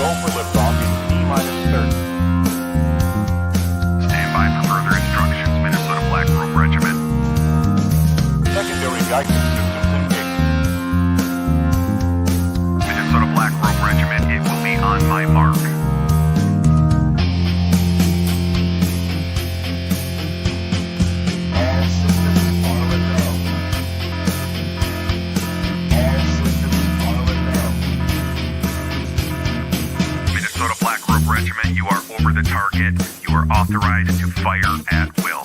Go for liftoff in T-minus 30. Stand by for further instructions, Minnesota Black Robe Regiment. Secondary guidance systems engaged. Minnesota Black Robe Regiment, it will be on my mark. All systems are a go. All systems are a go. Minnesota Black Robe Regiment, you are over the target. You are authorized to fire at will.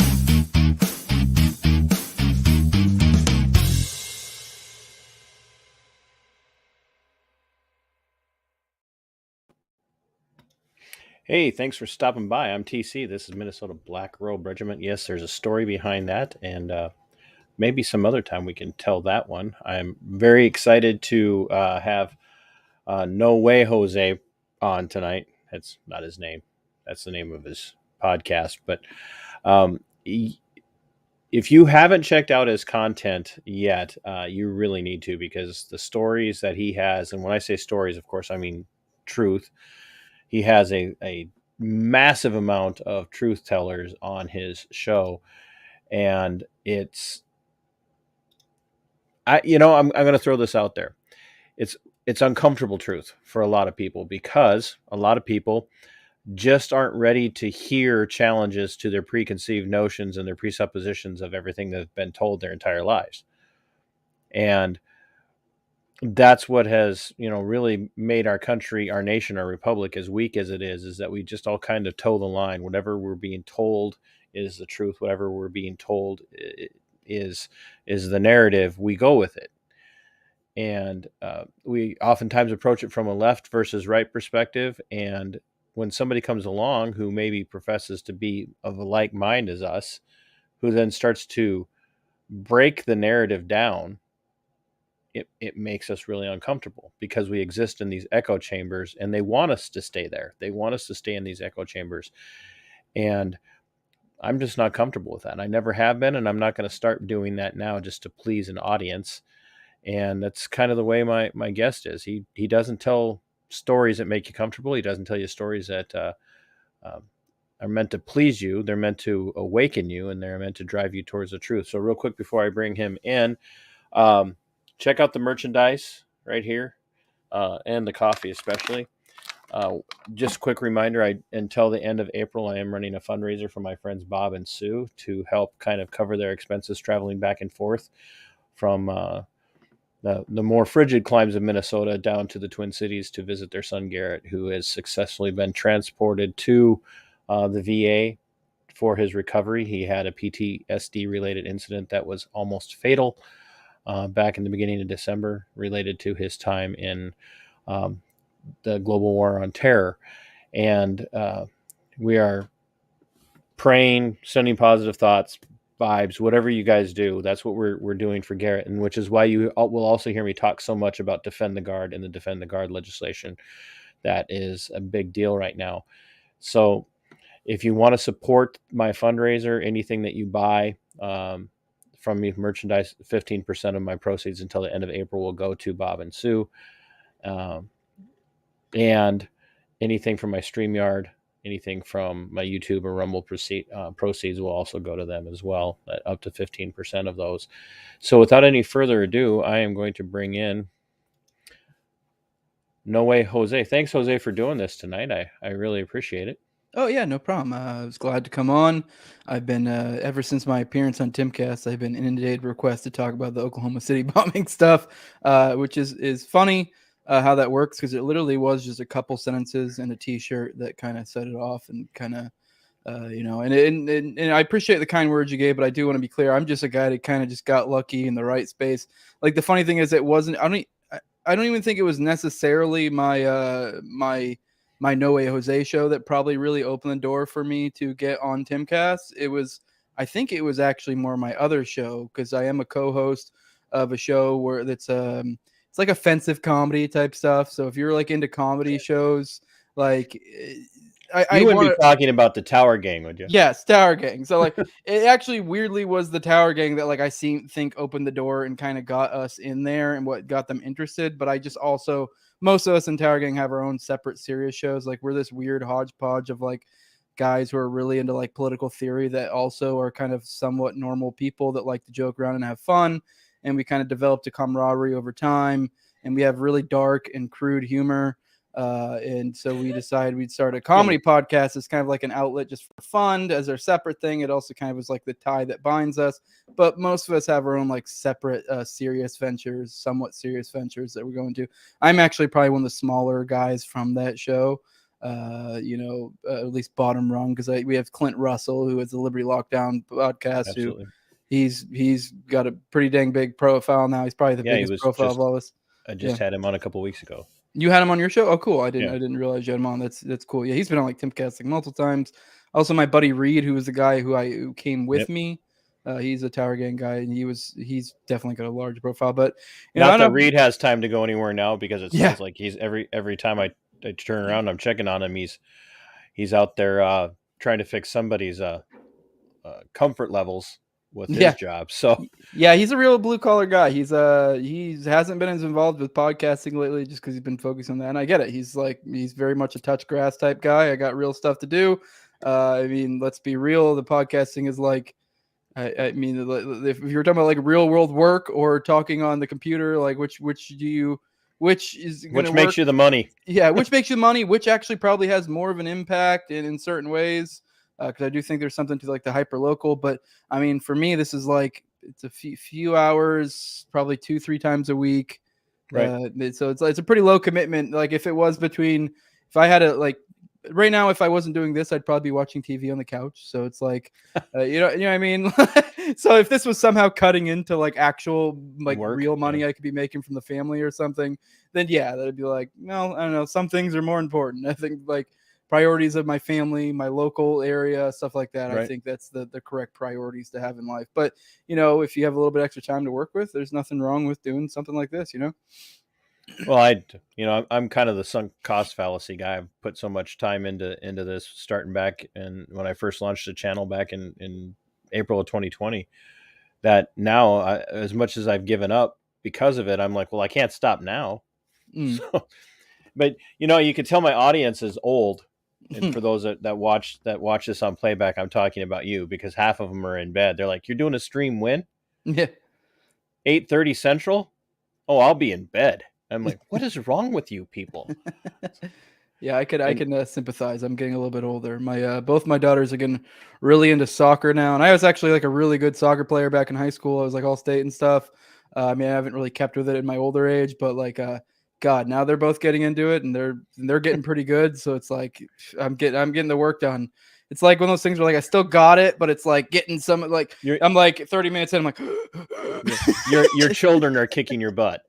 Hey, thanks for stopping by. I'm TC. This is Minnesota Black Robe Regiment. Yes, there's a story behind that, and maybe some other time we can tell that one. I'm very excited to have No Way Jose on tonight. That's not his name. That's the name of his podcast. But if you haven't checked out his content yet, you really need to, because the stories that he has, and when I say stories, of course, I mean truth. He has a massive amount of truth tellers on his show, and I'm going to throw this out there. It's uncomfortable truth for a lot of people, because a lot of people just aren't ready to hear challenges to their preconceived notions and their presuppositions of everything they've been told their entire lives. And that's what has, really made our country, our nation, our republic as weak as it is that we just all kind of toe the line. Whatever we're being told is the truth. Whatever we're being told is the narrative. We go with it. And we oftentimes approach it from a left versus right perspective. And when somebody comes along who maybe professes to be of a like mind as us, who then starts to break the narrative down, it makes us really uncomfortable, because we exist in these echo chambers, and they want us to stay there. They want us to stay in these echo chambers. And I'm just not comfortable with that. I never have been, and I'm not going to start doing that now just to please an audience. And that's kind of the way my guest is. He doesn't tell stories that make you comfortable. He doesn't tell you stories that are meant to please you. They're meant to awaken you, and they're meant to drive you towards the truth. So real quick before I bring him in, check out the merchandise right here, and the coffee especially. Just a quick reminder, until the end of April, I am running a fundraiser for my friends Bob and Sue to help kind of cover their expenses traveling back and forth from the more frigid climes of Minnesota down to the Twin Cities to visit their son Garrett, who has successfully been transported to the VA for his recovery. He had a PTSD-related incident that was almost fatal back in the beginning of December, related to his time in the global war on terror. And we are praying, sending positive thoughts, vibes, whatever you guys do. That's what we're doing for Garrett, and which is why you will also hear me talk so much about Defend the Guard and the Defend the Guard legislation. That is a big deal right now. So if you want to support my fundraiser, anything that you buy from me, merchandise, 15% of my proceeds until the end of April will go to Bob and Sue. And anything from my StreamYard, anything from my YouTube or Rumble proceeds will also go to them as well, up to 15% of those. So without any further ado, I am going to bring in No Way Jose. Thanks, Jose, for doing this tonight. I really appreciate it. Oh, yeah, no problem. I was glad to come on. I've been, ever since my appearance on Timcast, I've been inundated with requests to talk about the Oklahoma City bombing stuff, which is funny how that works, because it literally was just a couple sentences and a T-shirt that kind of set it off, and kind of, and I appreciate the kind words you gave, but I do want to be clear. I'm just a guy that kind of just got lucky in the right space. Like, the funny thing is, it wasn't, I don't even think it was necessarily my No Way Jose show that probably really opened the door for me to get on Timcast. I think it was actually more my other show, because I am a co-host of a show where it's like offensive comedy type stuff. So if you're like into comedy shows, like I wouldn't be talking about the Tower Gang, would you? Yes, Tower Gang. So like it actually weirdly was the Tower Gang that like I think opened the door and kind of got us in there and what got them interested. But I just also most of us in Tower Gang have our own separate serious shows. Like we're this weird hodgepodge of like guys who are really into like political theory that also are kind of somewhat normal people that like to joke around and have fun. And we kind of developed a camaraderie over time, and we have really dark and crude humor. And so we decided we'd start a comedy podcast as kind of like an outlet just for fun as our separate thing. It also kind of was like the tie that binds us, but most of us have our own like separate serious ventures, somewhat serious ventures that we're going to. I'm actually probably one of the smaller guys from that show, at least bottom rung, because we have Clint Russell, who is the Liberty Lockdown podcast. Absolutely. Who he's got a pretty dang big profile now. He's probably the biggest profile of all of us. I just had him on a couple weeks ago. You had him on your show? Oh, cool. I didn't realize you had him on. That's cool. Yeah, he's been on like Timcast like multiple times. Also, my buddy Reed, who was the guy who came with me. He's a Tower Gang guy, and he's definitely got a large profile. But not that Reed has time to go anywhere now, because it sounds like he's every time I turn around, I'm checking on him. He's out there trying to fix somebody's comfort levels with his job. So yeah, he's a real blue collar guy. He hasn't been as involved with podcasting lately just because he's been focused on that. And I get it. He's very much a touch grass type guy. I got real stuff to do. I mean, let's be real. The podcasting is like, I mean, if you're talking about like real world work or talking on the computer, like which makes you the money? Yeah, which makes you the money? Which actually probably has more of an impact in certain ways. Because I do think there's something to like the hyper local, but I mean, for me, this is like it's a few hours, probably 2-3 times a week, right? So it's a pretty low commitment. Like if I had to like right now, if I wasn't doing this, I'd probably be watching TV on the couch. So it's like, you know what I mean. So if this was somehow cutting into like actual like work, real money I could be making from the family or something, then yeah, that'd be like, no, I don't know. Some things are more important. I think like priorities of my family, my local area, stuff like that. Right. I think that's the correct priorities to have in life. But, if you have a little bit extra time to work with, there's nothing wrong with doing something like this, Well, I'm kind of the sunk cost fallacy guy. I've put so much time into this starting back. And when I first launched the channel back in April of 2020, that now as much as I've given up because of it, I'm like, well, I can't stop now. So, but you can tell my audience is old. And for those that watch this on playback, I'm talking about you, because half of them are in bed. They're like, "You're doing a stream when?" Yeah. 8:30 Central? Oh, I'll be in bed. I'm like, what is wrong with you people? Yeah, I can sympathize. I'm getting a little bit older. My both my daughters are getting really into soccer now, and I was actually like a really good soccer player back in high school. I was like all state and stuff. I mean, I haven't really kept with it in my older age, but like God, now they're both getting into it, and they're getting pretty good. So it's like I'm getting the work done. It's like one of those things where like I still got it, but it's like getting some like I'm like 30 minutes in. I'm like, your children are kicking your butt.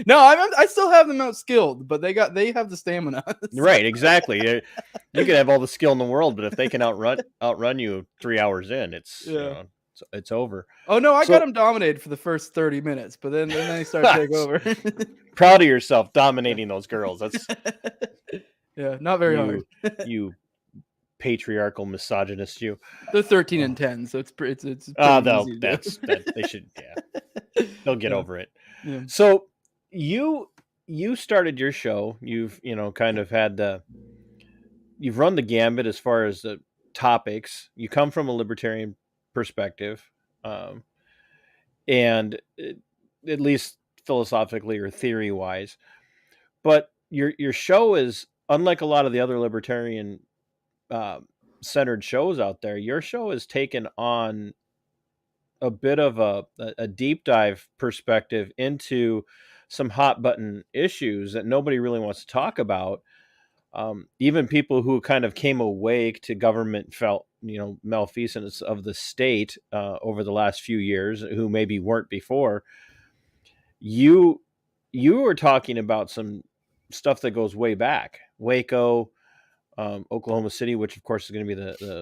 No, I still have them outskilled, but they have the stamina. Right, exactly. You could have all the skill in the world, but if they can outrun you 3 hours in, it's over. Oh no, I got them dominated for the first 30 minutes, but then they start to take over. Proud of yourself dominating those girls. That's not very hard. You patriarchal misogynist, you. They're 13 and 10, so it's pretty easy they should they'll get over it. Yeah. So you started your show. You've kind of had you've run the gambit as far as the topics. You come from a libertarian perspective, and at least philosophically or theory wise, but your show is unlike a lot of the other libertarian centered shows out there. Your show has taken on a bit of a deep dive perspective into some hot button issues that nobody really wants to talk about. Even people who kind of came awake to government malfeasance of the state over the last few years, who maybe weren't before. You were talking about some stuff that goes way back, Waco, Oklahoma City, which of course is going to be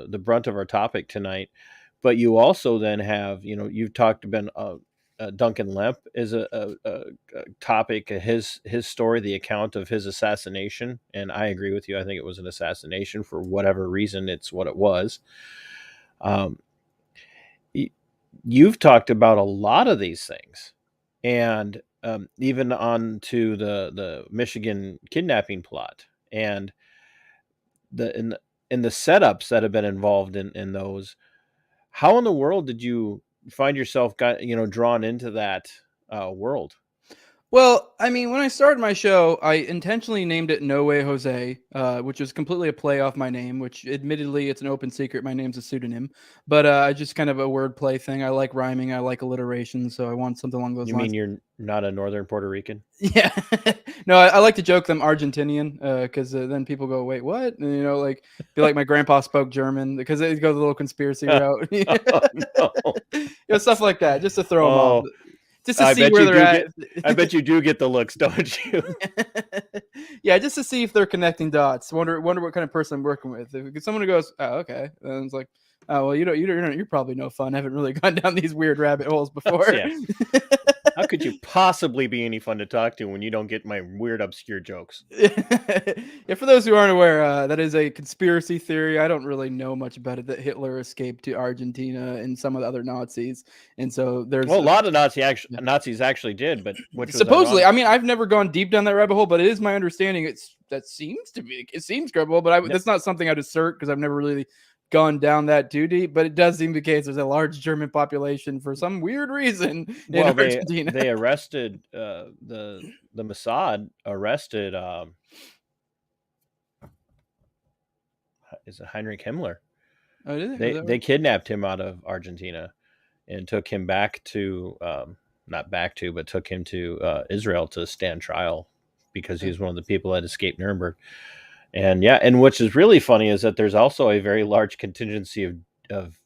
the brunt of our topic tonight. But you also then have, you've talked about Duncan Lemp is a topic, his story, the account of his assassination. And I agree with you. I think it was an assassination for whatever reason. It's what it was. You've talked about a lot of these things. And even on to the Michigan kidnapping plot, and the in the, in the setups that have been involved in those. How in the world did you find yourself drawn into that world? Well, I mean, when I started my show, I intentionally named it No Way Jose, which was completely a play off my name, which admittedly it's an open secret. My name's a pseudonym, but I just kind of a wordplay thing. I like rhyming. I like alliteration. So I want something along those You lines. mean you're not a Northern Puerto Rican? Yeah. No, I like to joke them Argentinian because then people go, wait, what? And, like, be like my grandpa spoke German because it goes a little conspiracy route. Oh, no. Stuff like that, just to throw them off. Oh, Just to I see bet where you they're do at. I bet you do get the looks, don't you? Yeah, just to see if they're connecting dots. Wonder what kind of person I'm working with. If someone who goes, oh, okay, and it's like, oh well, you're probably no fun. I haven't really gone down these weird rabbit holes before. Yeah. How could you possibly be any fun to talk to when you don't get my weird, obscure jokes? Yeah, for those who aren't aware, that is a conspiracy theory. I don't really know much about it. That Hitler escaped to Argentina and some of the other Nazis, and so there's Well, a lot of Nazis actually did, but which was supposedly. ironic. I mean, I've never gone deep down that rabbit hole, but it is my understanding. It seems credible, but that's not something I'd assert because I've never really gone down that too deep. But it does seem the case. There's a large German population for some weird reason in Argentina. They arrested the Mossad arrested is it Heinrich Himmler? Oh, did They kidnapped him out of Argentina and took him back to but took him to Israel to stand trial because he was one of the people that escaped Nuremberg. And and which is really funny is that there's also a very large contingency of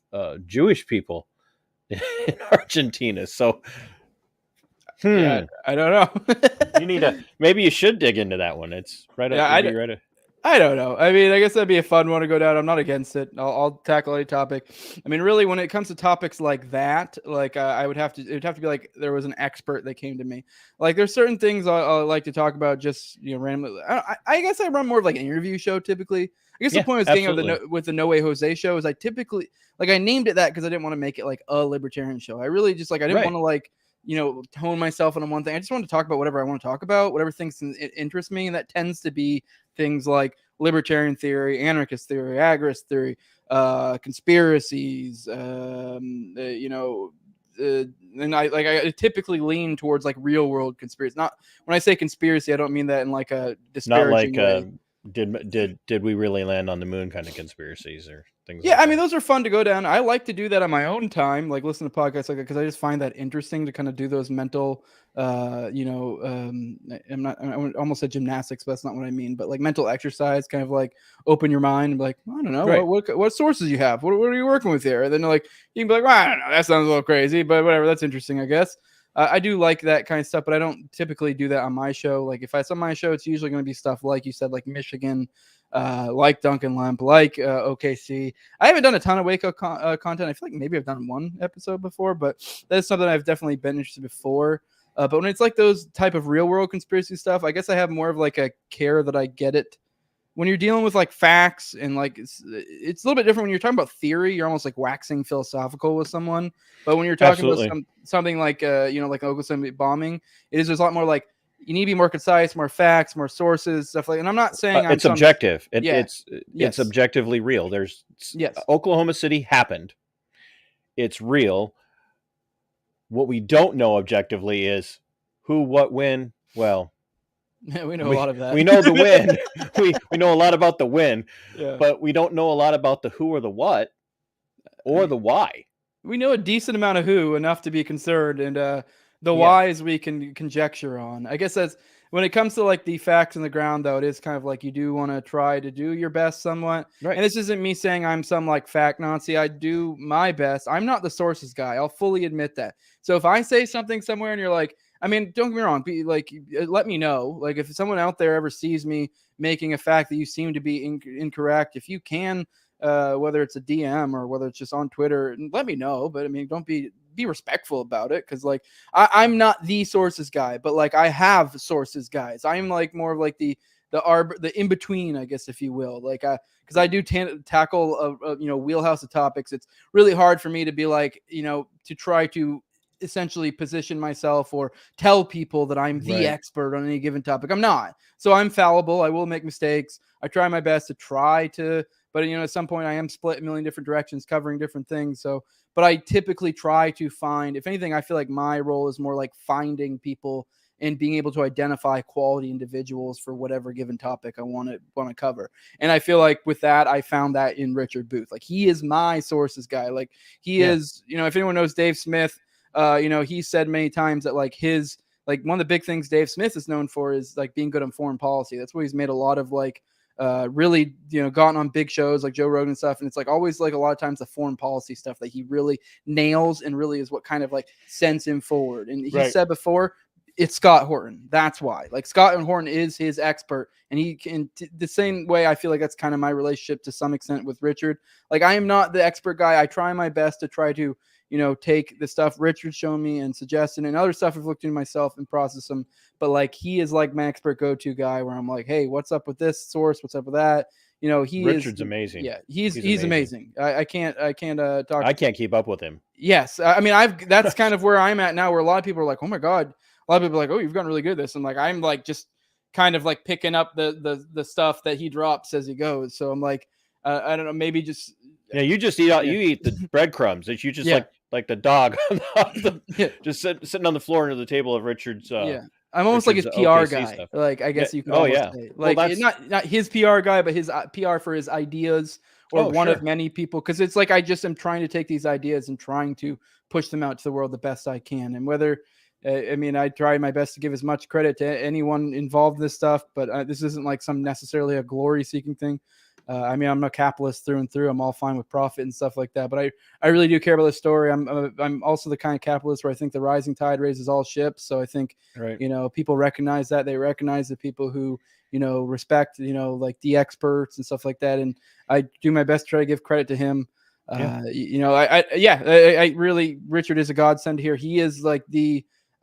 Jewish people in Argentina. So, yeah, I don't know. Maybe you should dig into that one. It's right up. Yeah, I don't know. I mean, I guess that'd be a fun one to go down. I'm not against it. I'll tackle any topic. I mean, really, when it comes to topics like that, like it would have to be like there was an expert that came to me. Like there's certain things I like to talk about just randomly. I guess I run more of like an interview show typically. I guess the point I was getting with the No Way Jose show is I typically I named it that because I didn't want to make it like a libertarian show. I really just I didn't want to tone myself on one thing. I just want to talk about whatever I want to talk about, whatever things interest me, and that tends to be things like libertarian theory, anarchist theory, agorist theory, conspiracies, and I typically lean towards like real world conspiracy. Not when I say conspiracy, I don't mean that in like a disparaging way. Did we really land on the moon kind of conspiracies or things? Yeah, I mean those are fun to go down. I like to do that on my own time, like listen to podcasts like that because I just find that interesting to kind of do those mental, I almost said gymnastics, but that's not what I mean. But like mental exercise, kind of like open your mind and be like, I don't know, right. what sources you have, what are you working with here? And then like you can be like, well, I don't know, that sounds a little crazy, but whatever, that's interesting, I guess. I do like that kind of stuff, but I don't typically do that on my show. Like if it's on my show, it's usually going to be stuff like you said, like Michigan, like Duncan Lemp, like OKC. I haven't done a ton of Waco content. I feel like maybe I've done one episode before, but that's something I've definitely been interested before. But when it's like those type of real world conspiracy stuff, I guess I have more of like a care that I get it. When you're dealing with like facts and like it's a little bit different when you're talking about theory. You're almost like waxing philosophical with someone. But when you're talking about something like like Oklahoma bombing, it is there's a lot more like you need to be more concise, more facts, more sources, stuff like. And I'm not saying it's objective. It's objectively real. There's Oklahoma City happened. It's real. What we don't know objectively is who, what, when. Well. Yeah, we know a lot of that. We know the win. we know a lot about the win, yeah. But we don't know a lot about the who or the what or the why. We know a decent amount of who, enough to be concerned, and the whys we can conjecture on. I guess that's when it comes to like the facts on the ground, though, it is kind of like you do want to try to do your best somewhat. Right. And this isn't me saying I'm some like fact Nazi. I do my best. I'm not the sources guy. I'll fully admit that. So if I say something somewhere and you're like, I mean, don't get me wrong. Be like, let me know. Like, if someone out there ever sees me making a fact that you seem to be incorrect, if you can, whether it's a DM or whether it's just on Twitter, let me know. But I mean, don't be respectful about it, because like I'm not the sources guy, but like I have sources guys. I'm like more of like the in between, I guess, if you will. Like, because I do tackle wheelhouse of topics. It's really hard for me to be like to try to essentially position myself or tell people that I'm the Right. expert on any given topic. I'm not. So I'm fallible. I will make mistakes. I try my best to but at some point I am split a million different directions covering different things. So, but I typically try to find, if anything, I feel like my role is more like finding people and being able to identify quality individuals for whatever given topic I want to cover. And I feel like with that, I found that in Richard Booth. Like, he is my sources guy. Like, he is, if anyone knows Dave Smith, he said many times that like one of the big things Dave Smith is known for is like being good on foreign policy. That's what he's made a lot of really, gotten on big shows like Joe Rogan and stuff. And it's like always like a lot of times the foreign policy stuff that he really nails and really is what kind of like sends him forward. And he said before, it's Scott Horton. That's why. Like, Scott Horton is his expert, and he can the same way. I feel like that's kind of my relationship to some extent with Richard. Like, I am not the expert guy. I try my best to try to, take the stuff Richard's shown me and suggested, and other stuff I've looked into myself and process them. But like, he is like my expert go-to guy where I'm like, hey, what's up with this source? What's up with that? Richard's amazing. Yeah, he's amazing. I can't talk. I can't keep up with him. Yes. I mean, that's kind of where I'm at now, where a lot of people are like, oh my God. A lot of people are like, oh, you've gotten really good at this. And like, I'm like, just kind of like picking up the stuff that he drops as he goes. So I'm like, I don't know, maybe just. Yeah. You just you eat the breadcrumbs that you just like the dog, just sitting on the floor under the table of Richard's. I'm almost Richard's like his PR OKC guy. stuff. Like, I guess you could say. Well, Like, not his PR guy, but his PR for his ideas, or one of many people. Cause it's like, I just am trying to take these ideas and trying to push them out to the world the best I can. And whether, I try my best to give as much credit to anyone involved in this stuff, but this isn't like some necessarily a glory seeking thing. I'm a capitalist through and through. I'm all fine with profit and stuff like that, but I really do care about this story. I'm also the kind of capitalist where I think the rising tide raises all ships. So I think, people recognize that. They recognize the people who, respect, like the experts and stuff like that. And I do my best to try to give credit to him. I really, Richard is a godsend here. He is like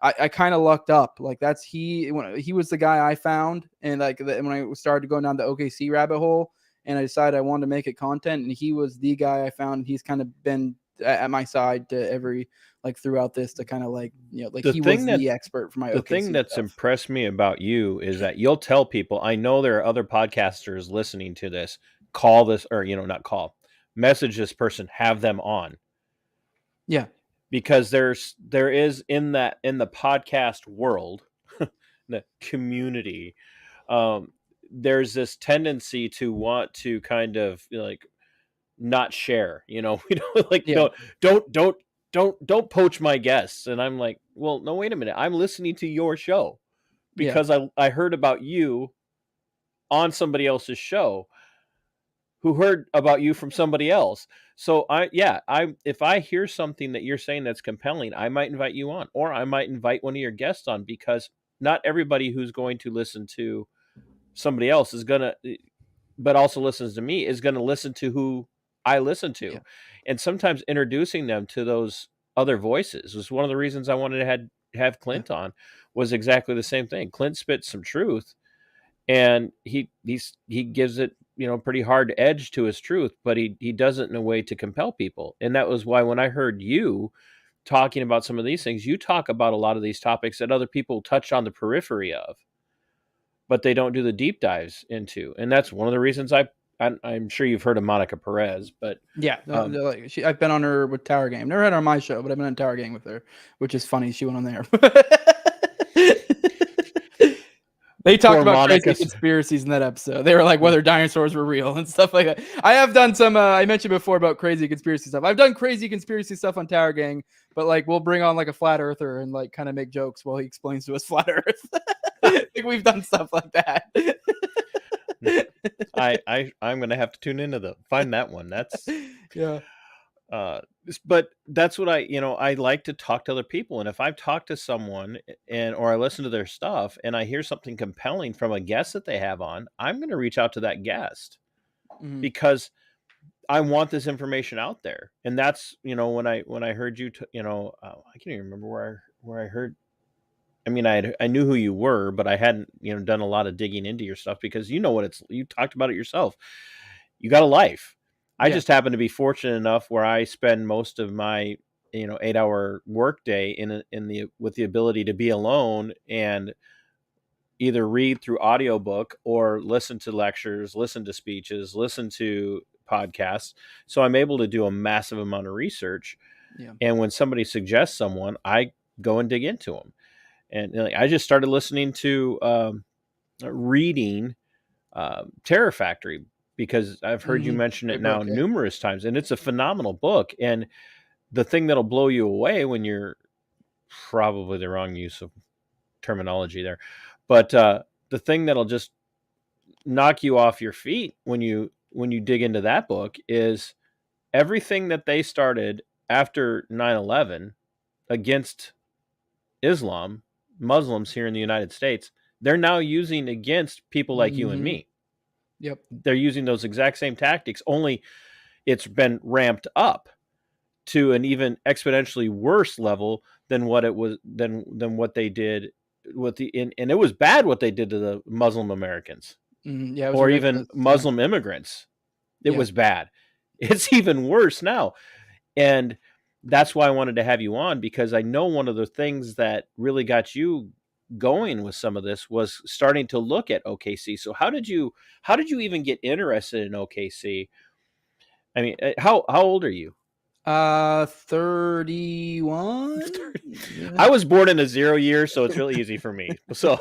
I kind of lucked up. Like, he was the guy I found. And like when I started going down the OKC rabbit hole, and I decided I wanted to make it content, and he was the guy I found. He's kind of been at my side to every, like, throughout this, to kind of like, like, he was the expert for my OKC The thing that's stuff. impressed me about you is that you'll tell people, I know there are other podcasters listening to this, call this, or, not call, message this person, have them on. Yeah. Because there is in the podcast world, the community, there's this tendency to want to kind of like not share, we don't like, don't poach my guests. And I'm like, well, no, wait a minute. I'm listening to your show because I heard about you on somebody else's show who heard about you from somebody else. So if I hear something that you're saying that's compelling, I might invite you on, or I might invite one of your guests on, because not everybody who's going to listen to somebody else but also listens to me, is going to listen to who I listen to. Yeah. And sometimes introducing them to those other voices was one of the reasons I wanted to have Clint on, was exactly the same thing. Clint spits some truth, and he gives it, pretty hard edge to his truth, but he does it in a way to compel people. And that was why when I heard you talking about some of these things, you talk about a lot of these topics that other people touch on the periphery of, but they don't do the deep dives into. And that's one of the reasons I'm sure you've heard of Monica Perez, but I've been on her with Tower Game. Never had her on my show, but I've been on Tower Game with her, which is funny. She went on there. They talked about crazy conspiracies in that episode. They were like whether dinosaurs were real and stuff like that. I have done some, I mentioned before about crazy conspiracy stuff. I've done crazy conspiracy stuff on Tower Gang, but like we'll bring on like a flat earther and like kind of make jokes while he explains to us flat earth. I think we've done stuff like that. I'm going to have to tune into find that one. That's yeah. But that's what I like to talk to other people. And if I've talked to someone or I listen to their stuff and I hear something compelling from a guest that they have on, I'm going to reach out to that guest because I want this information out there. And that's, when I heard you, I can't even remember where I heard. I mean, I knew who you were, but I hadn't, done a lot of digging into your stuff because you talked about it yourself. You got a life. I just happen to be fortunate enough where I spend most of my 8-hour workday with the ability to be alone and either read through audiobook or listen to lectures, listen to speeches, listen to podcasts. So I'm able to do a massive amount of research. Yeah. And when somebody suggests someone, I go and dig into them. And I just started listening to reading Terror Factory, because I've heard you mention it Great now book, yeah. numerous times, and it's a phenomenal book. And the thing that'll blow you away, when you're probably the wrong use of terminology there, but the thing that'll just knock you off your feet when you dig into that book is everything that they started after 9/11 against Islam, Muslims here in the United States, they're now using against people like you and me. Yep. They're using those exact same tactics, only it's been ramped up to an even exponentially worse level than what it was than what they did with and it was bad what they did to the Muslim Americans. Yeah, it was or even ridiculous. Muslim immigrants. It Yeah. was bad. It's even worse now. And that's why I wanted to have you on, because I know one of the things that really got you going with some of this was starting to look at OKC. So how did you even get interested in OKC? I mean, how old are you? 31. Yeah. I was born in a 0 year, so it's really easy for me. So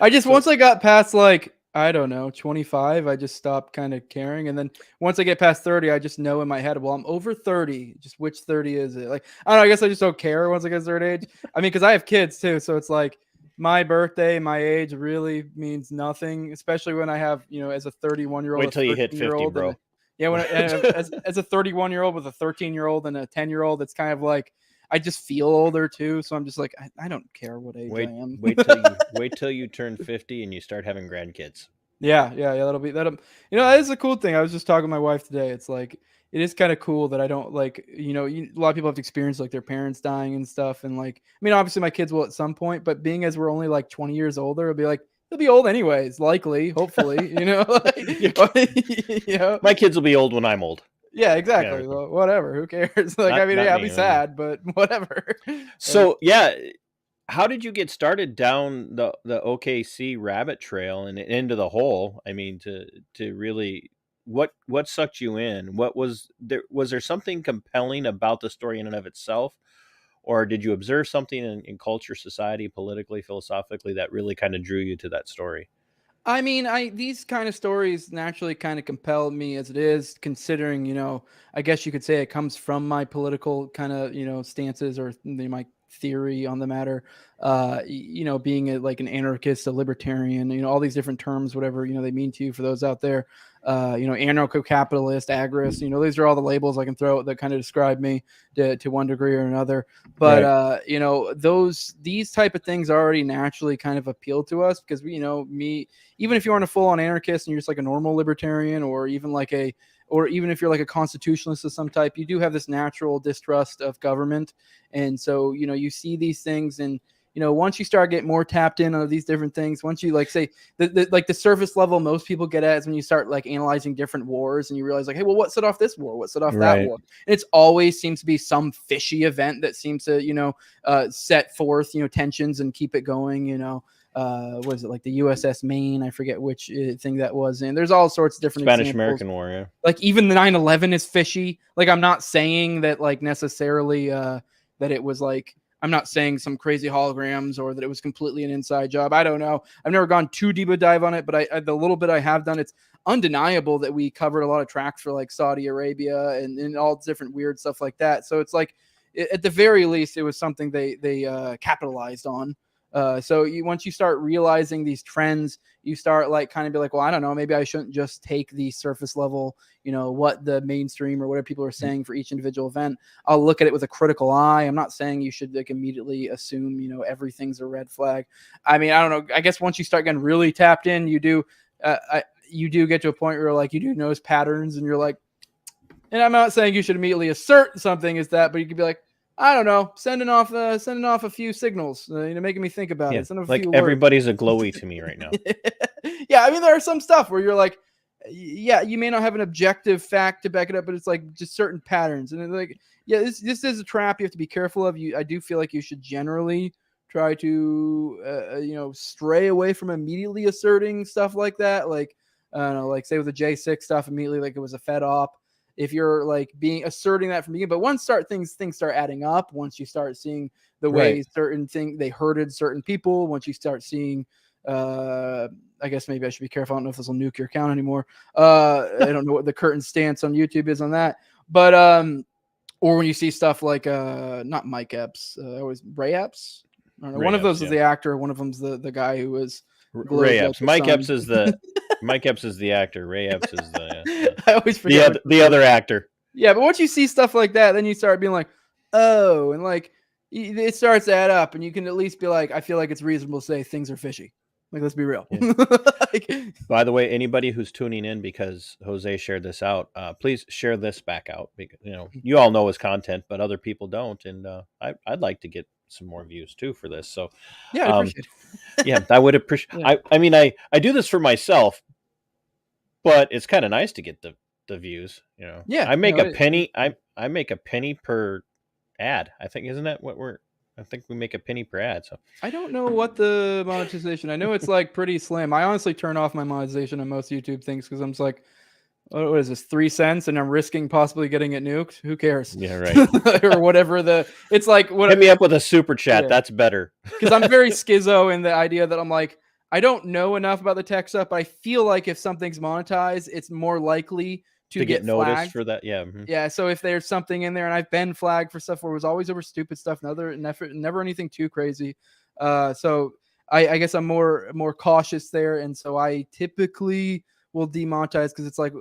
once I got past, like, I don't know, 25, I just stopped kind of caring. And then once I get past 30, I just know in my head, well, I'm over 30. Just which 30 is it? Like, I don't know, I guess I just don't care once I get to a certain age. I mean, because I have kids too. So it's like my birthday, my age really means nothing, especially when I have, as a 31-year-old. Wait till you hit 50, bro. Yeah, as a 31-year-old with a 13-year-old and a 10-year-old, it's kind of like I just feel older too. So I'm just like, I don't care what age I am. wait till you turn 50 and you start having grandkids. Yeah. That'll. That is a cool thing. I was just talking to my wife today. It's like it is kind of cool that I don't like. A lot of people have experienced like their parents dying and stuff, and like I mean, obviously my kids will at some point, but being as we're only like 20 years older, it'll be like. He'll be old anyways, likely, hopefully, My kids will be old when I'm old. Yeah, exactly. Yeah. Well, whatever. Who cares? Like, I'll be sad, but whatever. So, yeah. How did you get started down the OKC rabbit trail and into the hole? I mean, to really, what sucked you in? Was there something compelling about the story in and of itself? Or did you observe something in culture, society, politically, philosophically that really kind of drew you to that story? I mean, these kind of stories naturally kind of compel me as it is, considering, I guess you could say it comes from my political kind of, stances or my theory on the matter, being like an anarchist, a libertarian, all these different terms, whatever, they mean to you for those out there, anarcho-capitalist, agrist, these are all the labels I can throw that kind of describe me to one degree or another. But, right. These type of things already naturally kind of appeal to us because even if you aren't a full on anarchist and you're just like a normal libertarian or even if you're like a constitutionalist of some type, you do have this natural distrust of government. And so, you see these things and, once you start getting more tapped in on these different things, once you like say the surface level most people get at is when you start like analyzing different wars and you realize like, hey, well, what set off this war? What set off that war? And it's always seems to be some fishy event that seems to, set forth, tensions and keep it going, what is it, like the USS Maine? I forget which thing that was in. There's all sorts of different Spanish-American War, yeah. Like even the 9/11 is fishy. Like I'm not saying that like necessarily that it was like I'm not saying some crazy holograms or that it was completely an inside job. I don't know. I've never gone too deep a dive on it, but the little bit I have done, it's undeniable that we covered a lot of tracks for like Saudi Arabia and all different weird stuff like that. So it's like at the very least, it was something they capitalized on. So once you start realizing these trends, you start like kind of be like, well, I don't know, maybe I shouldn't just take the surface level, what the mainstream or whatever people are saying for each individual event. I'll look at it with a critical eye. I'm not saying you should like immediately assume, everything's a red flag. I mean, I don't know. I guess once you start getting really tapped in, you do get to a point where like you do notice patterns and you're like, and I'm not saying you should immediately assert something is that, but you could be like, I don't know, sending off a few signals, making me think about it. Like everybody's a glowy to me right now. Yeah, I mean, there are some stuff where you're like, yeah, you may not have an objective fact to back it up, but it's like just certain patterns. And it's like, yeah, this is a trap you have to be careful of. I do feel like you should generally try to, stray away from immediately asserting stuff like that. Like, I don't know, like say with the J6 stuff immediately, like it was a Fed op. If you're like asserting that from the beginning, but once things start adding up, once you start seeing the way certain things, they hurted certain people, once you start seeing, I guess maybe I should be careful. I don't know if this will nuke your account anymore. I don't know what the current stance on YouTube is on that, but, or when you see stuff like, not Mike Epps, always Ray Epps. I don't know. Ray One of those Epps, is the actor. One of them's the guy who was Ray Epps. Mike Epps is the Mike Epps is the actor. Ray Epps is I always forget the other actor. Yeah, but once you see stuff like that, then you start being like, oh, and like it starts to add up, and you can at least be like, I feel like it's reasonable to say things are fishy. Like, let's be real. Yeah. By the way, anybody who's tuning in because Jose shared this out, please share this back out. Because you all know his content, but other people don't, and I'd like to get some more views too for this. So yeah, I appreciate it. Yeah, I would appreciate. Yeah. I mean, I do this for myself, but it's kind of nice to get the views. Yeah, I make a penny. I make a penny per ad. I think, isn't that what I think we make a penny per ad. So I don't know what the monetization. I know it's like pretty slim. I honestly turn off my monetization on most YouTube things because I'm just like, what is this, 3 cents, and I'm risking possibly getting it nuked? Who cares? Yeah, right. Or whatever it's like. Hit me up with a super chat. Yeah. That's better. Because I'm very schizo in the idea that I'm like, I don't know enough about the tech stuff, but I feel like if something's monetized, it's more likely to get noticed flagged for that. Yeah. Mm-hmm. Yeah. So if there's something in there, and I've been flagged for stuff where it was always over stupid stuff, never anything too crazy. So I guess I'm more cautious there. And so I typically will demonetize because it's like,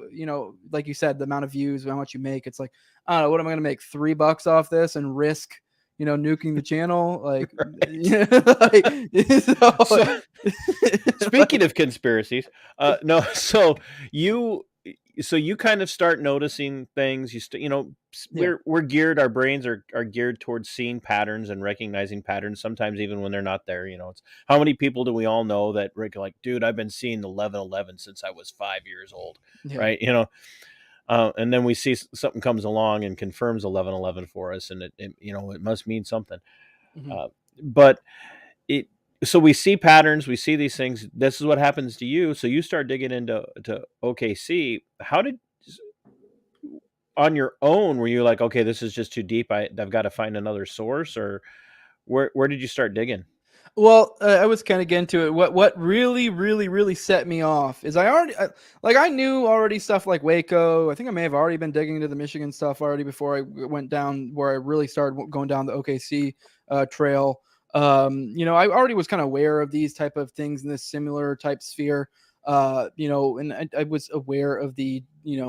like you said, the amount of views, how much you make. It's like, I don't know, what am I going to make $3 off this and risk, nuking the channel? Like, so, speaking of conspiracies, no, so you kind of start noticing things. We're geared. Our brains are geared towards seeing patterns and recognizing patterns. Sometimes even when they're not there. It's how many people do we all know that like, dude, I've been seeing 1111 since I was 5 years old, right? And then we see something comes along and confirms 1111 for us, and it must mean something. Mm-hmm. But so we see patterns, we see these things. This is what happens to you. So you start digging into OKC. How did, on your own, were you like, okay, this is just too deep, I've got to find another source? Or where did you start digging? Well, I was kind of getting to it. What really, really, really set me off is I knew already stuff like Waco. I think I may have already been digging into the Michigan stuff already before I went down where I really started going down the OKC trail. I already was kind of aware of these type of things in this similar type sphere, and I was aware of the,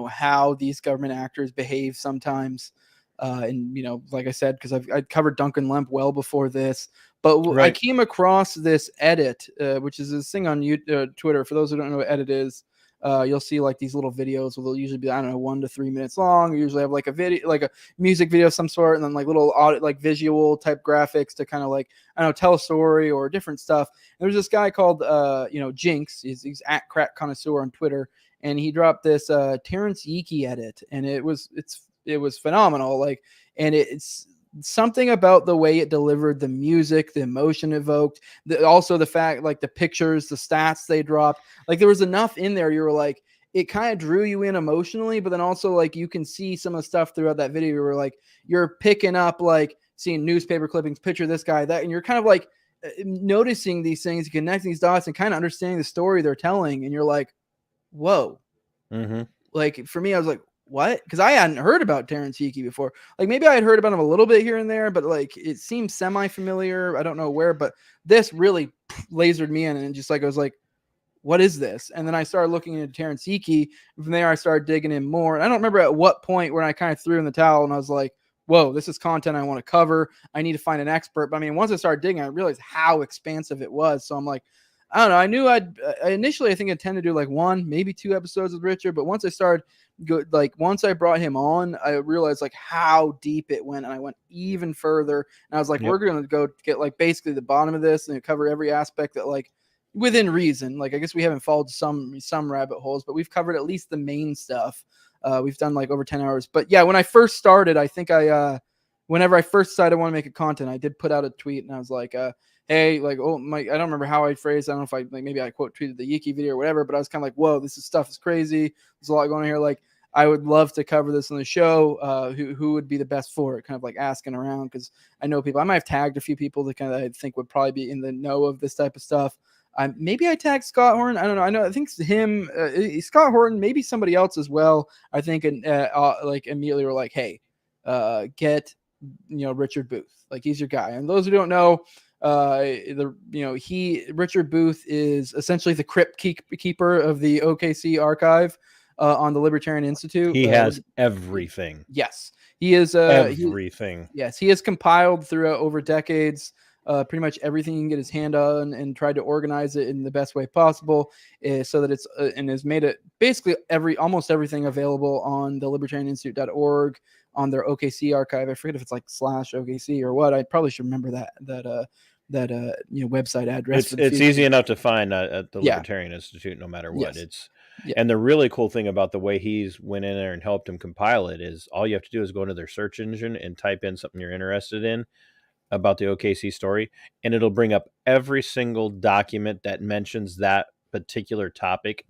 how these government actors behave sometimes. And, like I said, because I'd covered Duncan Lemp well before this, but right. I came across this edit, which is this thing on Twitter. For those who don't know what edit is, you'll see like these little videos where they'll usually be, 1 to 3 minutes long. You usually have like a video, like a music video of some sort, and then like little like visual type graphics to kind of like, tell a story or different stuff. And there's this guy called, Jinx. He's at Crack Connoisseur on Twitter, and he dropped this Terrance Yeakey edit, and it was phenomenal. Like, and it's something about the way it delivered the music, the emotion evoked, also the fact, like the pictures, the stats they dropped, like there was enough in there. You were like, it kind of drew you in emotionally, but then also like you can see some of the stuff throughout that video where like you're picking up, like seeing newspaper clippings, picture this guy, that, and you're kind of like noticing these things, connecting these dots and kind of understanding the story they're telling. And you're like, whoa. Mm-hmm. Like for me, I was like, what? Because I hadn't heard about Terrance Yeakey before. Like maybe I had heard about him a little bit here and there, but like it seemed semi-familiar. I don't know where, but this really lasered me in, and just like I was like, what is this? And then I started looking into Terrance Yeakey. From there, I started digging in more. And I don't remember at what point when I kind of threw in the towel and I was like, whoa, this is content I want to cover. I need to find an expert. But I mean, once I started digging, I realized how expansive it was. So I'm like, I don't know. I knew initially, I think I intended to do like 1, maybe 2 episodes with Richard. But once I started once I brought him on, I realized like how deep it went, and I went even further. And I was like, we're going to go get like basically the bottom of this and cover every aspect that like within reason. Like, I guess we haven't followed some rabbit holes, but we've covered at least the main stuff. We've done like over 10 hours. But yeah, when I first started, I think whenever I first decided I want to make a content, I did put out a tweet and I was like, hey, like, oh my, I don't remember how I phrased. I don't know if maybe I quote tweeted the Yeekey video or whatever, but I was kind of like, whoa, stuff is crazy. There's a lot going on here. Like, I would love to cover this on the show. Who would be the best for it? Kind of like asking around, because I know people. I might have tagged a few people that kind of I think would probably be in the know of this type of stuff. Maybe I tagged Scott Horton. I don't know. I think it's him, Scott Horton, maybe somebody else as well. I think, and like immediately were like, hey, get Richard Booth. Like, he's your guy. And those who don't know, Richard Booth is essentially the crypt keeper of the OKC archive. On the Libertarian Institute. He has everything. Yes. He is everything. Yes. He has compiled throughout over decades pretty much everything he can get his hand on and tried to organize it in the best way possible so that it's and has made it basically almost everything available on the libertarianinstitute.org on their OKC archive. I forget if it's like /OKC or what. I probably should remember that website address. It's easy enough to find at the Libertarian Institute, no matter what. Yes. And the really cool thing about the way he's went in there and helped him compile it is all you have to do is go into their search engine and type in something you're interested in about the OKC story, and it'll bring up every single document that mentions that particular topic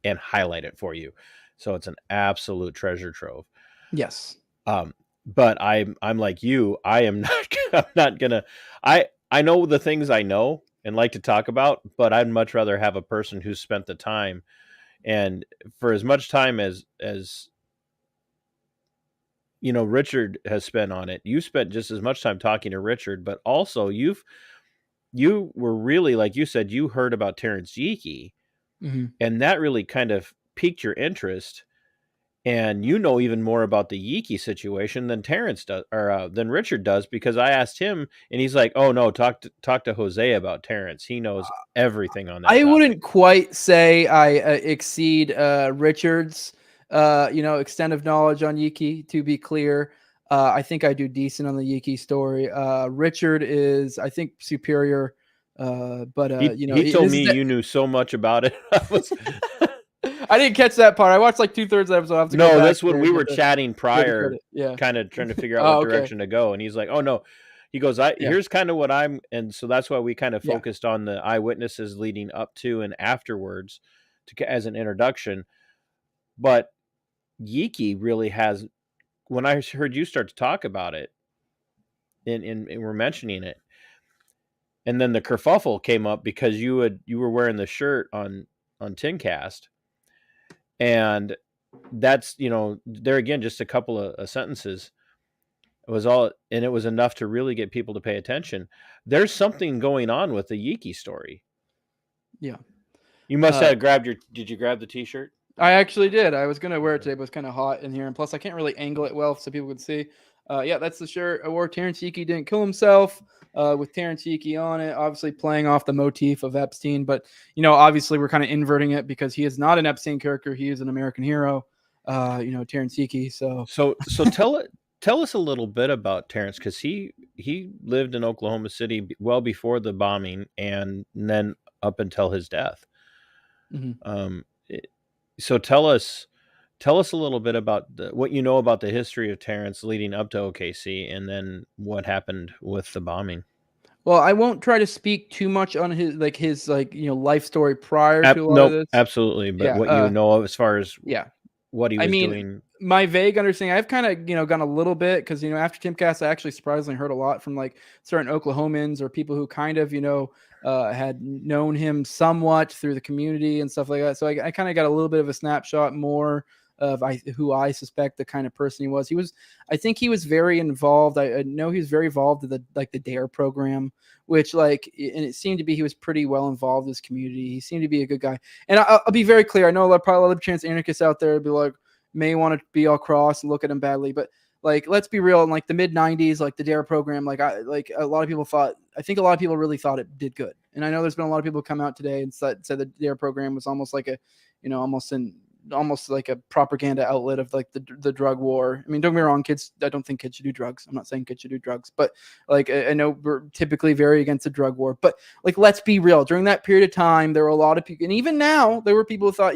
and highlight it for you. So it's an absolute treasure trove. Yes. But I'm like you. I'm not gonna. I know the things I know and like to talk about, but I'd much rather have a person who's spent the time. And for as much time as Richard has spent on it, you spent just as much time talking to Richard, but also you were really, like you said, you heard about Terrance Yeakey, and that really kind of piqued your interest. And even more about the Yeekey situation than Terrance does, or than Richard does, because I asked him, and he's like, "Oh no, talk to Jose about Terrance. He knows everything on that." I wouldn't quite say I exceed Richard's, extent of knowledge on Yeekey. To be clear, I think I do decent on the Yeekey story. Richard is, I think, superior. But he told me you knew so much about it. I didn't catch that part. I watched like 2/3 of the episode. That's when we were chatting prior, kind of trying to figure out what direction to go. And he's like, "Oh no," he goes, "Here's kind of what I'm," and so that's why we kind of focused on the eyewitnesses leading up to and afterwards, as an introduction. But Yeekey really has. When I heard you start to talk about it, and we're mentioning it, and then the kerfuffle came up because you were wearing the shirt on Timcast. And that's, there again, just a couple of sentences. It was enough to really get people to pay attention. There's something going on with the Yeekey story. Yeah. You must have did you grab the t-shirt? I actually did. I was going to wear it today, but it's kind of hot in here. And plus I can't really angle it well so people could see. That's the shirt I wore. Terrance Yeakey didn't kill himself, with Terrance Yeakey on it, obviously playing off the motif of Epstein. But, obviously we're kind of inverting it because he is not an Epstein character. He is an American hero, Terrance Yeakey. So tell us a little bit about Terrance, because he lived in Oklahoma City well before the bombing and then up until his death. Mm-hmm. So tell us a little bit about what you know about the history of Terrance leading up to OKC, and then what happened with the bombing. Well, I won't try to speak too much on his life story prior to all of this. Absolutely, but what you know as far as what he was doing. My vague understanding, I've kind of gone a little bit because after Timcast, I actually surprisingly heard a lot from like certain Oklahomans or people who kind of had known him somewhat through the community and stuff like that. So I kind of got a little bit of a snapshot more of who I suspect the kind of person he was. I think he was very involved. I know he was very involved in the DARE program, which and it seemed to be he was pretty well involved in his community. He seemed to be a good guy. And I'll be very clear. I know probably a lot of chance anarchists out there would be like, may want to be all cross and look at him badly, but let's be real. In the mid 90s, the DARE program, a lot of people thought, I think a lot of people really thought it did good. And I know there's been a lot of people come out today and said the DARE program was almost like a, almost an almost like a propaganda outlet of like the drug war. I mean, don't get me wrong, I don't think kids should do drugs. I'm not saying kids should do drugs, but like I know we're typically very against the drug war, but like, let's be real. During that period of time, there were a lot of people, and even now there were people who thought,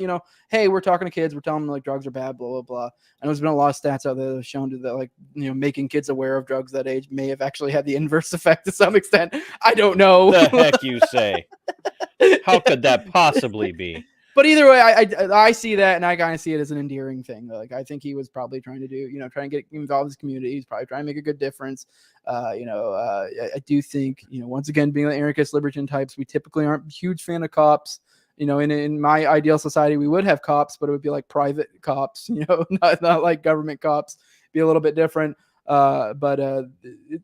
hey, we're talking to kids, we're telling them like drugs are bad, blah, blah, blah. I know there's been a lot of stats out there that have shown that like, making kids aware of drugs that age may have actually had the inverse effect to some extent. I don't know. The heck you say? How could that possibly be? But either way, I see that, and I kind of see it as an endearing thing. Like, I think he was probably trying to do, try and get involved in his community. He's probably trying to make a good difference. I do think, once again, being the anarchist libertarian types, we typically aren't a huge fan of cops. In my ideal society, we would have cops, but it would be like private cops, not like government cops. Be a little bit different. But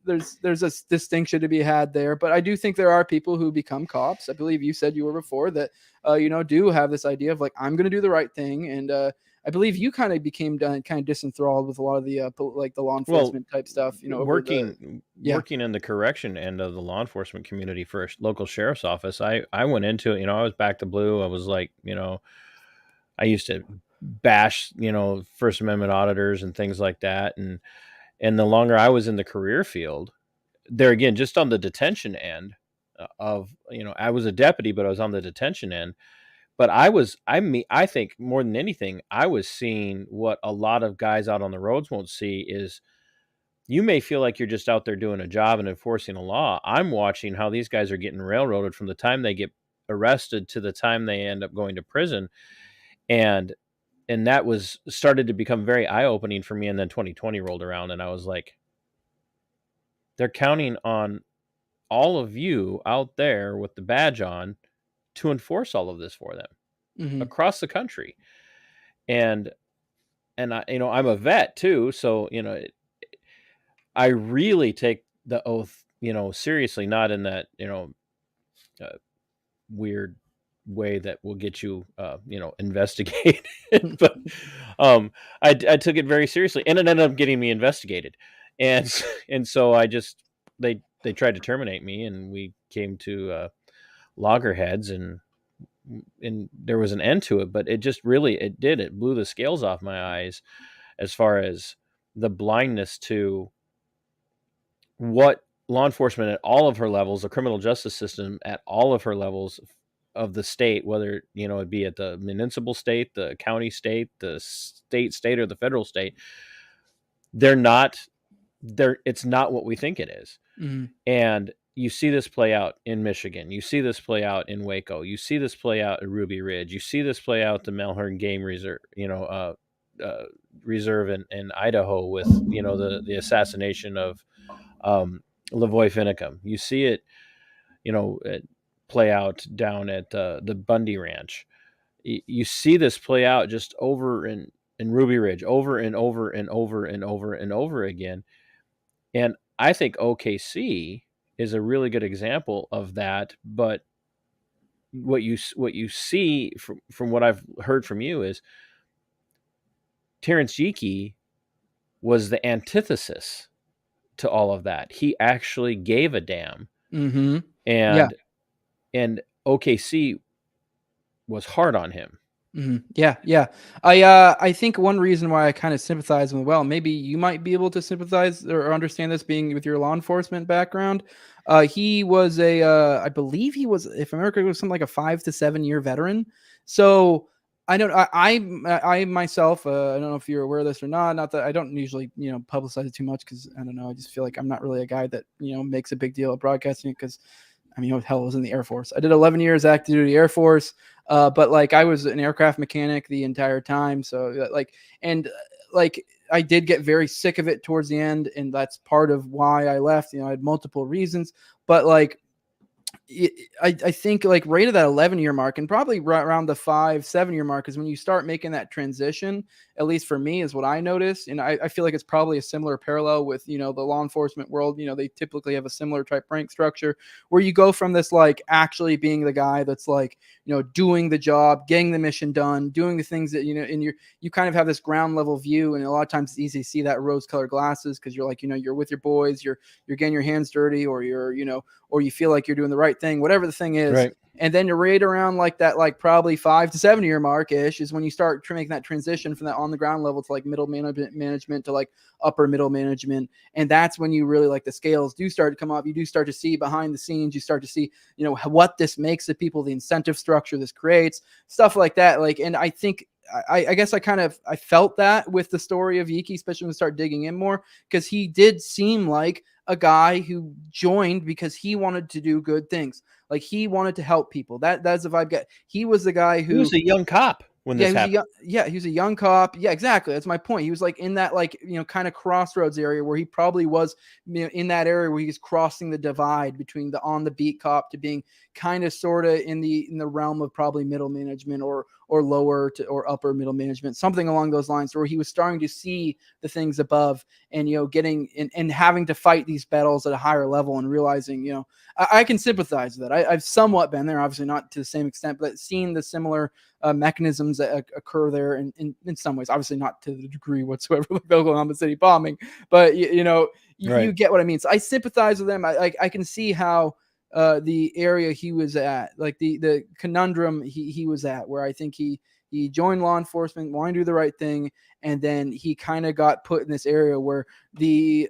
there's a distinction to be had there. But I do think there are people who become cops. I believe you said you were before that, do have this idea of like, I'm going to do the right thing. And I believe you kind of became kind of disenthralled with a lot of the like the law enforcement type stuff. Working in the correction end of the law enforcement community for a local sheriff's office, I went into it. I was back to blue. I was like, I used to bash First Amendment auditors and things like that, and the longer I was in the career field, there again, just on the detention end of, I was a deputy, but I was on the detention end. But I think more than anything, I was seeing what a lot of guys out on the roads won't see is you may feel like you're just out there doing a job and enforcing a law. I'm watching how these guys are getting railroaded from the time they get arrested to the time they end up going to prison. And that was started to become very eye-opening for me. And then 2020 rolled around and I was like, they're counting on all of you out there with the badge on to enforce all of this for them across the country. And I, I'm a vet too. So, I really take the oath, seriously, not in that, weird way that will get you investigated. But I took it very seriously, and it ended up getting me investigated, and so they tried to terminate me, and we came to loggerheads, and there was an end to it. But it just really it blew the scales off my eyes as far as the blindness to what law enforcement at all of her levels, the criminal justice system at all of her levels of the state, whether it be at the municipal state, the county state, the state or the federal state, it's not what we think it is. And you see this play out in Michigan, you see this play out in Waco, you see this play out at Ruby Ridge, you see this play out the Melhorn Game Reserve, reserve in Idaho with the assassination of Lavoy Finicum. You see it play out down at the Bundy Ranch. You see this play out just over in Ruby Ridge, over and over and over and over and over again. And I think OKC is a really good example of that. But what you see from what I've heard from you is Terrance Yeakey was the antithesis to all of that. He actually gave a damn. And OKC was hard on him. Yeah. I think one reason why I kind of sympathize with, well, maybe you might be able to sympathize or understand this being with your law enforcement background. He was I believe he was, if America was something like a 5 to 7 year veteran. So I myself, I don't know if you're aware of this or not. Not that I don't usually, publicize it too much because I don't know. I just feel like I'm not really a guy that, makes a big deal of broadcasting it because hell, I was in the Air Force. I did 11 years active duty Air Force, but like I was an aircraft mechanic the entire time. So I did get very sick of it towards the end, and that's part of why I left. I had multiple reasons, but like I think like right at that 11-year mark and probably right around the 5-7 year mark is when you start making that transition, at least for me is what I noticed. And I feel like it's probably a similar parallel with, the law enforcement world. They typically have a similar type rank structure where you go from this, like actually being the guy that's like, doing the job, getting the mission done, doing the things that, and you kind of have this ground level view. And a lot of times it's easy to see that rose colored glasses because you're like, you're with your boys, you're getting your hands dirty or you're, or you feel like you're doing the right thing, whatever the thing is. Right. And then you're right around like that, like probably 5 to 7 year mark ish is when you start making that transition from that on the ground level to like middle management to like upper middle management. And that's when you really like the scales do start to come up. You do start to see behind the scenes, you start to see, you know, what this makes of people, the incentive structure this creates, stuff like that. Like, and I think, I guess I felt that with the story of Yeakey, especially when we start digging in more, because he did seem like a guy who joined because he wanted to do good things. Like he wanted to help people. That's the vibe. He was the guy who He was a young cop when this happened. He was a young cop. Yeah, exactly. That's my point. He was like in that, like, you know, kind of crossroads area where he probably was, you know, in that area where he's crossing the divide between the on the beat cop to being kind of sort of in the realm of probably middle management or lower to or upper middle management, something along those lines, where he was starting to see the things above and, you know, getting and having to fight these battles at a higher level and realizing, you know, I can sympathize with that. I've somewhat been there, obviously not to the same extent, but seen the similar mechanisms that occur there in some ways, obviously not to the degree whatsoever with the Oklahoma City bombing, but you know, you get what I mean. So I sympathize with them. I can see how the area he was at, like the conundrum he was at, where I think he joined law enforcement, wanting to do the right thing, and then he kind of got put in this area where the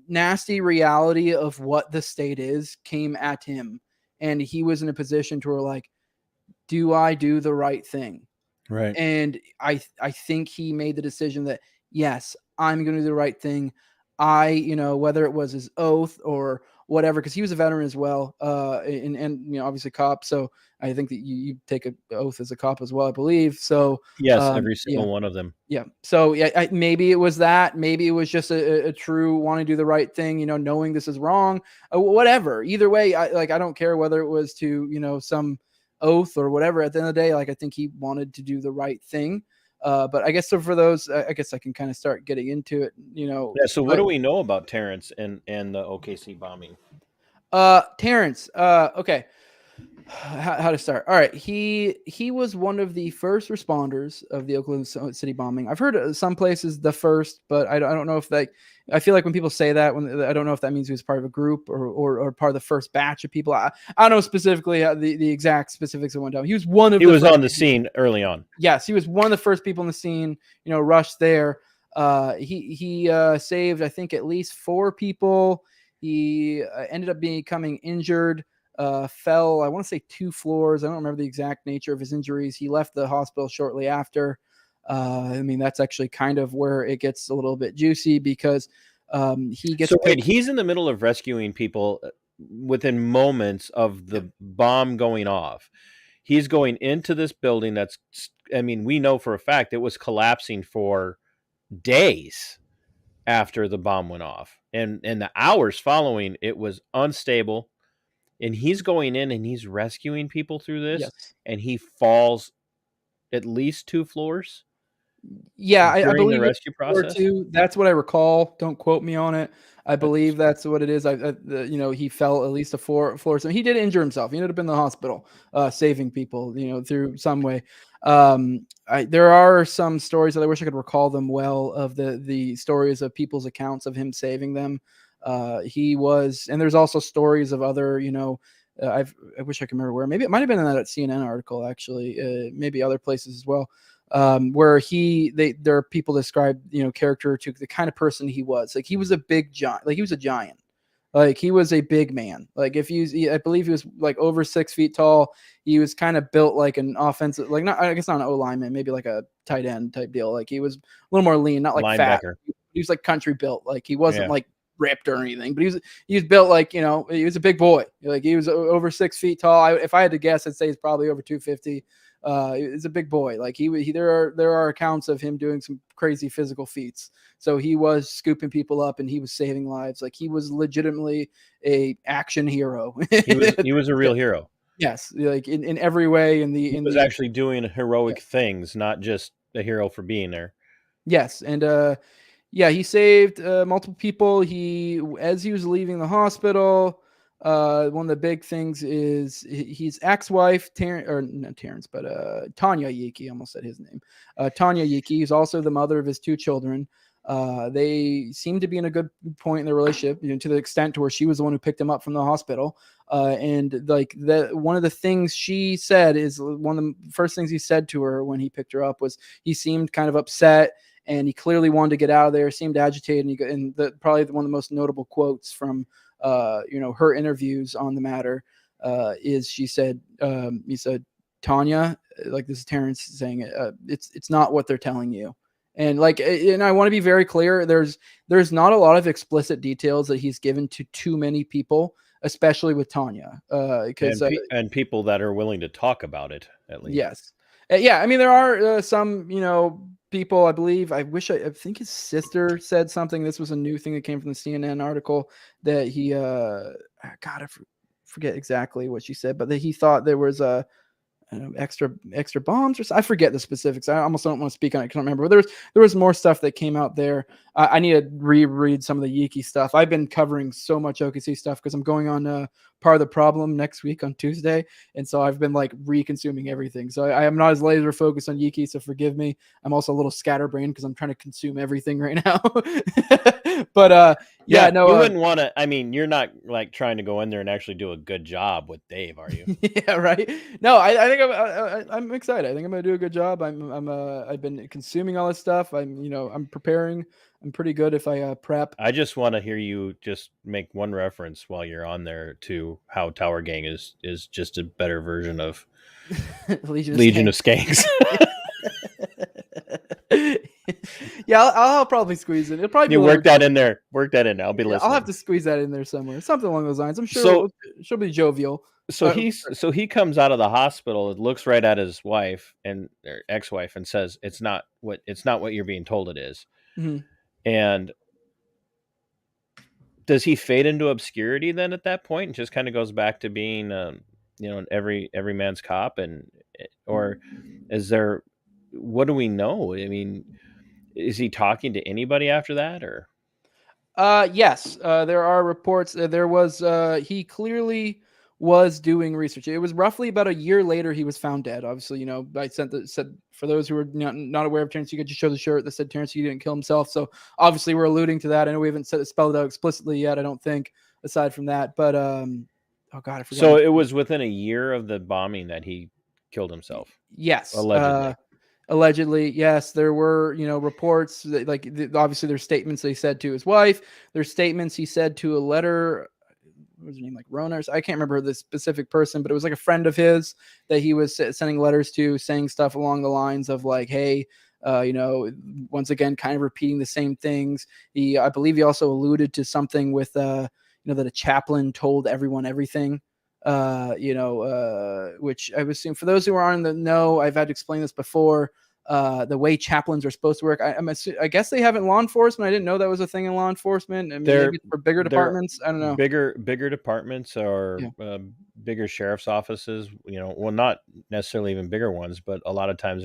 nasty reality of what the state is came at him, and he was in a position to where, like, do I do the right thing? Right. And I think he made the decision that, yes, I'm going to do the right thing. You know, whether it was his oath or whatever, because he was a veteran as well, and you know, obviously cop. So I think that you take an oath as a cop as well, I believe. So yes, every single one of them. Yeah. So yeah, maybe it was that. Maybe it was just a true want to do the right thing, you know, knowing this is wrong, whatever. Either way, I don't care whether it was to, you know, some oath or whatever. At the end of the day, like, I think he wanted to do the right thing. But I guess so for those, I guess I can kind of start getting into it, you know. Yeah. So what do we know about Terrance and the OKC bombing? Terrance. Okay. How to start? All right. He was one of the first responders of the Oklahoma City bombing. I've heard some places the first, but I don't know if that. I feel like when people say that, I don't know if that means he was part of a group or part of the first batch of people. I don't know specifically the exact specifics of one time. He was one of. He was on the scene early on. Yes, he was one of the first people in the scene. You know, rushed there. He saved, I think, at least 4 people. He ended up becoming injured. Fell, I want to say 2 floors. I don't remember the exact nature of his injuries. He left the hospital shortly after. I mean, that's actually kind of where it gets a little bit juicy, because he gets. So wait, he's in the middle of rescuing people within moments of the bomb going off. He's going into this building that's, I mean, we know for a fact it was collapsing for days after the bomb went off. And the hours following, it was unstable. And he's going in and he's rescuing people through this. Yes. And he falls at least 2 floors. Yeah, I believe the rescue process. That's what I recall. Don't quote me on it. I believe that's what it is. You know, he fell at least a floor. So he did injure himself. He ended up in the hospital, saving people, you know, through some way. There are some stories that I wish I could recall them well, of the stories of people's accounts of him saving them. He was, and there's also stories of other, you know, I wish I could remember where. Maybe it might have been in that CNN article, actually. Maybe other places as well. Where there are people describe, you know, character to the kind of person he was. Like, he was a big giant, like he was a giant, like he was a big man. Like, I believe he was like over 6 feet tall. He was kind of built like an offensive, like, not, I guess not an O lineman, maybe like a tight end type deal. Like, he was a little more lean, not like fat. He was like country built. Like, he wasn't like ripped or anything, but he was built like, you know, he was a big boy. Like, he was over 6 feet tall. If I had to guess, I'd say he's probably over 250. He's a big boy. Like, there are accounts of him doing some crazy physical feats. So he was scooping people up and he was saving lives. Like, he was legitimately a action hero. He was a real hero. Yes, like in every way. He was actually doing heroic things, not just a hero for being there. Yes, and he saved multiple people. As he was leaving the hospital. One of the big things is his ex-wife, Tanya Yeakey, almost said his name. Tanya Yeakey is also the mother of his 2 children. They seem to be in a good point in their relationship, to the extent to where she was the one who picked him up from the hospital. And like one of the things she said is one of the first things he said to her when he picked her up was he seemed kind of upset and he clearly wanted to get out of there, seemed agitated. And probably one of the most notable quotes from, her interviews on the matter is he said, Tanya, like this is Terrance saying it, it's not what they're telling you. And I want to be very clear. There's not a lot of explicit details that he's given to too many people, especially with Tanya, because and people that are willing to talk about it at least. Yes, yeah. I mean, there are some, people. I think his sister said something. This was a new thing that came from the CNN article that he, God, I forget exactly what she said, but that he thought there was extra bombs or something. I forget the specifics. I almost don't want to speak on it. I can't remember. But there was more stuff that came out there. I need to reread some of the Yeakey stuff. I've been covering so much OKC stuff because I'm going on Part of the Problem next week on Tuesday, and so I've been like re-consuming everything. So I am not as laser focused on Yeakey, so forgive me. I'm also a little scatterbrained because I'm trying to consume everything right now. But you wouldn't want to. I mean, you're not like trying to go in there and actually do a good job with Dave, are you? Yeah, right. No, I think I'm excited. I think I'm gonna do a good job. I've been consuming all this stuff. I'm preparing. I'm pretty good if I prep. I just want to hear you just make one reference while you're on there to how Tower Gang is just a better version of Legion of Skanks. Yeah, I'll probably squeeze it. It'll probably be work that in there. Work that in. I'll be listening. I'll have to squeeze that in there somewhere. Something along those lines. I'm sure she'll be jovial. So he comes out of the hospital and looks right at his wife and their ex-wife and says, it's not what you're being told it is. Mm-hmm. And does he fade into obscurity then at that point and just kind of goes back to being, every man's cop? Or is there, what do we know? I mean, is he talking to anybody after that or? Yes, there are reports that there was, he clearly was doing research. It was roughly about a year later he was found dead. Obviously, I said for those who are not aware of Terrance, you could just show the shirt that said Terrance Yeakey didn't kill himself. So obviously we're alluding to that. I know we haven't spelled it out explicitly yet, I don't think, aside from that. But oh God, I forgot. So it was within a year of the bombing that he killed himself. Yes, allegedly. Yes. There were, reports that, obviously there's statements that he said to his wife. There's statements he said to a letter. What was her name? Like Rona? I can't remember the specific person, but it was like a friend of his that he was sending letters to, saying stuff along the lines of like, hey, once again, kind of repeating the same things. I believe he also alluded to something with, that a chaplain told everyone everything. Which I would assume for those who are on the know, I've had to explain this before. The way chaplains are supposed to work. I guess they have it in law enforcement. I didn't know that was a thing in law enforcement. I mean, maybe for bigger departments. I don't know. Bigger departments or bigger sheriff's offices. Well, not necessarily even bigger ones, but a lot of times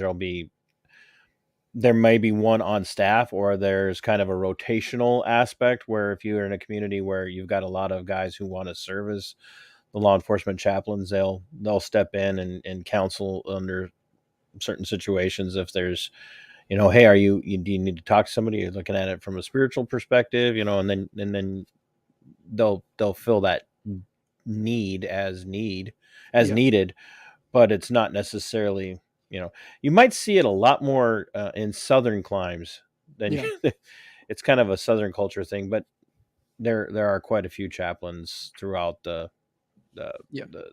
there may be one on staff, or there's kind of a rotational aspect where if you're in a community where you've got a lot of guys who want to serve as the law enforcement chaplains, they'll step in and counsel under certain situations. If there's, hey, do you need to talk to somebody? You're looking at it from a spiritual perspective, and then they'll fill that need as needed, but it's not necessarily, you might see it a lot more in southern climes than it's kind of a southern culture thing, but there are quite a few chaplains throughout the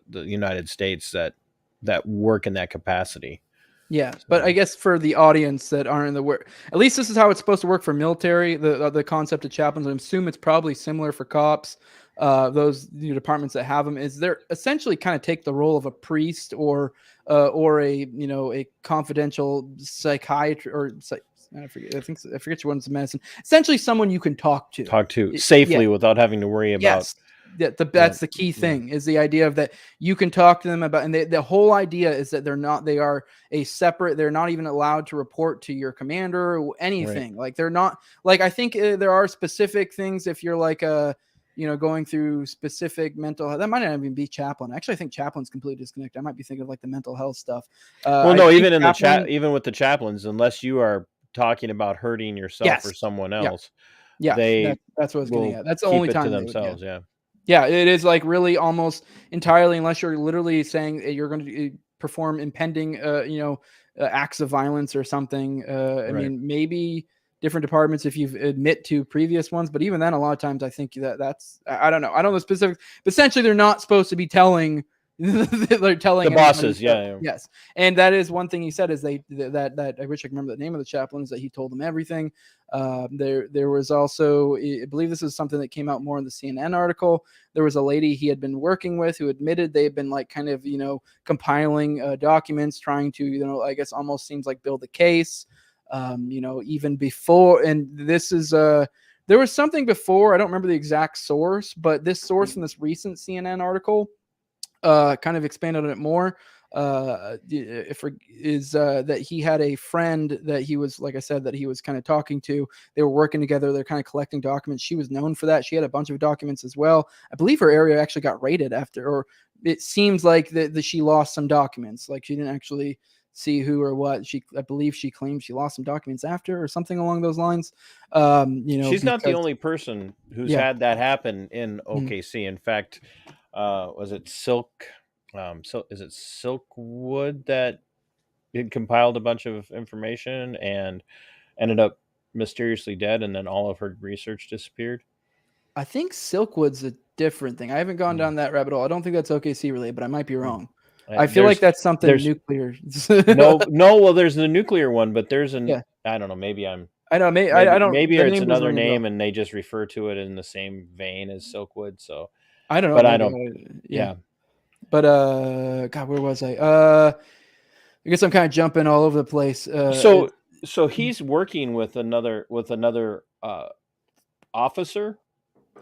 United States that work in that capacity. Yeah, but I guess for the audience that aren't in the work, at least this is how it's supposed to work for military. The concept of chaplains, I assume it's probably similar for cops. Those departments that have them is they're essentially kind of take the role of a priest or a confidential psychiatrist or I forget your one's medicine. Essentially, someone you can talk to safely without having to worry about. Yes. That's the key thing is the idea of that you can talk to them about, and the whole idea is that they are a separate, they're not even allowed to report to your commander or anything. Right. Like they're not, like, I think there are specific things if you're like going through specific mental health, that might not even be chaplain. Actually, I think chaplain's completely disconnected. I might be thinking of like the mental health stuff. Even with the chaplains, unless you are talking about hurting yourself Yes. or someone Yeah. else, Yeah. they That's what I was getting will at. That's the keep only it to time they would. Yeah. themselves. Yeah. Yeah, it is like really almost entirely, unless you're literally saying that you're going to perform impending, acts of violence or something. I Right. mean, maybe different departments if you admit to previous ones, but even then, a lot of times I think that's I don't know. I don't know specifics, but essentially they're not supposed to be telling. They're telling The everybody bosses. stuff. Yeah. Yes, and that is one thing he said is that I wish I could remember the name of the chaplain, is that he told them everything. There was also, I believe this is something that came out more in the CNN article. There was a lady he had been working with who admitted they had been like kind of, compiling documents, trying to, I guess almost seems like build a case, even before. And this is, there was something before, I don't remember the exact source, but this source in this recent CNN article kind of expanded on it more. That he had a friend that he was, like I said, that he was kind of talking to. They were working together. They're kind of collecting documents. She was known for that. She had a bunch of documents as well. I believe her area actually got raided after, or it seems like that she lost some documents. Like she didn't actually see who or what. I believe she claimed she lost some documents after, or something along those lines. She's not the only person who's Yeah. had that happen in Mhm. OKC. In fact, was it Silk? Is it Silkwood that had compiled a bunch of information and ended up mysteriously dead, and then all of her research disappeared? I think Silkwood's a different thing. I haven't gone Mm, down that rabbit hole. I don't think that's OKC related, but I might be mm. wrong. I feel like There's that's something there's nuclear. no. Well, there's the nuclear one, but there's Yeah, I don't know. Maybe I'm I know. I maybe don't. maybe The it's name doesn't another ring a bell. name, and they just refer to it in the same vein as Silkwood. So, I don't know. but I Maybe. don't. Yeah. Yeah. But God, where was I? I guess I'm kind of jumping all over the place. So he's working with another officer,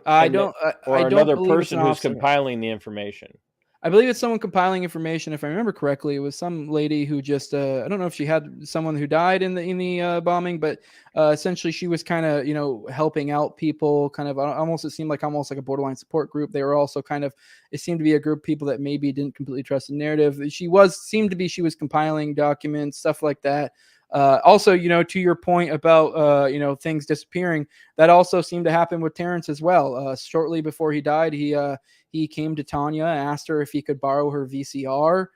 I and don't. I or don't another believe it's an person who's officer. compiling the information. I believe it's someone compiling information. If I remember correctly, it was some lady who just I don't know if she had someone who died in the bombing, but essentially she was kind of helping out people. Kind of almost, it seemed like almost like a borderline support group. They were also kind of, it seemed to be a group of people that maybe didn't completely trust the narrative. She was compiling documents, stuff like that. Also, to your point about things disappearing, that also seemed to happen with Terrance as well. Shortly before he died, he came to Tanya, asked her if he could borrow her VCR.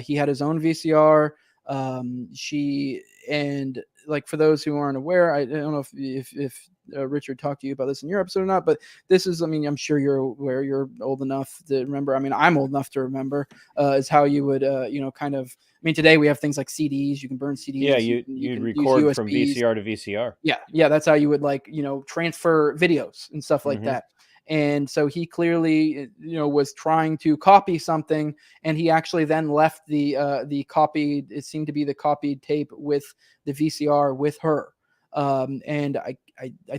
He had his own VCR. She and like, for those who aren't aware, I don't know if Richard talked to you about this in your episode or not, but this is, I mean, I'm sure you're aware, you're old enough to remember. I mean, I'm old enough to remember, is how you would, kind of, I mean, today we have things like CDs, you can burn CDs, Yeah, you you'd can use record from USBs. VCR to VCR. Yeah, that's how you would transfer videos and stuff like Hmm. that. And so he clearly, was trying to copy something, and he actually then left the copy. It seemed to be the copied tape with the VCR with her. And I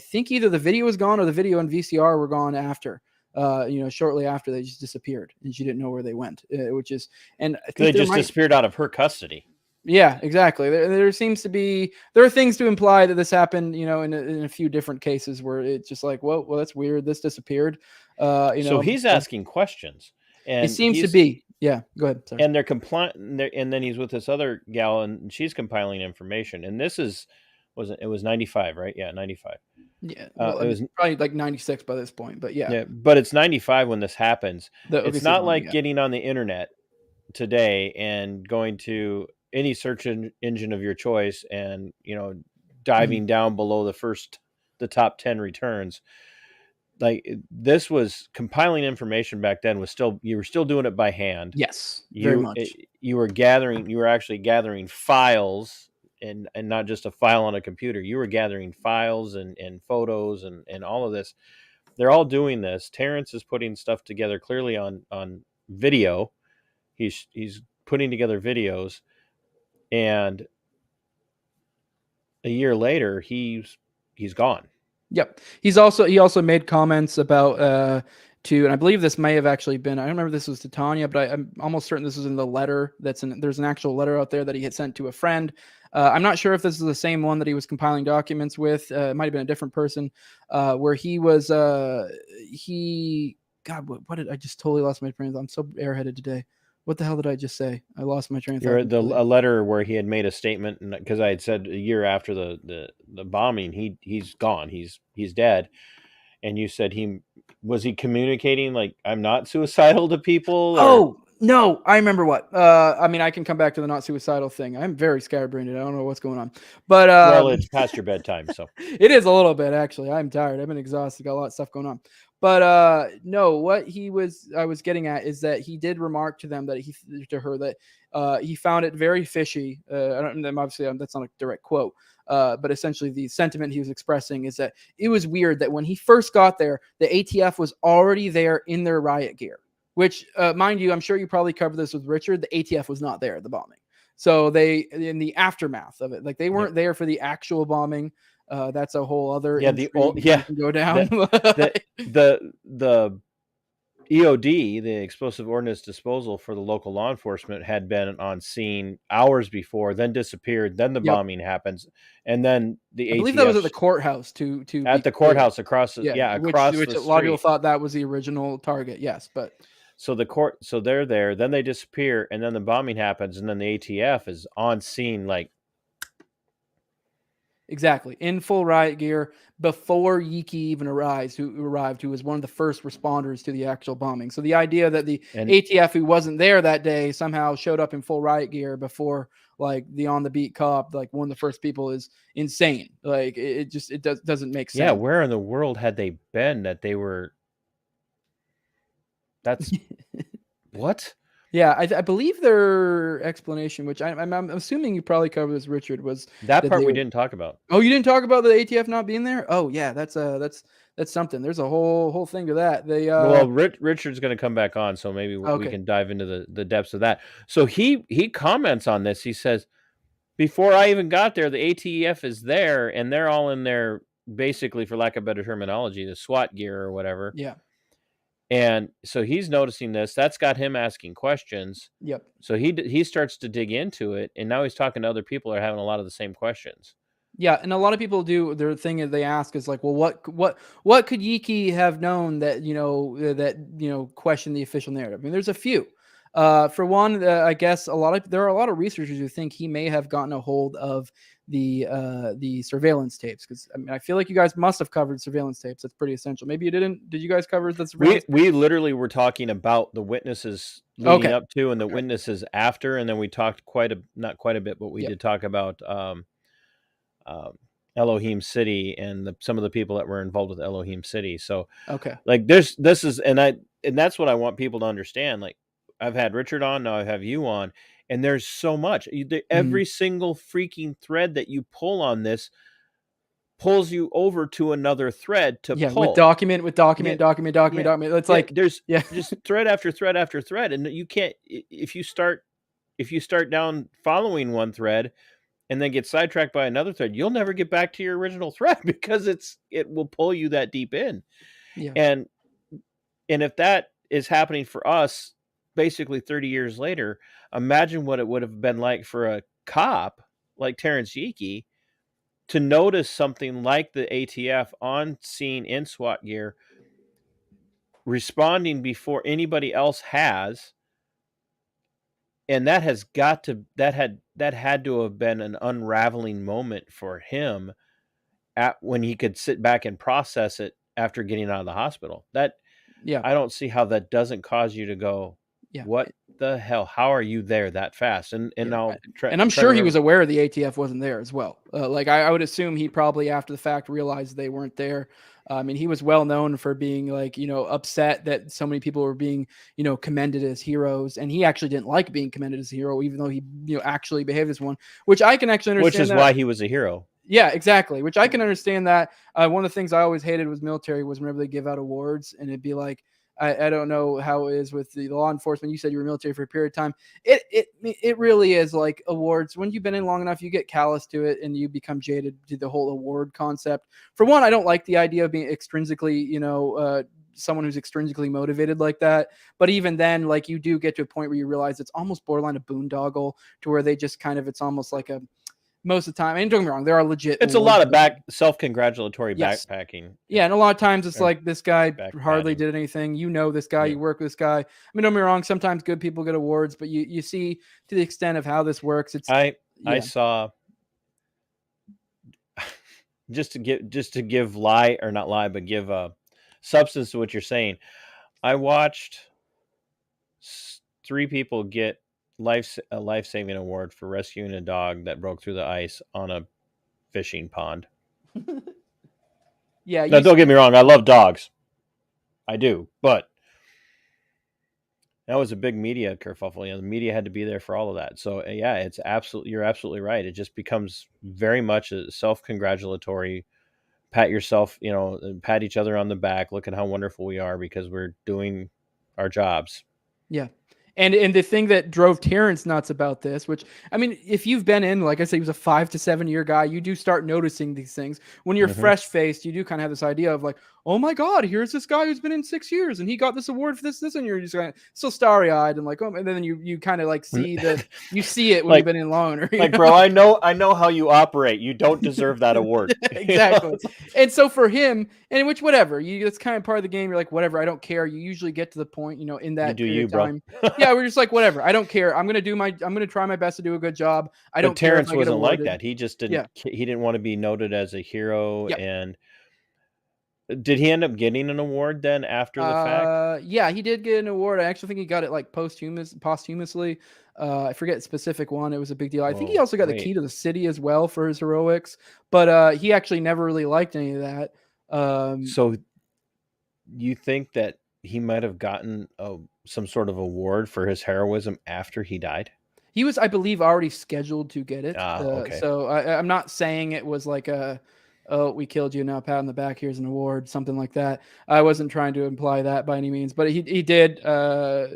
think either the video was gone or the video and VCR were gone after. Shortly after, they just disappeared, and she didn't know where they went. Which is, and I They think just disappeared out of her custody. yeah, exactly. There seems to be, there are things to imply that this happened, in a few different cases where it's just like, well, that's weird. This disappeared. So he's asking questions, It and seems to be. Yeah, go ahead. Sorry. and they're compliant, and then he's with this other gal, and she's compiling information. And this it was 95, right? Yeah, 95. Yeah, well, I It mean, was probably like 96 by this point, but yeah, Yeah, but it's 95 when this happens. the It's OKC not bombing. like Yeah. getting on the internet today and going to any search engine of your choice and diving down below the top 10 returns. Like, this was compiling information back then. You were still doing it by hand. Yes, very much. You were actually gathering files, and not just a file on a computer. You were gathering files and photos and all of this. They're all doing this. Terrance is putting stuff together clearly on video. He's putting together videos, and a year later he's gone. Yep. He also made comments about and I believe this may have actually been, I don't remember if this was to Tanya, but I'm almost certain this was in the letter there's an actual letter out there that he had sent to a friend. I'm not sure if this is the same one that he was compiling documents with. It might have been a different person, where he was God, what did I just totally lost my brain? I'm so airheaded today. What the hell did I just say? I lost my train of You're thought. a letter where he had made a statement, and because I had said a year after the bombing, he's gone, he's dead, and you said he communicating like I'm not suicidal to people, or Oh no, I remember what. I mean, I can come back to the not suicidal thing. I'm very scatterbrained. I don't know what's going on, but well, it's past your bedtime, so it is a little bit actually. I'm tired. I've been exhausted. Got a lot of stuff going on. But no, what I was getting at is that he did remark to them that he found it very fishy. I don't. Obviously, that's not a direct quote. But essentially, the sentiment he was expressing is that it was weird that when he first got there, the ATF was already there in their riot gear. Which, mind you, I'm sure you probably covered this with Richard. The ATF was not there at the bombing. So they, in the aftermath of it, like they weren't there for the actual bombing. That's a whole other intrigue we can go down. The EOD, the explosive ordnance disposal for the local law enforcement, had been on scene hours before, then disappeared, then the Yep. bombing happens, and then the I believe ATF that was at the courthouse at the courthouse across the, across which the a lot of people street. thought that was the original target. Yes, but So they're there, then they disappear, and then the bombing happens, and then the ATF is on scene, like exactly in full riot gear before Yeekey even arrived, who was one of the first responders to the actual bombing. So the idea that the ATF, who wasn't there that day, somehow showed up in full riot gear before like the on the beat cop, like one of the first people, is insane. Like it doesn't make sense. Yeah, where in the world had they been that they were? That's what? Yeah, I believe their explanation, which I'm assuming you probably covered this, Richard, was that part we didn't talk about. Oh, you didn't talk about the ATF not being there? Oh, yeah, that's something. There's a whole thing to that. They well, Richard's going to come back on, so maybe we can dive into the depths of that. So he comments on this. He says, before I even got there, the ATF is there, and they're all in their, basically, for lack of better terminology, the SWAT gear or whatever. Yeah. And so he's noticing this. That's got him asking questions. Yep. So he starts to dig into it, and now he's talking to other people that are having a lot of the same questions. Yeah, and a lot of people do. Their thing is they ask is like, well, what could Yeekey have known that question the official narrative? I mean, there's a few. For one, I guess there are a lot of researchers who think he may have gotten a hold of the surveillance tapes, because I mean I feel like you guys must have covered surveillance tapes. That's pretty essential. Maybe you didn't. Did you guys cover the surveillance? We literally were talking about the witnesses leading up to and the witnesses after, and then we talked not quite a bit, but we did talk about Elohim City and some of the people that were involved with Elohim City. So like this is and that's what I want people to understand. Like I've had Richard on, now I have you on. And there's so much. Every single freaking thread that you pull on this pulls you over to another thread to pull. With document. It's like there's just thread after thread after thread, and you can't if you start down following one thread and then get sidetracked by another thread, you'll never get back to your original thread because it will pull you that deep in. Yeah. And if that is happening for us, basically 30 years later, imagine what it would have been like for a cop like Terrance Yeakey to notice something like the ATF on scene in SWAT gear, responding before anybody else has. And that had to have been an unraveling moment for him when he could sit back and process it after getting out of the hospital. I don't see how that doesn't cause you to go, what the hell? How are you there that fast? And I'm sure he was aware the ATF wasn't there as well. Like I would assume he probably after the fact realized they weren't there. I mean, he was well known for being like, upset that so many people were being, commended as heroes. And he actually didn't like being commended as a hero, even though he, actually behaved as one, which I can actually understand. Which is why he was a hero. Yeah, exactly. Which I can understand that. One of the things I always hated was military was whenever they give out awards and it'd be like, I don't know how it is with the law enforcement. You said you were military for a period of time. It really is like awards. When you've been in long enough, you get callous to it and you become jaded to the whole award concept. For one, I don't like the idea of being extrinsically, someone who's extrinsically motivated like that. But even then, like you do get to a point where you realize it's almost borderline a boondoggle to where they just kind of, it's almost like most of the time. And don't get me wrong, there are legit. It's a awards lot of that- self-congratulatory Yes. backpacking. Yeah, and a lot of times it's Or like this guy back hardly patting. did anything. You know this guy, Yeah. you work with this guy. I mean, don't get me wrong, sometimes good people get awards, but you see to the extent of how this works, it's I yeah. saw just to give lie or not lie, but give substance to what you're saying. I watched 3 people get a life-saving award for rescuing a dog that broke through the ice on a fishing pond. Yeah, Now, don't get me wrong, I love dogs. I do, but that was a big media kerfuffle. You know, the media had to be there for all of that. So yeah, you're absolutely right. It just becomes very much a self-congratulatory, pat yourself, pat each other on the back. Look at how wonderful we are because we're doing our jobs. Yeah. And the thing that drove Terrance nuts about this, which, I mean, if you've been in, like I said, he was a 5 to 7 year guy, you do start noticing these things. When you're fresh faced, you do kind of have this idea of like, oh my God, here's this guy who's been in 6 years and he got this award for this, and you're just kind of still starry eyed and like, oh, and then you kind of like see you see it when you've been in longer. Like, bro, I know how you operate. You don't deserve that award. Exactly. And so for him, and which whatever, it's kind of part of the game. You're like, whatever, I don't care. You usually get to the point, in that period of time. Yeah, we're just like, whatever, I don't care. I'm gonna try my best to do a good job. I don't care. Terrance wasn't like that. He just didn't. Yeah. He didn't want to be noted as a hero. Yep. And did he end up getting an award then after the fact? Yeah, he did get an award. I actually think he got it like posthumously. I forget the specific one. It was a big deal. I think he also got the key to the city as well for his heroics, but he actually never really liked any of that. So you think that he might have gotten some sort of award for his heroism after he died? He was, I believe, already scheduled to get it. Okay. So I'm not saying it was like oh, we killed you, now pat on the back, here's an award, something like that. I wasn't trying to imply that by any means, but he did. I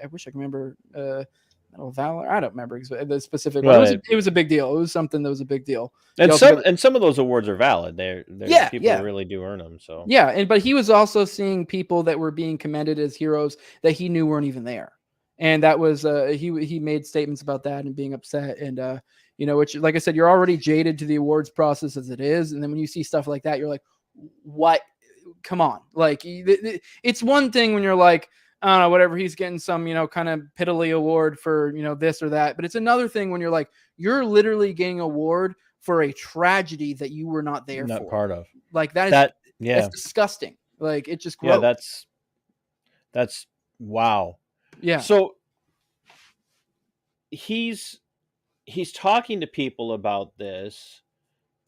wish I could remember. Medal of Valor. I don't remember the specific one. It was a big deal. It was something that was a big deal. And some of those awards are valid. People really do earn them. So yeah, but he was also seeing people that were being commended as heroes that he knew weren't even there, and that was he made statements about that and being upset, and which, like I said, you're already jaded to the awards process as it is, and then when you see stuff like that, you're like, what? Come on, like it's one thing when you're like, I don't know, whatever, he's getting some, kind of piddly award for, this or that. But it's another thing when you're like, you're literally getting an award for a tragedy that you were not there for. Not part of. Like that's disgusting. Like it just gross. Yeah, that's wow. Yeah. So he's talking to people about this.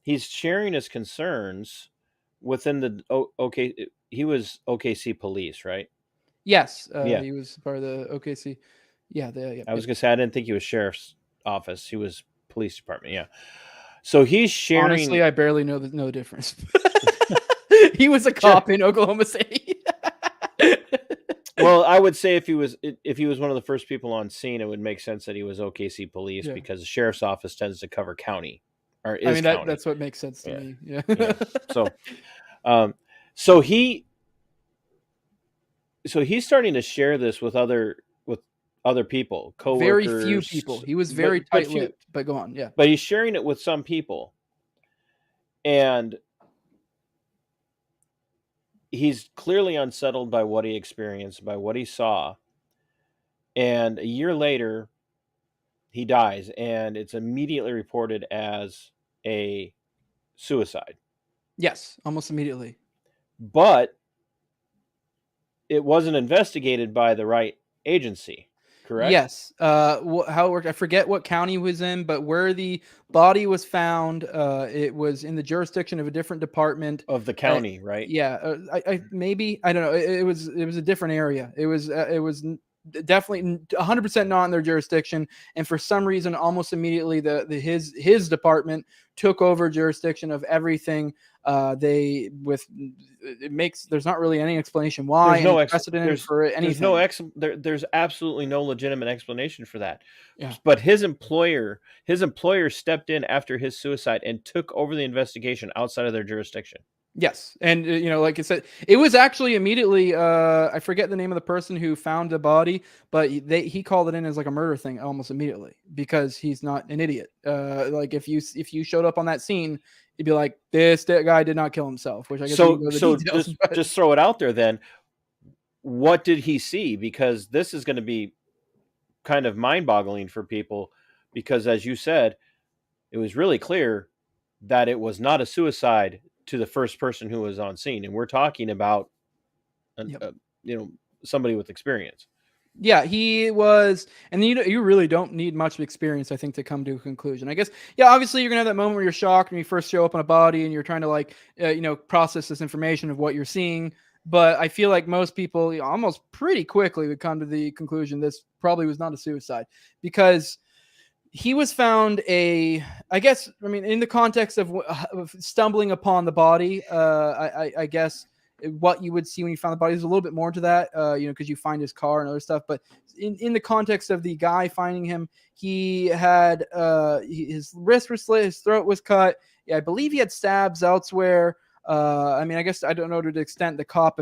He's sharing his concerns within the he was OKC police, right? Yes, he was part of the OKC. Yeah, I was gonna say I didn't think he was sheriff's office. He was police department. Yeah. So he's sharing. Honestly, I barely know the difference. He was a cop in Oklahoma City. Well, I would say if he was one of the first people on scene, it would make sense that he was OKC police because the sheriff's office tends to cover county. Or is county. That's what makes sense to me. Yeah. So he's starting to share this with other people, coworkers. Very few people. He was very tight-lipped, but go on, yeah. But he's sharing it with some people, and he's clearly unsettled by what he experienced, by what he saw. And a year later, he dies, and it's immediately reported as a suicide. Yes, almost immediately. But it wasn't investigated by the right agency, correct? Yes. How it worked, I forget what county he was in, but where the body was found, it was in the jurisdiction of a different department of the county, right? Yeah. I don't know. It was a different area. It was definitely 100% not in their jurisdiction, and for some reason, almost immediately, his department took over jurisdiction of everything. There's not really any explanation why. There's no precedent for anything. There's absolutely no legitimate explanation for that. Yeah. But his employer stepped in after his suicide and took over the investigation outside of their jurisdiction. Yes, and like I said, it was actually immediately. I forget the name of the person who found the body, but he called it in as like a murder thing almost immediately because he's not an idiot. Like if you showed up on that scene, you'd be like, that guy did not kill himself. Which I guess we can go to the details, just throw it out there then. What did he see? Because this is going to be kind of mind-boggling for people, because as you said, it was really clear that it was not a suicide to the first person who was on scene, and we're talking about somebody with experience. Yeah, he was, and you really don't need much of experience, I think, to come to a conclusion. I guess, yeah, obviously you're gonna have that moment where you're shocked when you first show up on a body and you're trying to process this information of what you're seeing. But I feel like most people almost pretty quickly would come to the conclusion this probably was not a suicide, because he was found in the context of stumbling upon the body, I guess what you would see when you found the body is a little bit more to that, because you find his car and other stuff. But in the context of the guy finding him, he had his wrist was slit, his throat was cut. Yeah, I believe he had stabs elsewhere. I guess I don't know to the extent the cop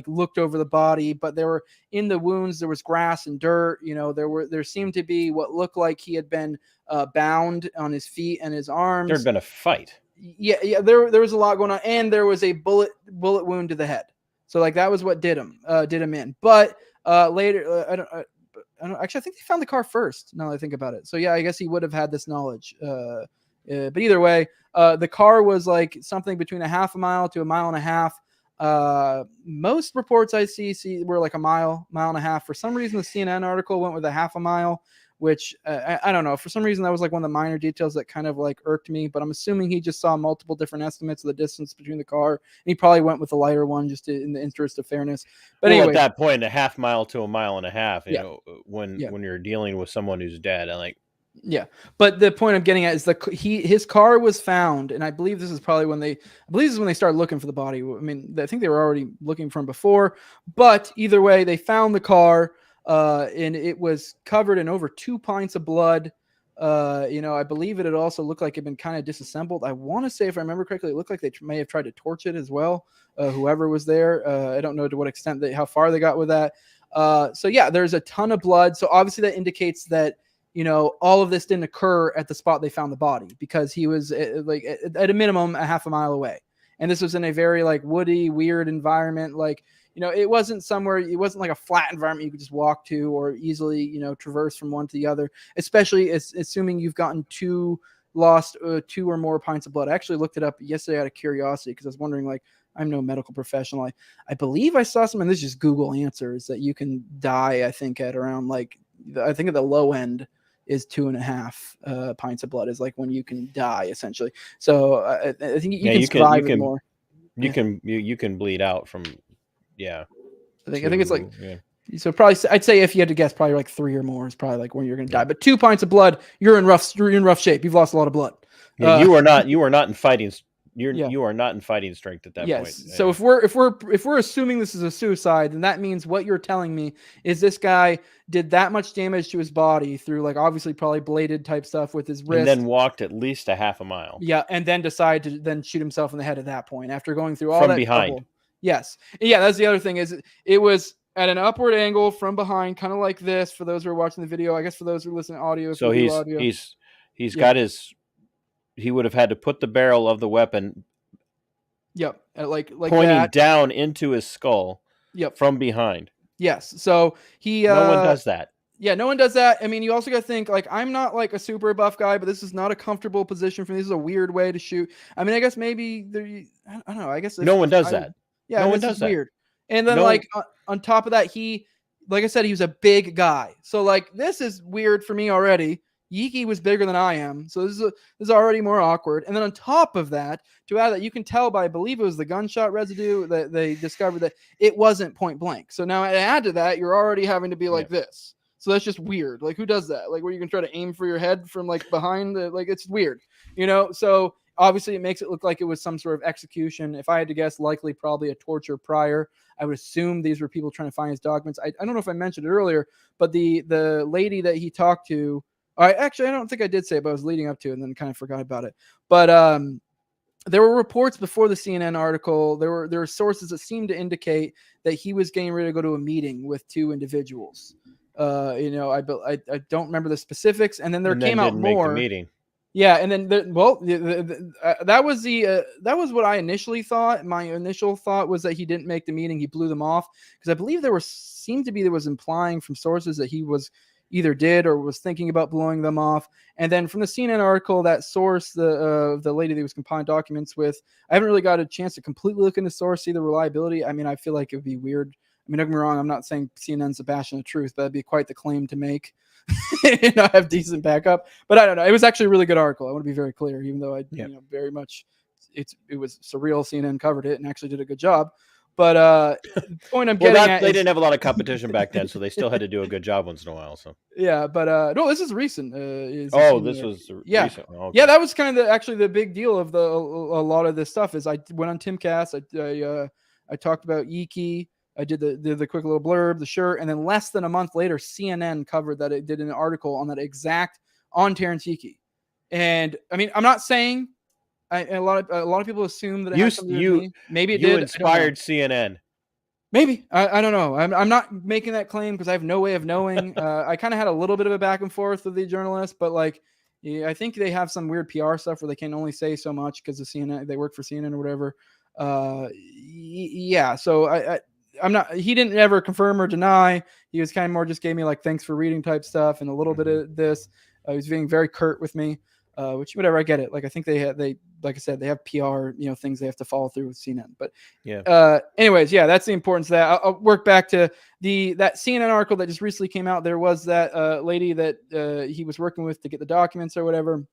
looked over the body, but there were in the wounds there was grass and dirt. There seemed to be what looked like he had been bound on his feet and his arms. There had been a fight. Yeah. There was a lot going on, and there was a bullet wound to the head. So that was what did him in. But later, I don't actually. I think they found the car first. Now that I think about it. So yeah, I guess he would have had this knowledge. But either way, the car was like something between a half a mile to a mile and a half. Most reports I see were like a mile and a half. For some reason, the CNN article went with a half a mile, which I don't know. For some reason, that was like one of the minor details that kind of irked me. But I'm assuming he just saw multiple different estimates of the distance between the car, and he probably went with the lighter one just in the interest of fairness. But anyway, at that point, a half mile to a mile and a half, when you're dealing with someone who's dead, yeah, but the point I'm getting at is his car was found, and I believe this is probably when they started looking for the body. I mean, I think they were already looking for him before, but either way, they found the car, and it was covered in over 2 pints of blood. I believe it had also looked like it had been kind of disassembled. I want to say, if I remember correctly, it looked like they may have tried to torch it as well. Whoever was there, I don't know to what extent how far they got with that. So yeah, there's a ton of blood. So obviously that indicates that all of this didn't occur at the spot they found the body, because he was at a minimum a half a mile away. And this was in a very woody, weird environment. It wasn't like a flat environment you could just walk to or easily, traverse from one to the other, especially assuming you've gotten two or more pints of blood. I actually looked it up yesterday out of curiosity, because I was wondering, I'm no medical professional. I believe I saw some, and this is just Google answers, that you can die, I think, at around I think at the low end is 2.5 pints of blood is when you can die, essentially. So I think you can survive it more. You can bleed out from, yeah. I think it's so probably, I'd say if you had to guess, probably 3 or more is probably when you're going to die. But 2 pints of blood, you're in rough shape. You've lost a lot of blood. Yeah, you are not in fighting. You are not in fighting strength at that point. Yes. So if we're assuming this is a suicide, then that means what you're telling me is this guy did that much damage to his body through obviously probably bladed type stuff with his wrist, and then walked at least a half a mile. Yeah, and then decided to then shoot himself in the head at that point after going through all from that behind. trouble. Yes. Yeah, that's the other thing, is it was at an upward angle from behind, kind of like this. For those who are watching the video, I guess for those who listen to audio. So he's got his. He would have had to put the barrel of the weapon. Yep, pointing that. down into his skull. Yep, from behind. Yes, so he. No one does that. Yeah, no one does that. I mean, you also got to think I'm not a super buff guy, but this is not a comfortable position for me. This is a weird way to shoot. I mean, I guess maybe I don't know. I guess no one does that. Yeah, no one does that. Weird. And then on top of that, he, like I said, he was a big guy. So this is weird for me already. Yeakey was bigger than I am, so this is already more awkward. And then on top of that, to add that, you can tell by, I believe it was the gunshot residue that they discovered that it wasn't point blank. So now to add to that, you're already having to be this. So that's just weird. Who does that? Where you can try to aim for your head from behind it's weird, So obviously it makes it look like it was some sort of execution. If I had to guess, likely probably a torture prior. I would assume these were people trying to find his documents. I don't know if I mentioned it earlier, but the lady that he talked to, I don't think I did say it, but I was leading up to it and then kind of forgot about it. But there were reports before the CNN article. There were sources that seemed to indicate that he was getting ready to go to a meeting with two individuals. You know, I don't remember the specifics. And then there came out didn't make the more. meeting. Yeah, and then that was what I initially thought. My initial thought was that he didn't make the meeting; he blew them off, because I believe there was implying from sources that he was either did or was thinking about blowing them off. And then from the CNN article, that source, the lady that he was compiling documents with, I haven't really got a chance to completely look into the source, see the reliability. I mean, I feel like it would be weird. I mean, don't get me wrong, I'm not saying CNN's the bastion of truth, but that'd be quite the claim to make. And I have decent backup, but I don't know. It was actually a really good article. I want to be very clear, even though very much it was surreal. CNN covered it and actually did a good job. But the point I'm getting at, they didn't have a lot of competition back then, so they still had to do a good job once in a while. So yeah, but no, this is recent. This was recent. Oh, okay. Yeah, that was kind of actually the big deal of a lot of this stuff. Is I went on Timcast. I talked about Yeakey. I did the quick little blurb, the shirt, and then less than a month later, CNN covered that. It did an article on that on Terrance Yeakey. And I mean, I'm not saying a lot of people assume that it has something to do with me. Maybe it did. You inspired CNN. Maybe. I don't know. I'm not making that claim because I have no way of knowing. I kind of had a little bit of a back and forth with the journalist, but like, yeah, I think they have some weird PR stuff where they can only say so much because of CNN. They work for CNN or whatever. Yeah. So I'm not. He didn't ever confirm or deny. He was kind of more just gave me like thanks for reading type stuff and a little bit of this. He was being very curt with me. Which whatever, I get it. Like I think they like I said, they have PR, things they have to follow through with CNN. But yeah. Anyways, yeah, that's the importance of that. I'll work back to that CNN article that just recently came out. There was that lady that he was working with to get the documents or whatever.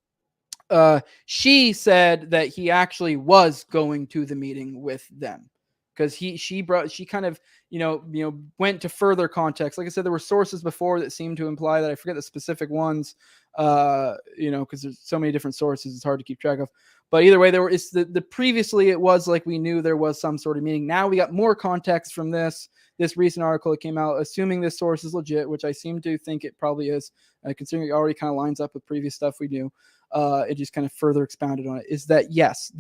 She said that he actually was going to the meeting with them. Because she kind of, went to further context. Like I said, there were sources before that seemed to imply that, I forget the specific ones, because there's so many different sources, it's hard to keep track of. But either way, previously it was like we knew there was some sort of meeting. Now we got more context from this recent article that came out, assuming this source is legit, which I seem to think it probably is, considering it already kind of lines up with previous stuff we do. It just kind of further expounded on it. Is that yes,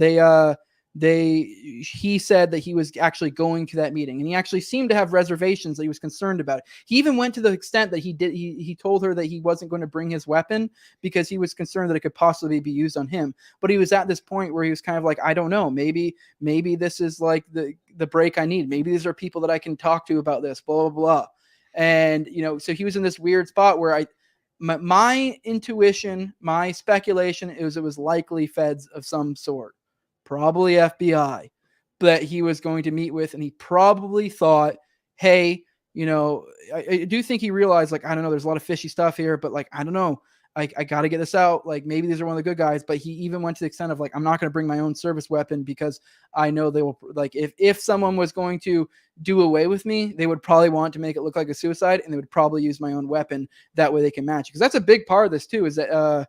he said that he was actually going to that meeting, and he actually seemed to have reservations that he was concerned about it. He even went to the extent that he told her that he wasn't going to bring his weapon because he was concerned that it could possibly be used on him. But he was at this point where he was kind of like, I don't know, maybe this is like the break I need. Maybe these are people that I can talk to about this, blah, blah, blah. And, so he was in this weird spot where my intuition, my speculation is it was likely feds of some sort. Probably FBI, that he was going to meet with, and he probably thought, hey, I do think he realized, like, I don't know, there's a lot of fishy stuff here, but like, I don't know, I got to get this out. Like, maybe these are one of the good guys, but he even went to the extent of like, I'm not going to bring my own service weapon because I know they will, like, if someone was going to do away with me, they would probably want to make it look like a suicide, and they would probably use my own weapon. That way they can match. Because that's a big part of this too, is that,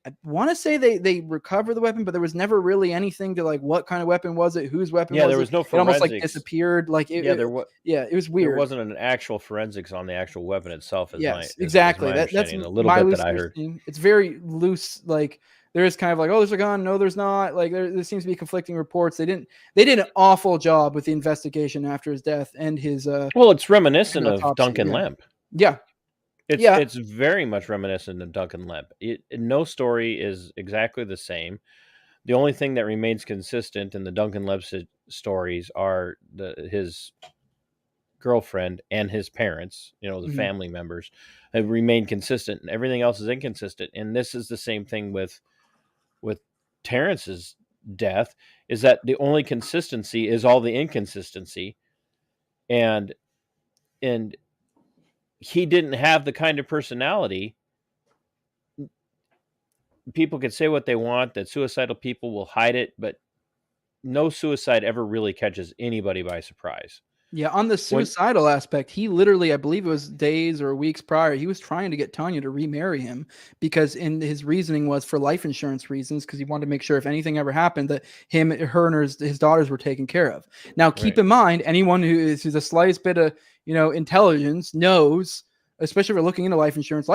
I want to say they recover the weapon, but there was never really anything to like what kind of weapon was it, whose weapon was it. Yeah, there was no forensics. It almost like disappeared. Like it was weird. There wasn't an actual forensics on the actual weapon itself. Exactly. That's a little bit that I heard. It's very loose. Like there is kind of like, oh, there's a gun. No, there's not. Like there seems to be conflicting reports. They did an awful job with the investigation after his death and his. Well, it's reminiscent of Duncan Lemp. Yeah. It's very much reminiscent of Duncan Lemp. No story is exactly the same. The only thing that remains consistent in the Duncan Lemp stories are his girlfriend and his parents, the family members, have remained consistent, and everything else is inconsistent. And this is the same thing with Terrance's death, is that the only consistency is all the inconsistency. And he didn't have the kind of personality. People can say what they want, that suicidal people will hide it, but no suicide ever really catches anybody by surprise. Yeah, on the suicidal aspect, he literally, I believe it was days or weeks prior, he was trying to get Tanya to remarry him because his reasoning was for life insurance reasons, because he wanted to make sure if anything ever happened that her and his daughters were taken care of. Now, keep in mind, anyone who's the slightest bit of intelligence knows, especially if we're looking into life insurance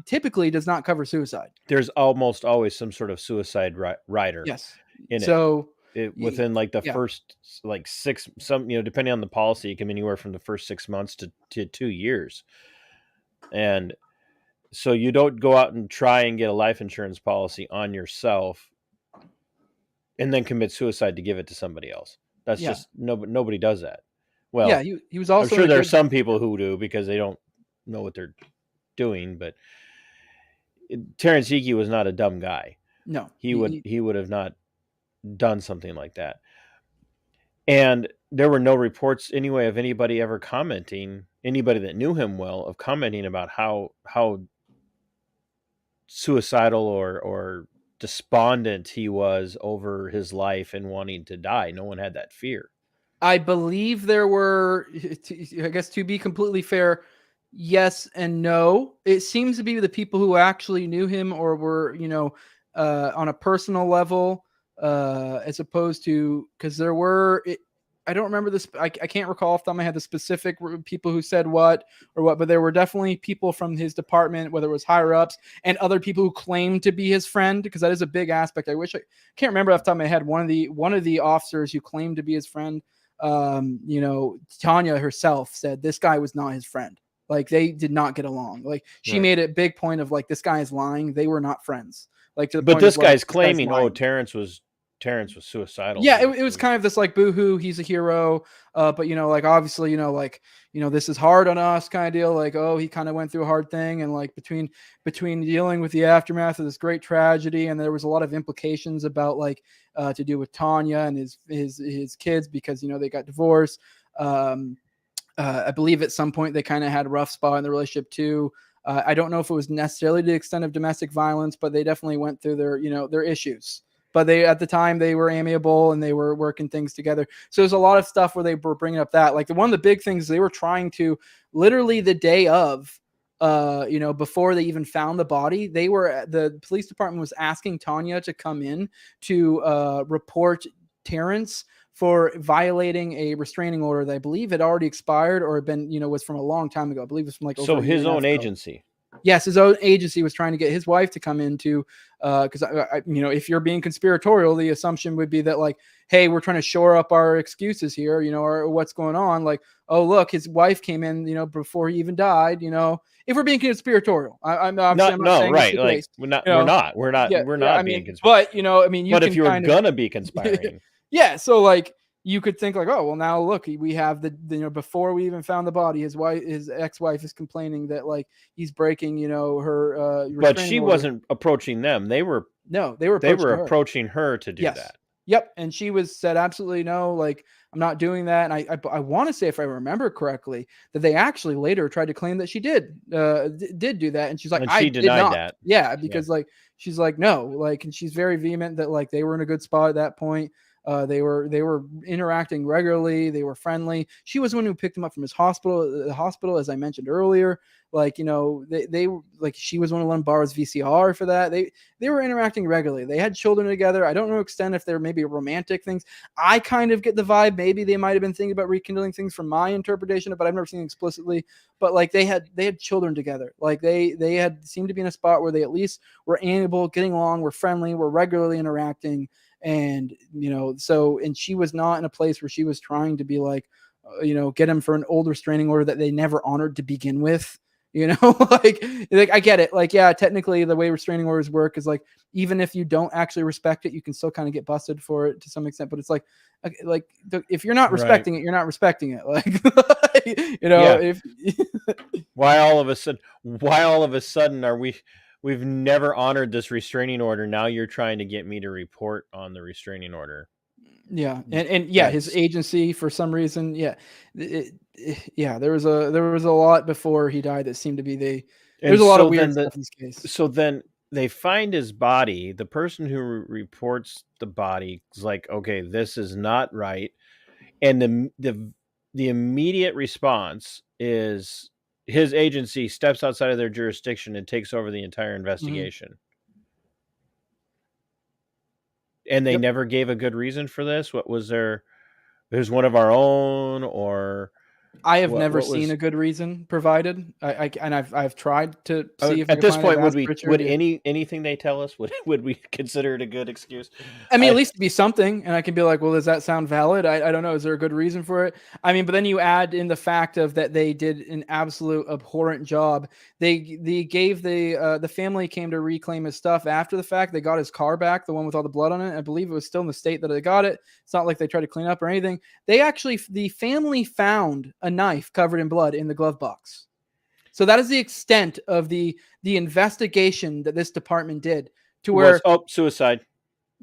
typically does not cover suicide. There's almost always some sort of suicide rider. Yes. in so within like the yeah. first like depending on the policy, it can be anywhere from the first 6 months to 2 years. And so you don't go out and try and get a life insurance policy on yourself and then commit suicide to give it to somebody else. That's Yeah. just nobody does that. Well, Yeah, he was I'm also sure in a there are good. some people who do because they don't know what they're doing, but Terrance Yeakey was not a dumb guy. No, He would have not done something like that. And there were no reports anyway of anybody ever commenting, anybody that knew him well, of commenting about how suicidal or despondent he was over his life and wanting to die. No one had that fear. I believe there were, I guess, to be completely fair, yes and no. It seems to be the people who actually knew him or were, on a personal level, as opposed to, because there were, I don't remember this. I can't recall off the top of my head the specific people who said what or what, but there were definitely people from his department, whether it was higher ups and other people who claimed to be his friend, because that is a big aspect. I can't remember off the top of my head one of the officers who claimed to be his friend. Tanya herself said this guy was not his friend. Like, they did not get along. Like, she Right. made a big point of like, this guy is lying. They were not friends. Like, to the But point this of, like, guy's claiming, lying. Terrance was suicidal. Yeah, it was kind of this like boohoo, he's a hero. But like, obviously, this is hard on us kind of deal. Like, oh, he kind of went through a hard thing, and like between dealing with the aftermath of this great tragedy, and there was a lot of implications about like to do with Tanya and his kids, because they got divorced. I believe at some point they kind of had a rough spot in the relationship too. I don't know if it was necessarily to the extent of domestic violence, but they definitely went through their issues. But at the time they were amiable and they were working things together. So there's a lot of stuff where they were bringing up that, like, one of the big things they were trying to, literally the day of, before they even found the body, the police department was asking Tanya to come in to report Terrance for violating a restraining order that I believe had already expired or had been, was from a long time ago. I believe it was from like over so a year his and a half own ago. agency. Yes, his own agency was trying to get his wife to come in to, because if you're being conspiratorial, the assumption would be that like, hey, we're trying to shore up our excuses here, or what's going on. Like, oh, look, his wife came in, before he even died. If we're being conspiratorial, I'm not saying right. it's Like, we're not being conspiratorial. But you but can if you were kind of, gonna be conspiring, yeah. So like, you could think like, oh, well, now look, we have before we even found the body, his ex-wife is complaining that like he's breaking, her. but she order. wasn't approaching them. They were approaching her to do that. Yep. And she said, absolutely no, like, I'm not doing that. And I want to say, if I remember correctly, that they actually later tried to claim that she did do that. And she's like, And I she did denied not. that. Yeah. Because like, she's like, no, like, and she's very vehement that like they were in a good spot at that point. They were interacting regularly. They were friendly. She was the one who picked him up from the hospital, as I mentioned earlier. Like, they like, she was one of them borrows VCR for that. They were interacting regularly. They had children together. I don't know extent if there may be romantic things. I kind of get the vibe maybe they might have been thinking about rekindling things from my interpretation, but I've never seen it explicitly. But like, they had children together. Like, they had seemed to be in a spot where they at least were amiable, getting along, were friendly, were regularly interacting. And, and she was not in a place where she was trying to be like, get him for an old restraining order that they never honored to begin with. Like I get it. Like, yeah, technically the way restraining orders work is like, even if you don't actually respect it, you can still kind of get busted for it to some extent. But it's like if you're not respecting it, you're not respecting it. Like, if why all of a sudden are we've never honored this restraining order. Now you're trying to get me to report on the restraining order. Yeah. And yeah, his agency for some reason. Yeah. There was a lot before he died that seemed to be there's a lot of weird stuff in this case. So then they find his body. The person who reports the body is like, okay, this is not right. And the immediate response is his agency steps outside of their jurisdiction and takes over the entire investigation. Mm-hmm. And they never gave a good reason for this. What was there's one of our own, or I have never What seen was a good reason provided. I've tried to see if I at can this find point? it. Would Ask we Richard. would Yeah. anything they tell us would we consider it a good excuse? I mean, at I least be something, and I can be like, well, does that sound valid? I don't know. Is there a good reason for it? I mean, but then you add in the fact of that they did an absolute abhorrent job. They gave the family came to reclaim his stuff after the fact. They got his car back, the one with all the blood on it. I believe it was still in the state that they got it. It's not like they tried to clean up or anything. The family found a knife covered in blood in the glove box. So that is the extent of the investigation that this department did. To where suicide.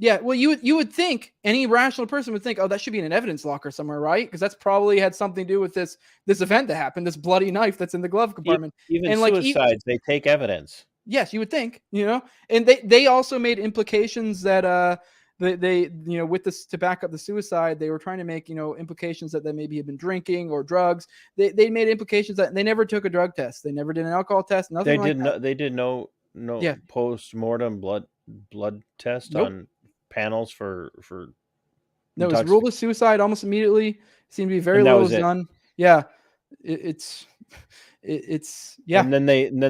yeah, well, you would think any rational person would think, oh, that should be in an evidence locker somewhere, right? Because that's probably had something to do with this event that happened, this bloody knife that's in the glove compartment, Even and like, suicides, they take evidence. yes, you would think, and they also made implications that they with this to back up the suicide, they were trying to make implications that they maybe had been drinking or drugs. They made implications that they never took a drug test, they never did an alcohol test, nothing like that. They did no Yeah. post-mortem blood test Nope. on panels for No, it was ruled a suicide almost immediately. Seemed to be very And that little was was it. done. Yeah, it's yeah. And then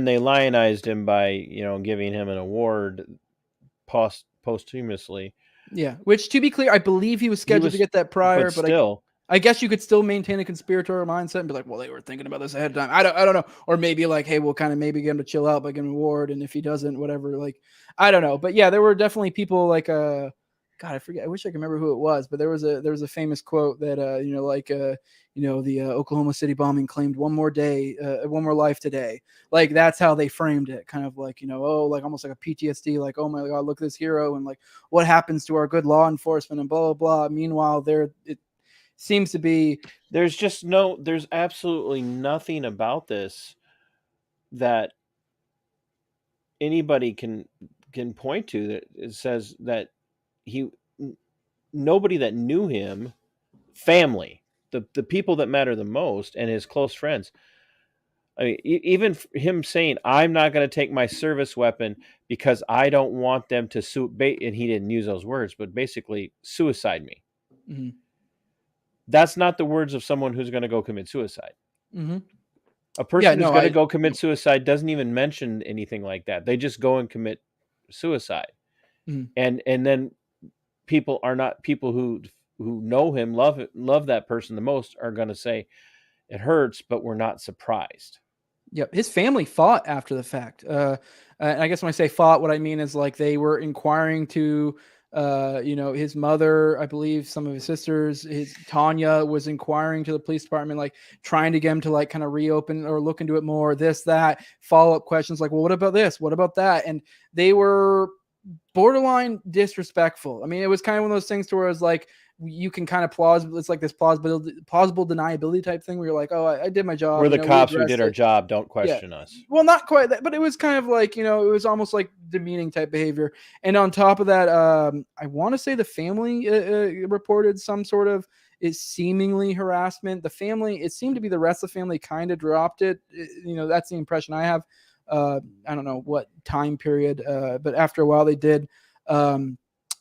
they lionized him by giving him an award posthumously. Yeah, which to be clear, I believe he was scheduled to get that prior, but still, I guess you could still maintain a conspiratorial mindset and be like, well, they were thinking about this ahead of time. I don't know, or maybe like, hey, we'll kind of maybe get him to chill out by giving him an award, and if he doesn't, whatever. Like, I don't know, but yeah, there were definitely people like God, I forget. I wish I could remember who it was, but there was a famous quote that the Oklahoma City bombing claimed one more life today. Like that's how they framed it, kind of like like almost like a PTSD, like oh my God, look at this hero, and like what happens to our good law enforcement and blah blah blah. Meanwhile, it seems to be there's absolutely nothing about this that anybody can point to that it says that nobody that knew him, family, the people that matter the most, and his close friends. I mean, even him saying, "I'm not going to take my service weapon because I don't want them to and he didn't use those words, but basically suicide me. Mm-hmm. That's not the words of someone who's going to go commit suicide. Mm-hmm. A person who's going to go commit suicide doesn't even mention anything like that. They just go and commit suicide. Mm-hmm. And then people who know him, love that person the most, are going to say it hurts, but we're not surprised. Yep. His family fought after the fact. And I guess when I say fought, what I mean is like they were inquiring to, his mother, I believe some of his sisters, Tanya was inquiring to the police department, like trying to get him to like kind of reopen or look into it more, this, that, follow-up questions like, well, what about this? What about that? And they were borderline disrespectful. I mean, it was kind of one of those things to where it was like, you can kind of it's like this plausible deniability type thing where you're like, oh, I did my job. We're the cops who did our job. Don't question us. Well, not quite that, but it was kind of like, it was almost like demeaning type behavior. And on top of that, I want to say the family reported some sort of seemingly harassment. The family, it seemed to be the rest of the family kind of dropped it. That's the impression I have. I don't know what time period, but after a while they did.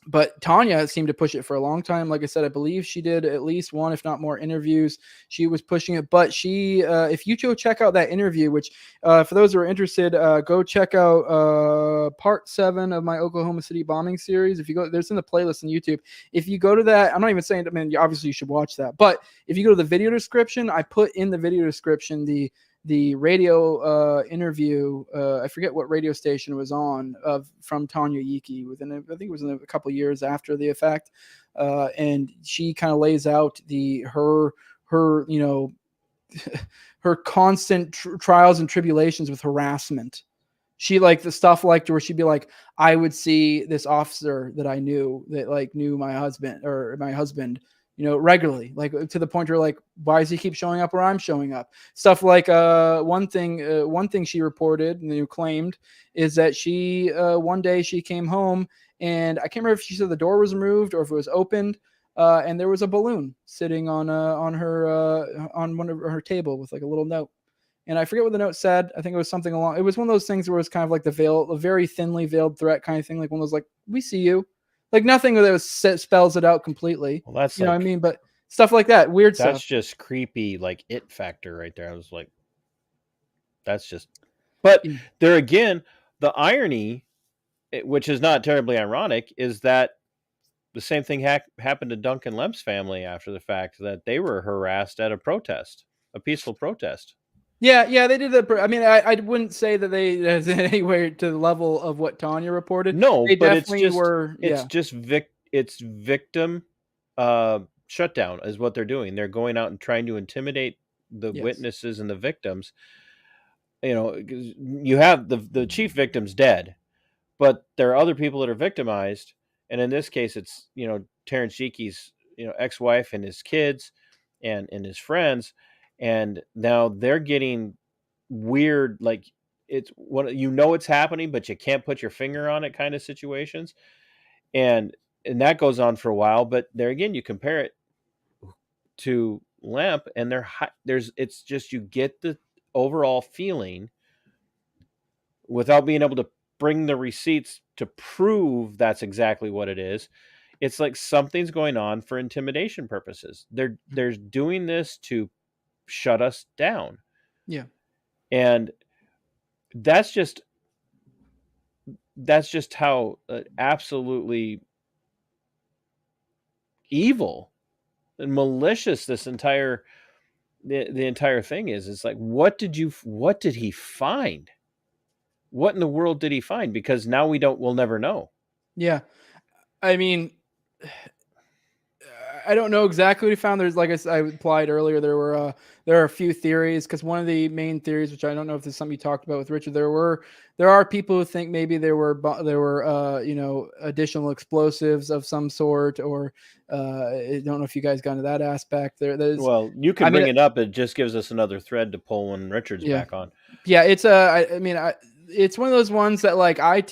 But Tanya seemed to push it for a long time. Like I said, I believe she did at least one, if not more, interviews. She was pushing it. But she, if you go check out that interview, which for those who are interested, go check out part 7 of my Oklahoma City bombing series. If you go, there's in the playlist on YouTube. If you go to that, I'm not even saying, I mean, obviously you should watch that. But if you go to the video description, I put in the video description the radio interview. I forget what radio station it was on from Tanya Yeakey I think it was in a couple of years after the effect. And she kind of lays out her her constant trials and tribulations with harassment. She like the stuff like to where she'd be like, I would see this officer that I knew that like knew my husband regularly, like to the point where like, why does he keep showing up where I'm showing up? Stuff like one thing she reported and claimed is that she one day she came home and I can't remember if she said the door was removed or if it was opened, and there was a balloon sitting on one of her table with like a little note. And I forget what the note said. I think it was something it was one of those things where it was kind of like a very thinly veiled threat kind of thing, like one of those like, we see you. Like nothing that spells it out completely. Well, that's what I mean? But stuff like that, weird That's stuff. just creepy, like it factor right there. I was like, that's just. But Yeah. there again, the irony, which is not terribly ironic, is that the same thing happened to Duncan Lemp's family after the fact, that they were harassed at a protest, a peaceful protest. Yeah, they did that. I mean, I wouldn't say that they is anywhere to the level of what Tanya reported. No, They but it's definitely just were. it's Yeah. just it's victim shutdown is what they're doing. They're going out and trying to intimidate the Yes. witnesses and the victims. You know, 'cause you have the chief victim's dead, but there are other people that are victimized, and in this case, it's Terrance Yeakey's ex-wife and his kids, and his friends, and now they're getting weird, like it's what it's happening, but you can't put your finger on it kind of situations, and that goes on for a while. But there again, you compare it to Lamp, and it's just you get the overall feeling without being able to bring the receipts to prove that's exactly what it is. It's like something's going on for intimidation purposes. They're doing this to shut us down. Yeah. And that's just how absolutely evil and malicious this entire the entire thing is. It's like, what did he find? What in the world did he find? Because now we'll never know. Yeah. I mean, I don't know exactly what he found. There's, like I implied earlier, there are a few theories, because one of the main theories, which I don't know if this is something you talked about with Richard, there are people who think maybe there were additional explosives of some sort, or I don't know if you guys got into that aspect. Well, you can bring it up. It just gives us another thread to pull when Richard's back on. Yeah, it's it's one of those ones that, like, a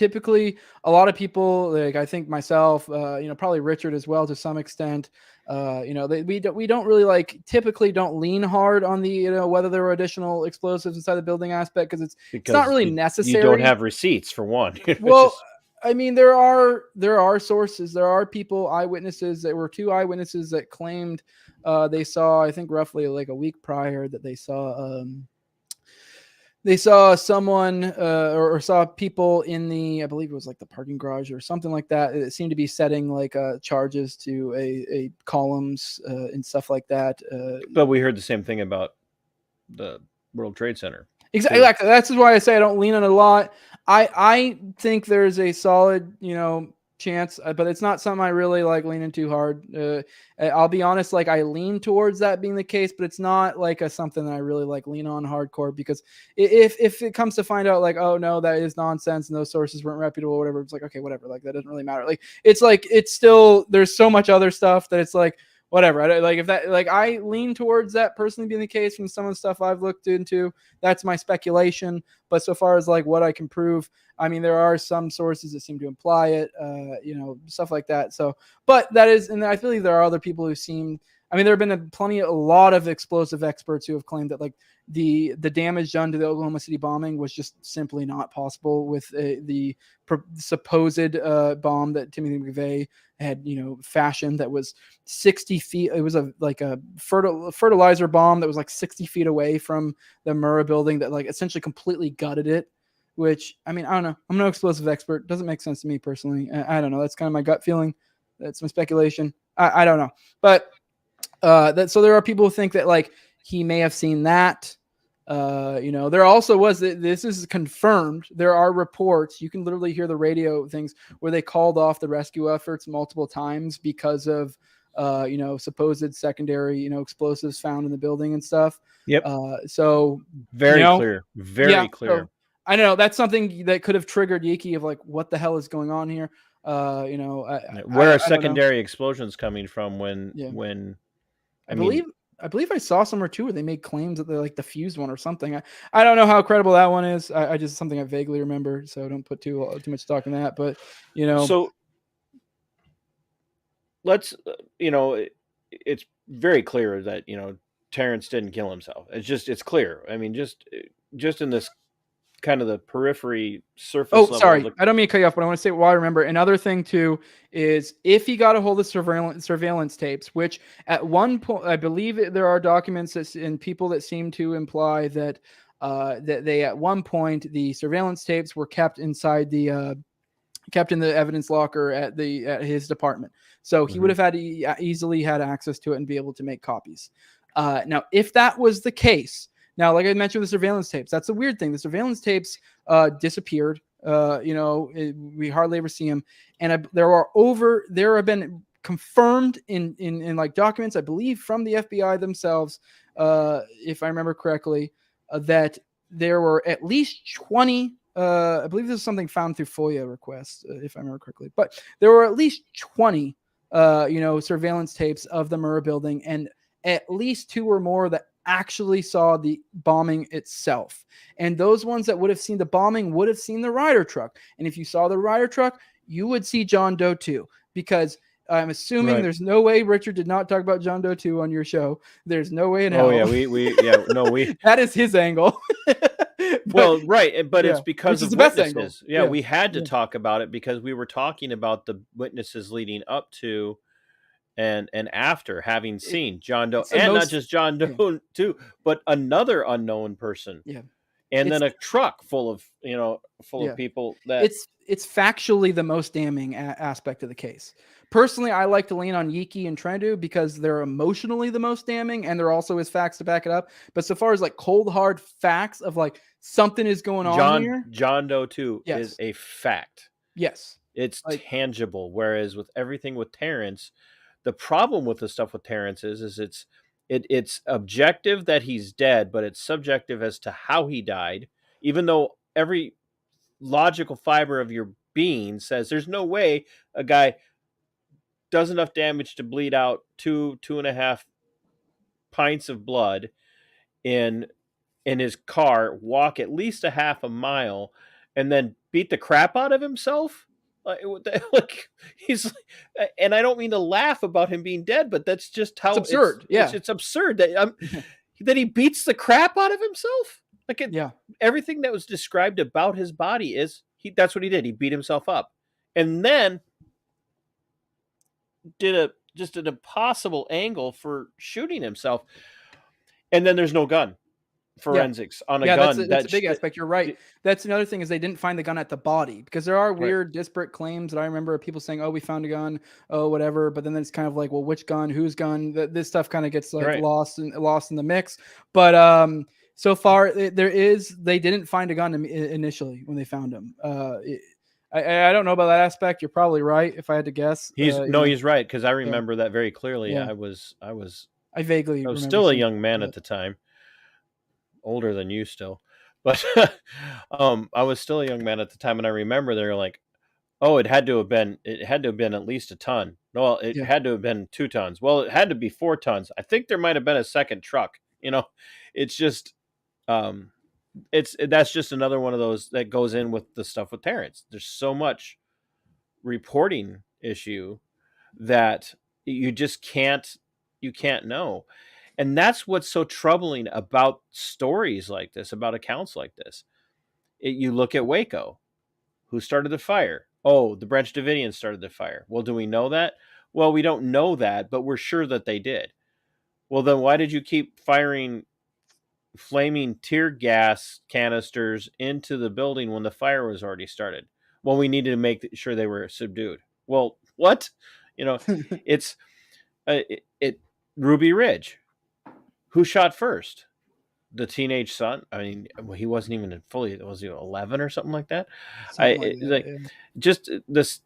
lot of people, like, I think myself, probably Richard as well to some extent, we don't really typically don't lean hard on the whether there were additional explosives inside the building aspect, because it's not really necessary. You don't have receipts for one. Well, I mean, there are sources, there are eyewitnesses. There were 2 eyewitnesses that claimed they saw, I think roughly like a week prior, that they saw someone or saw people in the, I believe it was like the parking garage or something like that. It seemed to be setting charges to a columns and stuff like that. But we heard the same thing about the World Trade Center. Exactly. That's why I say I don't lean on it a lot. I think there's a solid, chance, but it's not something I really leaning too hard. I'll be honest, I lean towards that being the case, but it's not something that I really lean on hardcore, because if it comes to find out oh no, that is nonsense and those sources weren't reputable or whatever, it's okay, whatever, that doesn't really matter. It's still, there's so much other stuff that it's whatever. If that, I lean towards that personally being the case from some of the stuff I've looked into. That's my speculation. But so far as what I can prove, I mean, there are some sources that seem to imply it, stuff like that. So, but that is, and I believe there are other people who seem, I mean, there have been a lot of explosive experts who have claimed that the damage done to the Oklahoma City bombing was just simply not possible with the supposed bomb that Timothy McVeigh had fashioned, that was 60 feet. It was a fertilizer bomb that was 60 feet away from the Murrah building, that essentially completely gutted it. Which, I mean, I don't know. I'm no explosive expert. Doesn't make sense to me personally. I don't know. That's kind of my gut feeling. That's my speculation. I don't know. But so there are people who think that he may have seen that. There also was, this is confirmed, there are reports, you can literally hear the radio things where they called off the rescue efforts multiple times because of supposed secondary explosives found in the building and stuff. Yep. So very clear. Very clear. So, I don't know, that's something that could have triggered Yeakey of what the hell is going on here. Where are secondary explosions coming from when I believe I saw somewhere too where they made claims that they're the fused one or something. I don't know how credible that one is. I just, something I vaguely remember, so don't put too much stock in that. But so let's it's very clear that Terrance didn't kill himself. It's clear. I mean, just in this kind of the periphery surface Oh, level sorry. of the, I don't mean to cut you off, but I want to say while I remember another thing too is if he got a hold of surveillance tapes, which at one point I believe there are documents and people that seem to imply that that they at one point the surveillance tapes were kept inside the kept in the evidence locker at his department, so he would have had easily had access to it and be able to make copies. Now, if that was the case, now like I mentioned with the surveillance tapes, that's a weird thing. The surveillance tapes disappeared. We hardly ever see them, and there have been confirmed in like documents, I believe, from the FBI themselves, if I remember correctly, that there were at least 20. I believe this is something found through FOIA requests, if I remember correctly. But there were at least 20, surveillance tapes of the Murrah building, and at least 2 or more that actually saw the bombing itself. And those ones that would have seen the bombing would have seen the Ryder truck. And if you saw the Ryder truck, you would see John Doe too, because I'm assuming there's no way Richard did not talk about John Doe 2 on your show. There's no way in hell. Oh yeah, we that is his angle. Well, right, but it's because of the best witnesses. angle. Yeah, we had to talk about it because we were talking about the witnesses leading up to and after having seen John Doe, and not just John Doe too, but another unknown person. Yeah. And then a truck full of people that it's factually the most damning aspect of the case. Personally, I like to lean on Yeakey and Trendu because they're emotionally the most damning, and there also is facts to back it up. But so far as like cold hard facts of like something is going on here, John Doe 2 is a fact. Yes, it's tangible. Whereas with everything with Terrance, the problem with the stuff with Terrance is it's objective that he's dead, but it's subjective as to how he died, even though every logical fiber of your being says there's no way a guy does enough damage to bleed out 2.5 pints of blood in his car, walk at least a half a mile, and then beat the crap out of himself. Like he's, and I don't mean to laugh about him being dead, but that's just how it's absurd. It's absurd that that he beats the crap out of himself. Like everything that was described about his body is that's what he did. He beat himself up, and then did just an impossible angle for shooting himself. And then there's no gun. Forensics on a gun. That's a big aspect. You're right. That's another thing is they didn't find the gun at the body, because there are weird disparate claims that I remember people saying, oh, we found a gun, oh, whatever. But then it's kind of like, well, which gun, whose gun? This stuff kind of gets like lost in the mix. But so far they didn't find a gun initially when they found him. I don't know about that aspect. You're probably right. If I had to guess, he's right, because I remember that very clearly. I was still a young man at the time. Older than you still, but I was still a young man at the time, and I remember they were like, oh, it had to have been at least a ton. No, it had to have been 2 tons. Well, it had to be 4 tons. I think there might have been a second truck. It's just that's just another one of those that goes in with the stuff with Terrance. There's so much reporting issue that you just can't know. And that's what's so troubling about stories like this, about accounts like this. You look at Waco. Who started the fire? Oh, the Branch Davidians started the fire. Well, do we know that? Well, we don't know that, but we're sure that they did. Well, then why did you keep firing flaming tear gas canisters into the building when the fire was already started? Well, we needed to make sure they were subdued. Well, what? It's Ruby Ridge. Who shot first? The teenage son? I mean, he wasn't even was he 11 or something like that? Just this.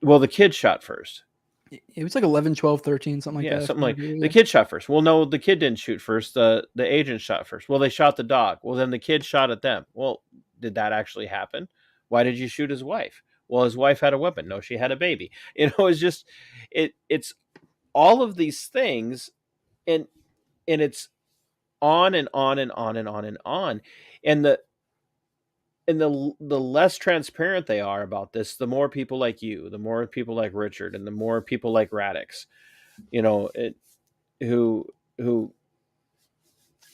Well, the kid shot first. It was like 11, 12, 13, something like that. Yeah, something like the kid shot first. Well, no, the kid didn't shoot first. The agent shot first. Well, they shot the dog. Well, then the kid shot at them. Well, did that actually happen? Why did you shoot his wife? Well, his wife had a weapon. No, she had a baby. It's just it's all of these things, and it's on and on and on and on and on. And the less transparent they are about this, the more people like you, the more people like Richard, and the more people like Radix, who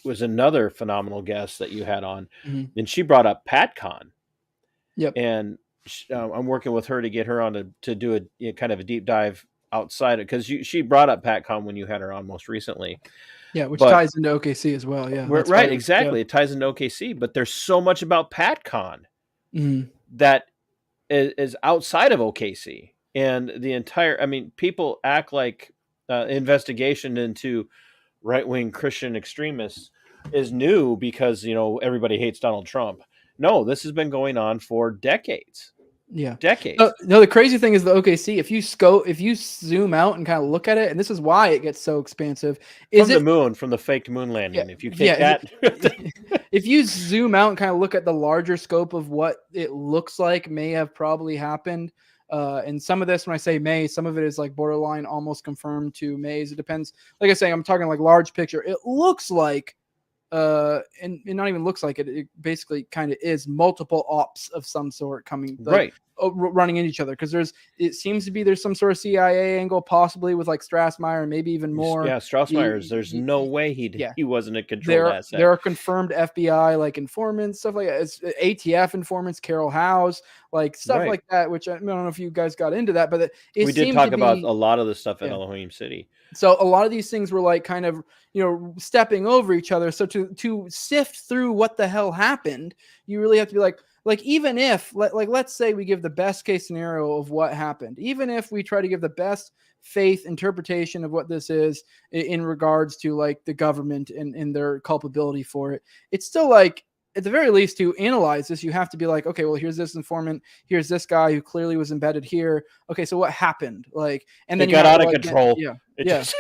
was another phenomenal guest that you had on, Mhm. and she brought up PatCon, Yep. and I'm working with her to get her on to do a kind of a deep dive outside because she brought up PatCon when you had her on most recently. Yeah, which But ties into OKC as well. Yeah, we're, that's why. right, exactly. It ties into OKC, but there's so much about PatCon Mhm. that is outside of OKC, and the entire. I mean, people act like investigation into right-wing Christian extremists is new because everybody hates Donald Trump. No, this has been going on for decades. Yeah. Decades. No, the crazy thing is the OKC. If you zoom out and kind of look at it, and this is why it gets so expansive, is From the it? moon, from the faked moon Yeah, landing. If you take yeah. that, If you zoom out and kind of look at the larger scope of what it looks like may have probably happened, and some of this, when I say may, some of it is like borderline almost confirmed to mays. It depends. Like I say, I'm talking like large picture. It looks like, and it not even looks like it. It basically kind of is multiple ops of some sort coming, like, right. running into each other, because it seems to be there's some sort of CIA angle, possibly with like Strassmeyer, and maybe even more. Yeah, Straussmeyer's. There's no way Yeah. he wasn't a controlled asset. There are confirmed FBI like informants, stuff like that. It's ATF informants, Carol House, like stuff Right. like that. Which I don't know if you guys got into that, but it We did seemed talk to about be, a lot of the stuff in yeah. Elohim City. So a lot of these things were like kind of, stepping over each other. So to sift through what the hell happened, you really have to be like even if let's say we give the best case scenario of what happened, even if we try to give the best faith interpretation of what this is in regards to like the government and their culpability for it, it's still like, at the very least, to analyze this, you have to be like, okay, well, here's this informant, here's this guy who clearly was embedded here. Okay, so what happened? Like, and then It you got have out to, of like, control. Yeah, It yeah, just-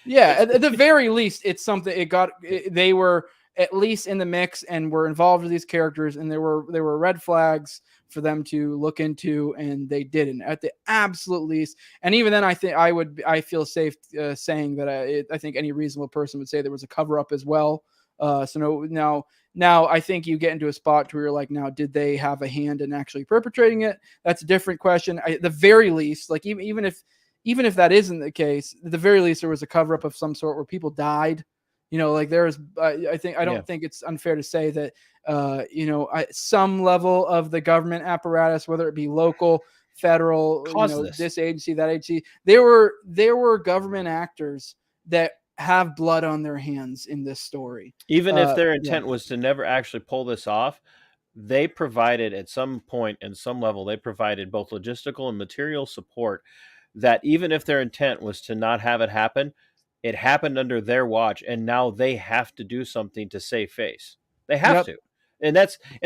yeah. At the very least, it's something. They were at least in the mix and were involved with these characters, and there were red flags for them to look into, and they didn't at the absolute least. And even then, I feel safe saying that I think any reasonable person would say there was a cover up as well. Now I think you get into a spot where you're like, now, did they have a hand in actually perpetrating it? That's a different question. At the very least, like even if that isn't the case, at the very least, there was a cover up of some sort where people died. Like there is, I don't think it's unfair to say that, some level of the government apparatus, whether it be local, federal, this agency, that agency, there were government actors that have blood on their hands in this story. Even if their intent was to never actually pull this off, they provided at some point and some level, they provided both logistical and material support that even if their intent was to not have it happen, it happened under their watch, and now they have to do something to save face. They have to. And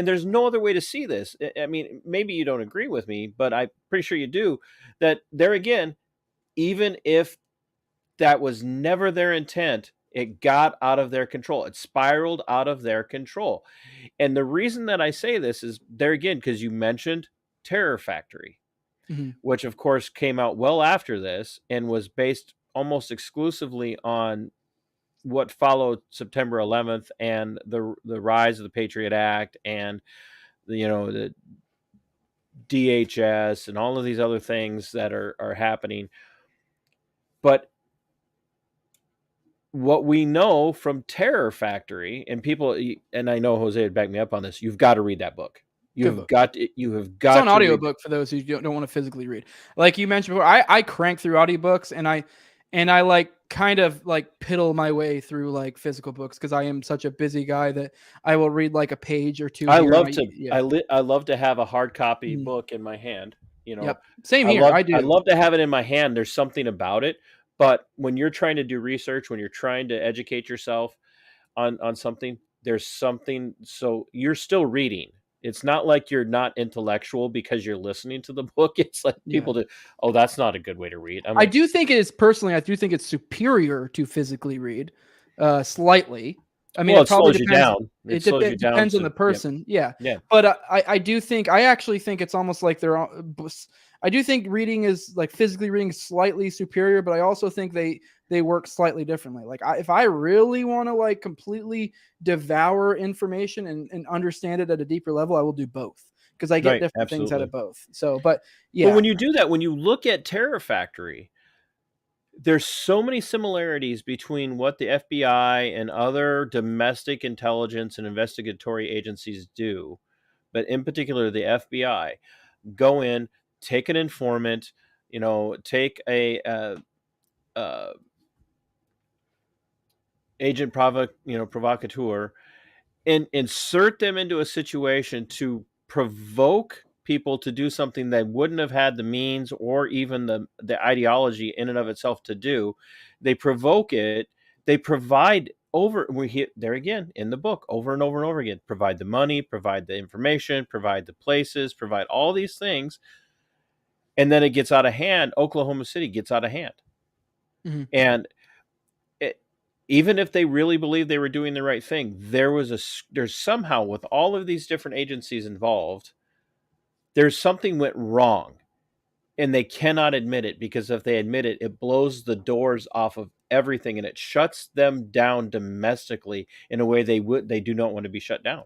there's no other way to see this. I mean, maybe you don't agree with me, but I'm pretty sure you do, that there again, even if that was never their intent, it got out of their control. It spiraled out of their control. And the reason that I say this is there again, because you mentioned Terror Factory, which of course came out well after this and was based almost exclusively on what followed September 11th and the rise of the Patriot Act and the DHS and all of these other things that are happening. But what we know from Terror Factory, and people, and I know Jose would back me up on this, you've got to read that book. You have got to. It's an audiobook for those who don't want to physically read. Like you mentioned before, I crank through audiobooks, and I like kind of like piddle my way through like physical books because I am such a busy guy that I will read like a page or two. I love to have a hard copy book in my hand. Same here. I do. I love to have it in my hand. There's something about it. But when you're trying to do research, when you're trying to educate yourself on something, there's something. So you're still reading. It's not like you're not intellectual because you're listening to the book. It's like people do. Oh, that's not a good way to read. I do think it is personally. I do think it's superior to physically read, slightly. I mean, it slows you down. It depends on the person. Yeah. But I actually think it's almost like I do think reading is like physically reading is slightly superior, but I also think they work slightly differently. Like if I really want to like completely devour information and understand it at a deeper level, I will do both because I get different things out of both. So, but when you do that, when you look at Terror Factory, there's so many similarities between what the FBI and other domestic intelligence and investigatory agencies do, but in particular the FBI, go in, take an informant, take a agent provocateur, and insert them into a situation to provoke people to do something they wouldn't have had the means or even the ideology in and of itself to do. They provoke it. They provide over. We hear there again in the book over and over and over again. Provide the money, provide the information, provide the places, provide all these things, and then it gets out of hand. Oklahoma City gets out of hand, and even if they really believed they were doing the right thing, there's somehow with all of these different agencies involved, there's something went wrong, and they cannot admit it, because if they admit it, it blows the doors off of everything, and it shuts them down domestically in a way they do not want to be shut down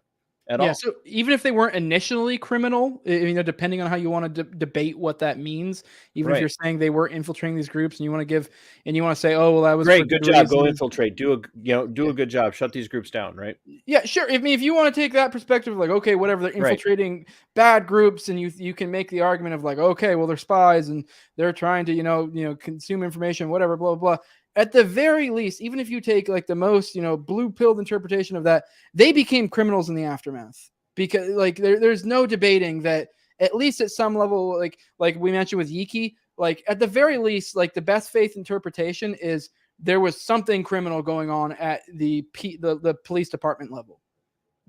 at all. So even if they weren't initially criminal, depending on how you want to debate what that means, even if you're saying they were infiltrating these groups and you want to say, oh, well, that was great, for good good job, reason. go infiltrate, do a good job, shut these groups down, right? Yeah, sure. I mean, if you want to take that perspective, like, okay, whatever, they're infiltrating bad groups, and you can make the argument of like, okay, well, they're spies and they're trying to consume information, whatever, blah blah blah. At the very least, even if you take like the most blue-pilled interpretation of that, they became criminals in the aftermath, because like there's no debating that, at least at some level, like we mentioned with Yeakey, like at the very least, like the best faith interpretation is there was something criminal going on at the police department level.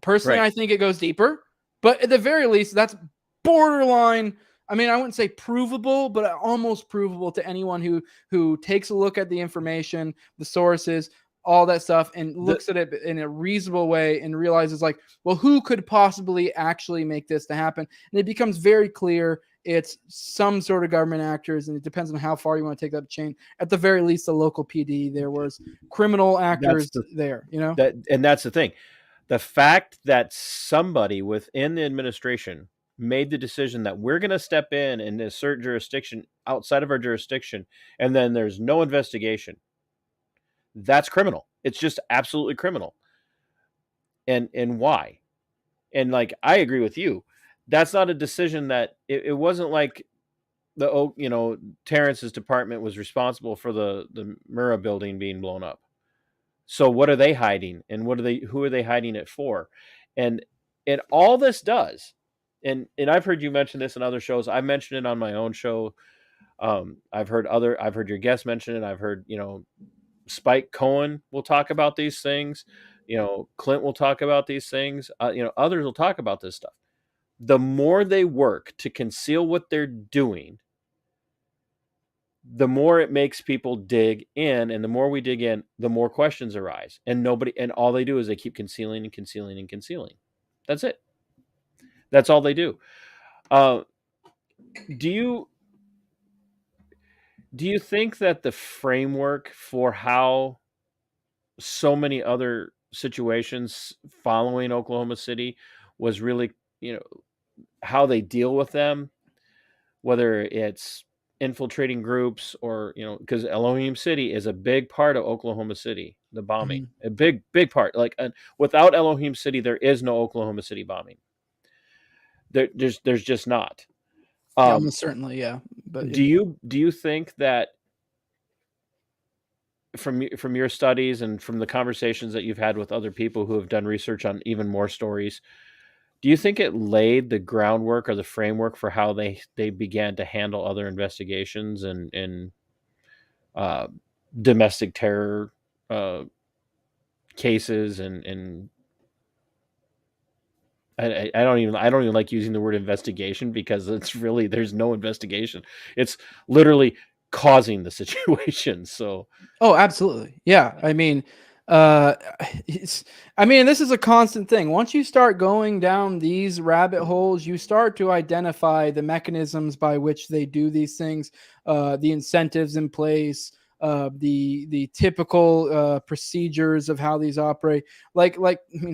Personally, I think it goes deeper, but at the very least, that's borderline. I mean, I wouldn't say provable, but almost provable to anyone who takes a look at the information, the sources, all that stuff, and looks at it in a reasonable way and realizes like, well, who could possibly actually make this to happen? And it becomes very clear it's some sort of government actors, and it depends on how far you want to take that chain. At the very least, the local PD, there was criminal actors there, and that's the thing. The fact that somebody within the administration made the decision that we're going to step in and assert jurisdiction outside of our jurisdiction, and then there's no investigation, that's criminal. It's just absolutely criminal. And why? And like, I agree with you. That's not a decision that it wasn't like Terrance's department was responsible for the Murrah building being blown up. So what are they hiding, and who are they hiding it for? And all this does, and I've heard you mention this in other shows. I mentioned it on my own show. I've heard your guests mention it. I've heard, Spike Cohen will talk about these things. Clint will talk about these things. Others will talk about this stuff. The more they work to conceal what they're doing, the more it makes people dig in, and the more we dig in, the more questions arise. And all they do is they keep concealing and concealing and concealing. That's it. That's all they do. Do you think that the framework for how so many other situations following Oklahoma City was really, how they deal with them, whether it's infiltrating groups or, because Elohim City is a big part of Oklahoma City, the bombing, a big part. Like, without Elohim City, there is no Oklahoma City bombing. There's just not. Almost certainly, yeah. But do you think that from your studies and from the conversations that you've had with other people who have done research on even more stories, do you think it laid the groundwork or the framework for how they began to handle other investigations and domestic terror cases and I don't even like using the word investigation, because it's really, there's no investigation. It's literally causing the situation. So, absolutely. Yeah. I mean, this is a constant thing. Once you start going down these rabbit holes, you start to identify the mechanisms by which they do these things, the incentives in place, the typical procedures of how these operate.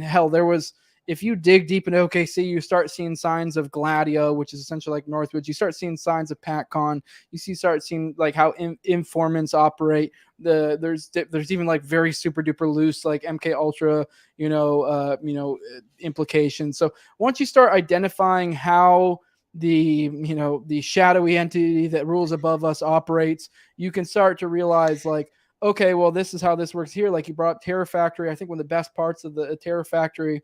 Hell, there was if you dig deep into OKC, you start seeing signs of Gladio, which is essentially like Northwoods. You start seeing signs of PatCon. Start seeing like how informants operate. There's even like very super duper loose like MK Ultra, implications. So once you start identifying how the shadowy entity that rules above us operates, you can start to realize like, okay, well, this is how this works here. Like you brought up Terror Factory. I think one of the best parts of the Terror Factory,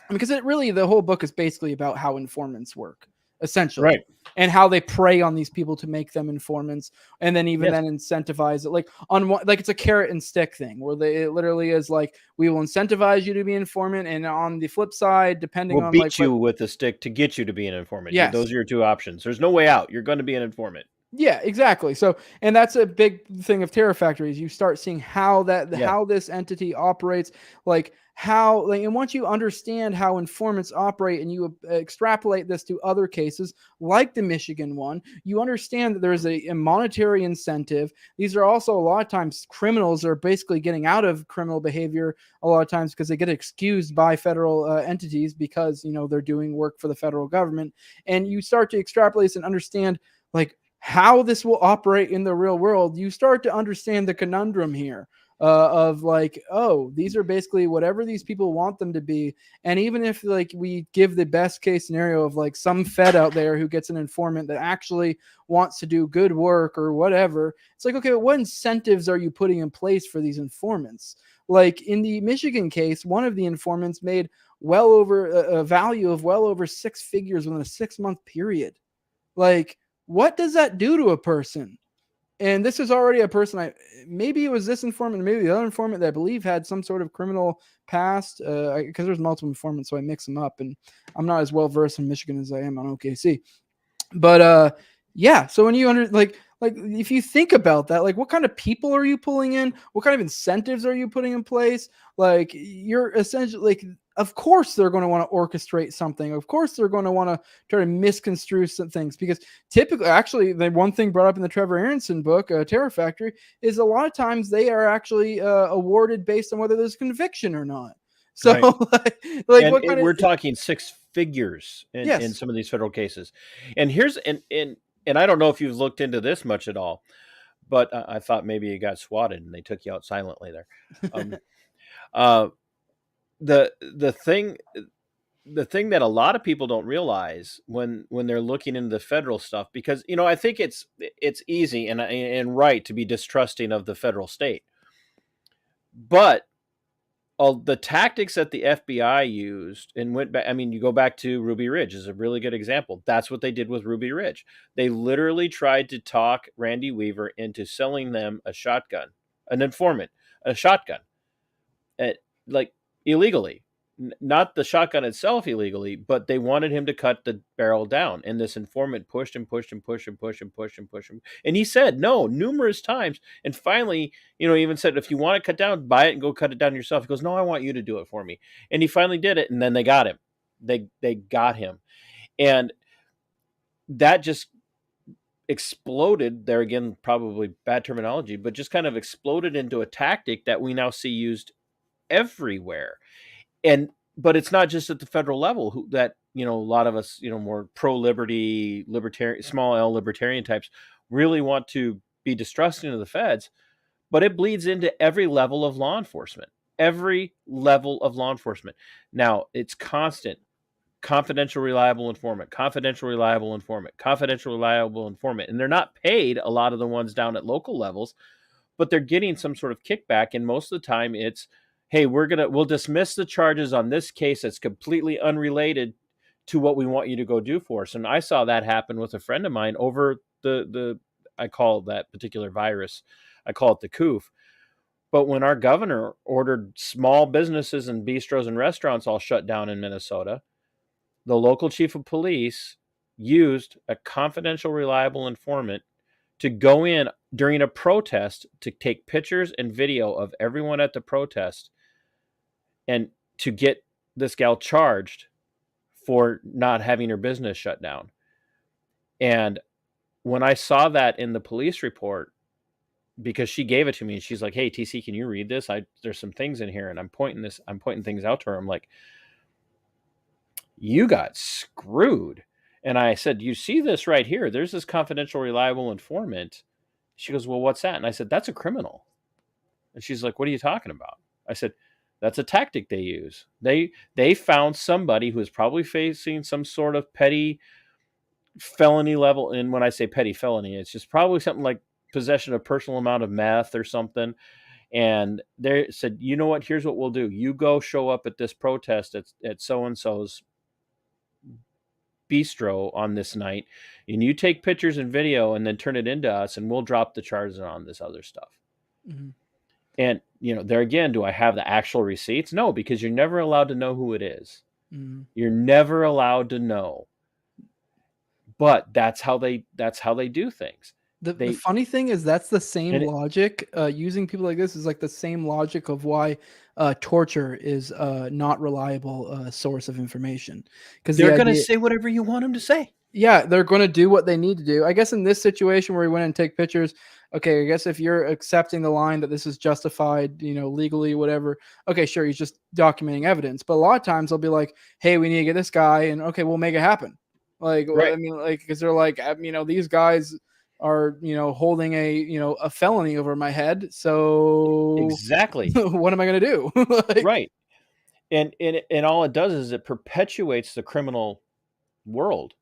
because the whole book is basically about how informants work, essentially, Right. and how they prey on these people to make them informants, and then Yes. then incentivize it. Like on one, like it's a carrot and stick thing, where it literally is like, we will incentivize you to be an informant, and on the flip side, depending We'll on beat you with a stick to get you to be an informant. Yes. Those are your two options. There's no way out. You're going to be an informant. Yeah, exactly. So, and that's a big thing of Terror Factory is you start seeing how this entity operates, and once you understand how informants operate and you extrapolate this to other cases like the Michigan one, you understand that there's a monetary incentive. These are also a lot of times criminals are basically getting out of criminal behavior a lot of times because they get excused by federal entities because, they're doing work for the federal government. And you start to extrapolate this and understand like how this will operate in the real world. You start to understand the conundrum here of like, oh, these are basically whatever these people want them to be. And even if like we give the best case scenario of like some Fed out there who gets an informant that actually wants to do good work or whatever, it's like, okay, but what incentives are you putting in place for these informants? Like in the Michigan case, one of the informants made well over a value of well over 6 figures within a 6-month period. Like, what does that do to a person? And this is already a person, maybe it was this informant, maybe the other informant that I believe had some sort of criminal past, because there's multiple informants, so I mix them up, and I'm not as well versed in Michigan as I am on OKC. But yeah, so when you like if you think about that, like what kind of people are you pulling in? What kind of incentives are you putting in place? Like you're essentially like, of course they're going to want to orchestrate something. Of course they're going to want to try to misconstrue some things, because typically, actually, the one thing brought up in the Trevor Aronson book, Terror Factory, is a lot of times they are actually awarded based on whether there's conviction or not. So Right. like what kind we're talking 6 figures in some of these federal cases. And here's and I don't know if you've looked into this much at all, but I thought maybe you got swatted and they took you out silently there. The thing that a lot of people don't realize when they're looking into the federal stuff, because I think it's easy and right to be distrusting of the federal state, but the tactics that the FBI used and went back. I mean, you go back to Ruby Ridge is a really good example. That's what they did with Ruby Ridge. They literally tried to talk Randy Weaver into selling them a shotgun, an informant, a shotgun, like illegally. Not the shotgun itself illegally, but they wanted him to cut the barrel down. And this informant pushed and pushed and pushed and pushed and pushed and pushed him. And he said no numerous times. And finally, he even said, if you want to cut down, buy it and go cut it down yourself. He goes, no, I want you to do it for me. And he finally did it. And then they got him. They got him. And that just exploded there again, probably bad terminology, but just kind of exploded into a tactic that we now see used everywhere. But it's not just at the federal level that, a lot of us, more pro-liberty, libertarian, small L libertarian types really want to be distrusting of the feds, but it bleeds into every level of law enforcement, Now it's constant, confidential, reliable informant, confidential, reliable informant, confidential, reliable informant. And they're not paid, a lot of the ones down at local levels, but they're getting some sort of kickback. And most of the time it's, hey, we'll dismiss the charges on this case that's completely unrelated to what we want you to go do for us. And I saw that happen with a friend of mine over I call that particular virus, I call it the coof. But when our governor ordered small businesses and bistros and restaurants all shut down in Minnesota, the local chief of police used a confidential, reliable informant to go in during a protest to take pictures and video of everyone at the protest and to get this gal charged for not having her business shut down. And when I saw that in the police report, because she gave it to me and she's like, hey, TC, can you read this? There's some things in here. And I'm pointing things out to her. I'm like, you got screwed. And I said, you see this right here? There's this confidential, reliable informant. She goes, well, what's that? And I said, that's a criminal. And she's like, what are you talking about? I said, that's a tactic they use. They found somebody who is probably facing some sort of petty felony level. And when I say petty felony, it's just probably something like possession of personal amount of meth or something. And they said, you know what? Here's what we'll do. You go show up at this protest at so-and-so's bistro on this night, and you take pictures and video and then turn it into us, and we'll drop the charges on this other stuff. Mm-hmm. And, there again, do I have the actual receipts? No, because you're never allowed to know who it is. Mm-hmm. You're never allowed to know. But that's how they do things. The funny thing is that's the same logic. Using people like this is like the same logic of why torture is not reliable source of information. Because they're going to say whatever you want them to say. Yeah, they're going to do what they need to do. I guess in this situation where we went and take pictures, okay, I guess if you're accepting the line that this is justified, legally, whatever, okay, sure, he's just documenting evidence. But a lot of times they'll be like, hey, we need to get this guy, and okay, we'll make it happen. Like, right. I mean, like, because they're like, these guys are, holding a felony over my head. So exactly, what am I going to do? Like, right. And all it does is it perpetuates the criminal world.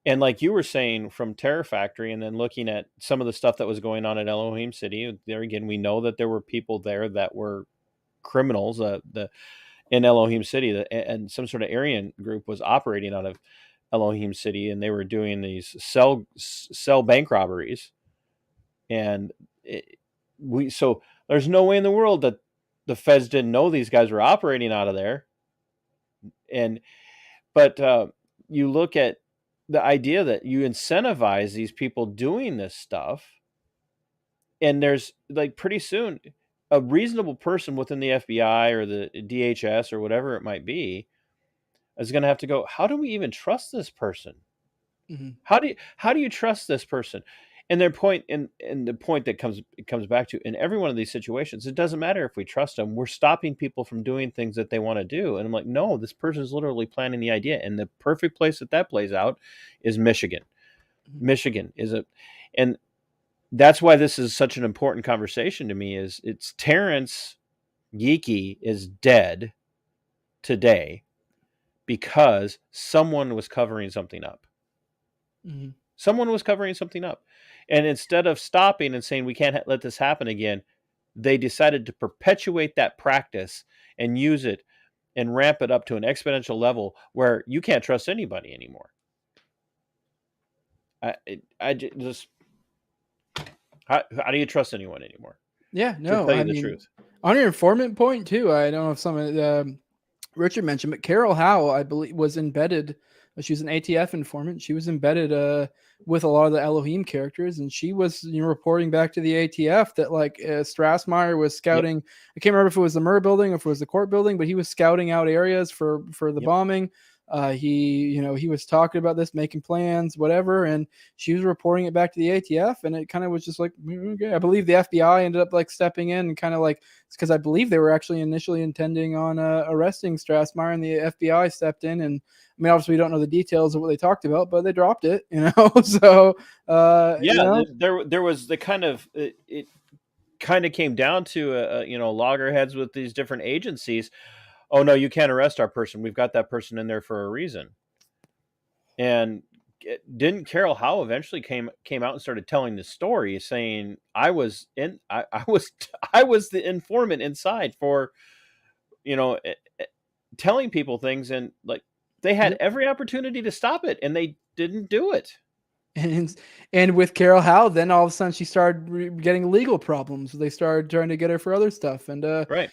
And like you were saying from Terror Factory, and then looking at some of the stuff that was going on in Elohim City, there again, we know that there were people there that were criminals in Elohim City, and some sort of Aryan group was operating out of Elohim City, and they were doing these cell bank robberies. And so there's no way in the world that the feds didn't know these guys were operating out of there. But you look at the idea that you incentivize these people doing this stuff, and there's like pretty soon a reasonable person within the FBI or the DHS or whatever it might be is going to have to go, how do we even trust this person? Mm-hmm. How do you trust this person? And their point, and the point that comes back to in every one of these situations, it doesn't matter if we trust them. We're stopping people from doing things that they want to do. And I'm like, no, this person is literally planning the idea. And the perfect place that plays out is Michigan. Mm-hmm. Michigan is and that's why this is such an important conversation to me. It's Terrance Yeakey is dead today because someone was covering something up. Mm-hmm. Someone was covering something up. And instead of stopping and saying, we can't let this happen again, they decided to perpetuate that practice and use it and ramp it up to an exponential level where you can't trust anybody anymore. I just, how do you trust anyone anymore? Yeah, no, to tell you the truth. On your informant point too, I don't know if someone, Richard mentioned, but Carol Howe, I believe, was embedded. She was an ATF informant. She was embedded with a lot of the Elohim characters, and she was reporting back to the ATF that like Strassmeyer was scouting. Yep. I can't remember if it was the Murr building or if it was the court building, but he was scouting out areas for the bombing. He was talking about this, making plans, whatever, and she was reporting it back to the ATF, and it kind of was just like, okay. I believe the FBI ended up like stepping in and kind of like, it's because I believe they were actually initially intending on arresting Strassmeyer, and the FBI stepped in, and I mean, obviously we don't know the details of what they talked about, but they dropped it, So there was the kind of it kind of came down to loggerheads with these different agencies. Oh, no, you can't arrest our person. We've got that person in there for a reason. And didn't Carol Howe eventually came out and started telling the story, saying I was the informant inside for, telling people things, and like they had every opportunity to stop it, and they didn't do it. And with Carol Howe, then all of a sudden she started getting legal problems. They started trying to get her for other stuff, and right.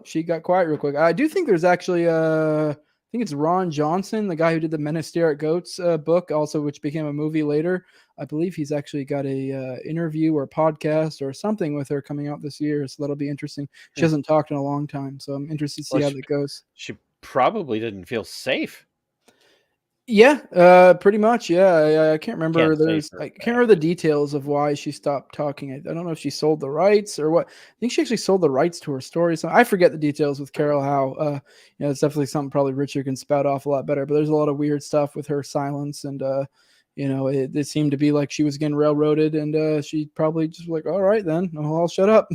She got quiet real quick. I do think there's actually I think it's Ron Johnson, the guy who did the Men Who Stare at Goats book, also which became a movie later. I believe he's actually got a interview or podcast or something with her coming out this year, so that'll be interesting. She hasn't talked in a long time, so I'm interested to see how that goes. She probably didn't feel safe. Yeah, pretty much. Yeah, I can't remember. Can't say for I a can't remember the details of why she stopped talking. I don't know if she sold the rights or what. I think she actually sold the rights to her story. So I forget the details with Carol Howe. It's definitely something probably Richard can spout off a lot better. But there's a lot of weird stuff with her silence, and it seemed to be like she was getting railroaded, and she probably just like, all right then, I'll shut up.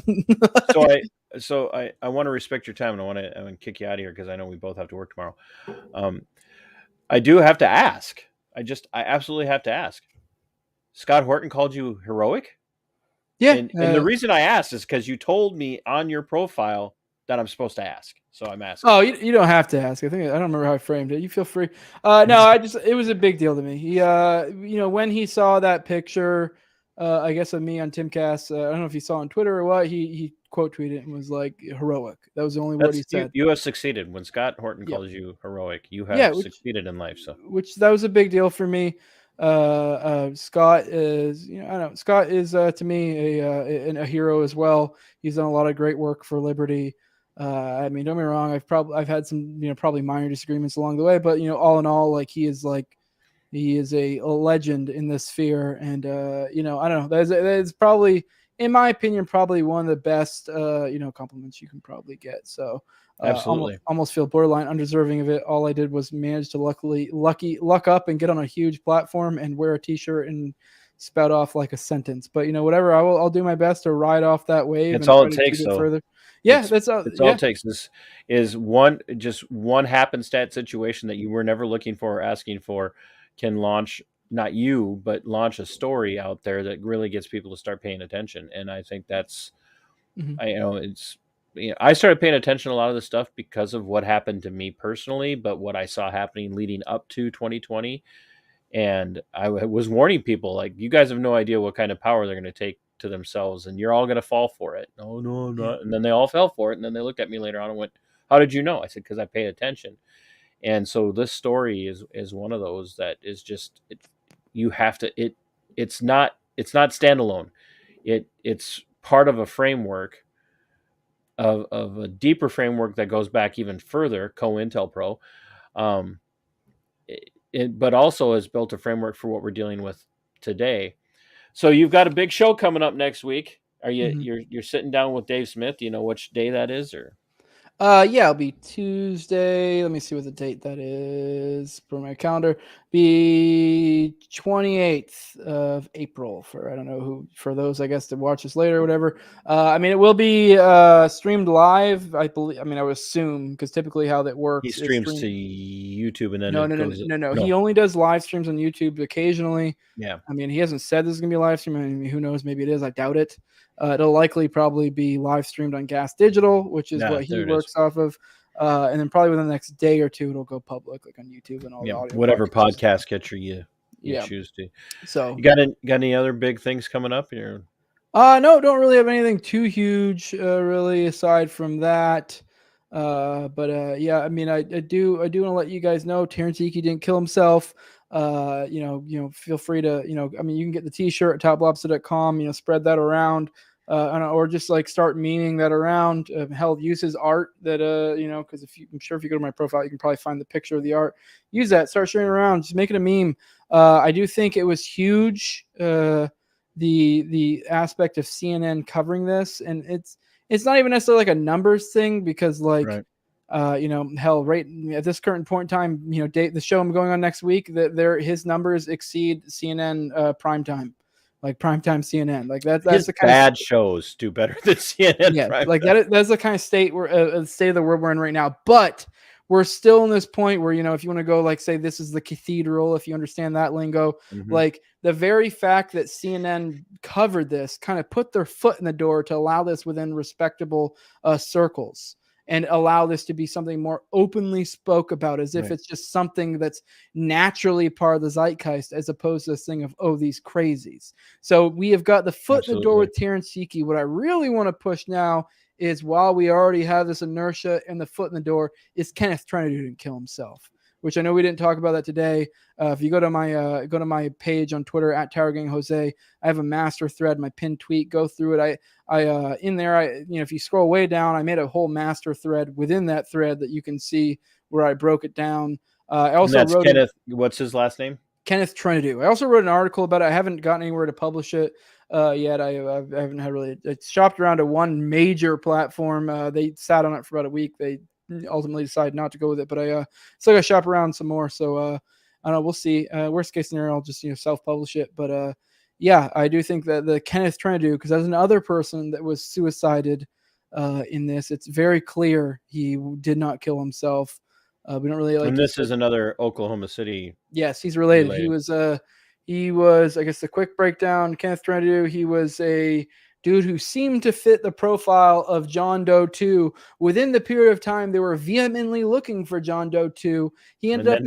So I want to respect your time, and I want to kick you out of here because I know we both have to work tomorrow. I do have to ask. I absolutely have to ask. Scott Horton called you heroic? Yeah. And the reason I asked is because you told me on your profile that I'm supposed to ask. So I'm asking. Oh, you don't have to ask. I don't remember how I framed it. You feel free. No, it was a big deal to me. He, when he saw that picture, I guess of me on Timcast, I don't know if he saw on Twitter or what, he quote tweeted and was like heroic. That was the only word he said. You have succeeded. When Scott Horton Yep. calls you heroic, you have succeeded in life. So that was a big deal for me. Scott is, Scott is to me a hero as well. He's done a lot of great work for Liberty. I mean, don't get me wrong. I've had some, probably minor disagreements along the way, but all in all, like he is a legend in this sphere. And, I don't know, that's probably, in my opinion, probably one of the best, compliments you can probably get. So, absolutely, almost feel borderline undeserving of it. All I did was manage to luck up and get on a huge platform and wear a t-shirt and spout off like a sentence. But whatever, I'll do my best to ride off that wave. It's and all try it to takes, shoot it though. further. Yeah, it's all it takes. This is one happenstance situation that you were never looking for or asking for can launch, not you, but launch a story out there that really gets people to start paying attention. And I think that's, I started paying attention to a lot of this stuff because of what happened to me personally, but what I saw happening leading up to 2020. And I was warning people, like, you guys have no idea what kind of power they're going to take to themselves, and you're all going to fall for it. Oh, no, I'm not. And then they all fell for it. And then they looked at me later on and went, how did you know? I said, because I paid attention. And so this story is one of those that is just, you have to, it's not standalone. It's part of a framework of a deeper framework that goes back even further, COINTELPRO, but also has built a framework for what we're dealing with today. So you've got a big show coming up next week. Are you you're sitting down with Dave Smith? Do you know which day that is, or? Yeah, it'll be Tuesday. Let me see what the date that is for my calendar. Be 28th of April for, I don't know who, for those, I guess, to watch us later or whatever. I mean, it will be streamed live, I believe. I mean, I would assume, because typically how that works. He streams to YouTube and then No. He only does live streams on YouTube occasionally. Yeah. I mean, he hasn't said this is going to be a live stream. I mean, who knows? Maybe it is. I doubt it. It'll likely probably be live streamed on Gas Digital, which is what he works off of. And then probably within the next day or two, it'll go public, like on YouTube and all the audio. Whatever podcast catcher you choose to. So you got any other big things coming up here? No, don't really have anything too huge, really, aside from that. Yeah, I mean, I do want to let you guys know Terrance Yeakey didn't kill himself. Feel free to, I mean, you can get the t-shirt at toplobster.com, spread that around, or just like start memeing that around. Hell, use his art that, because I'm sure if you go to my profile, you can probably find the picture of the art. Use that, start sharing it around, just make it a meme. I do think it was huge, the aspect of CNN covering this, and it's not even necessarily like a numbers thing, because like, right. Hell, right at this current point in time, the show I'm going on next week, that his numbers exceed CNN primetime, like primetime CNN. Like that's his the kind bad of shows do better than CNN. Yeah, like that's the kind of state state of the world we're in right now. But we're still in this point where, if you want to go, like, say this is the cathedral, if you understand that lingo, like the very fact that CNN covered this kind of put their foot in the door to allow this within respectable circles, and allow this to be something more openly spoke about, as if it's just something that's naturally part of the zeitgeist, as opposed to this thing of, oh, these crazies. So we have got the foot in the door with Terrance Yeakey. What I really want to push now is, while we already have this inertia and the foot in the door, is Kenneth trying to do and kill himself, which I know we didn't talk about that today. If you go to my page on Twitter at TowerGangJose, I have a master thread, my pinned tweet. Go through it. I in there, if you scroll way down, I made a whole master thread within that thread that you can see where I broke it down. I And also that's wrote Kenneth. What's his last name? Kenneth Trinidad. I also wrote an article about it. I haven't gotten anywhere to publish it yet. I haven't had really. It's shopped around to one major platform. They sat on it for about a week. They ultimately decided not to go with it, but I still got to shop around some more. So I don't know. We'll see. Worst case scenario, I'll just self-publish it. But yeah, I do think that the Kenneth Trinidad, because as another person that was suicided in this, it's very clear he did not kill himself. We don't really like. And this is another Oklahoma City. Yes, he's related. Related. He was, I guess, the quick breakdown. Kenneth Trinidad. He was a dude who seemed to fit the profile of John Doe 2. Within the period of time they were vehemently looking for John Doe 2. He ended up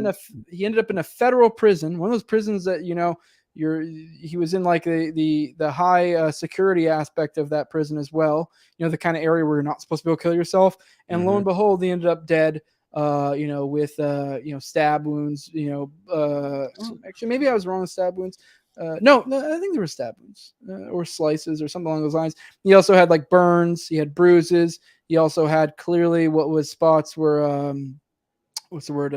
in a federal prison, one of those prisons that he was in like the high security aspect of that prison as well. The kind of area where you're not supposed to be able to kill yourself. And lo and behold, he ended up dead. With stab wounds. Actually, maybe I was wrong with stab wounds. No, I think there were stab wounds or slices or something along those lines. He also had like burns. He had bruises. He also had clearly what was spots where what's the word?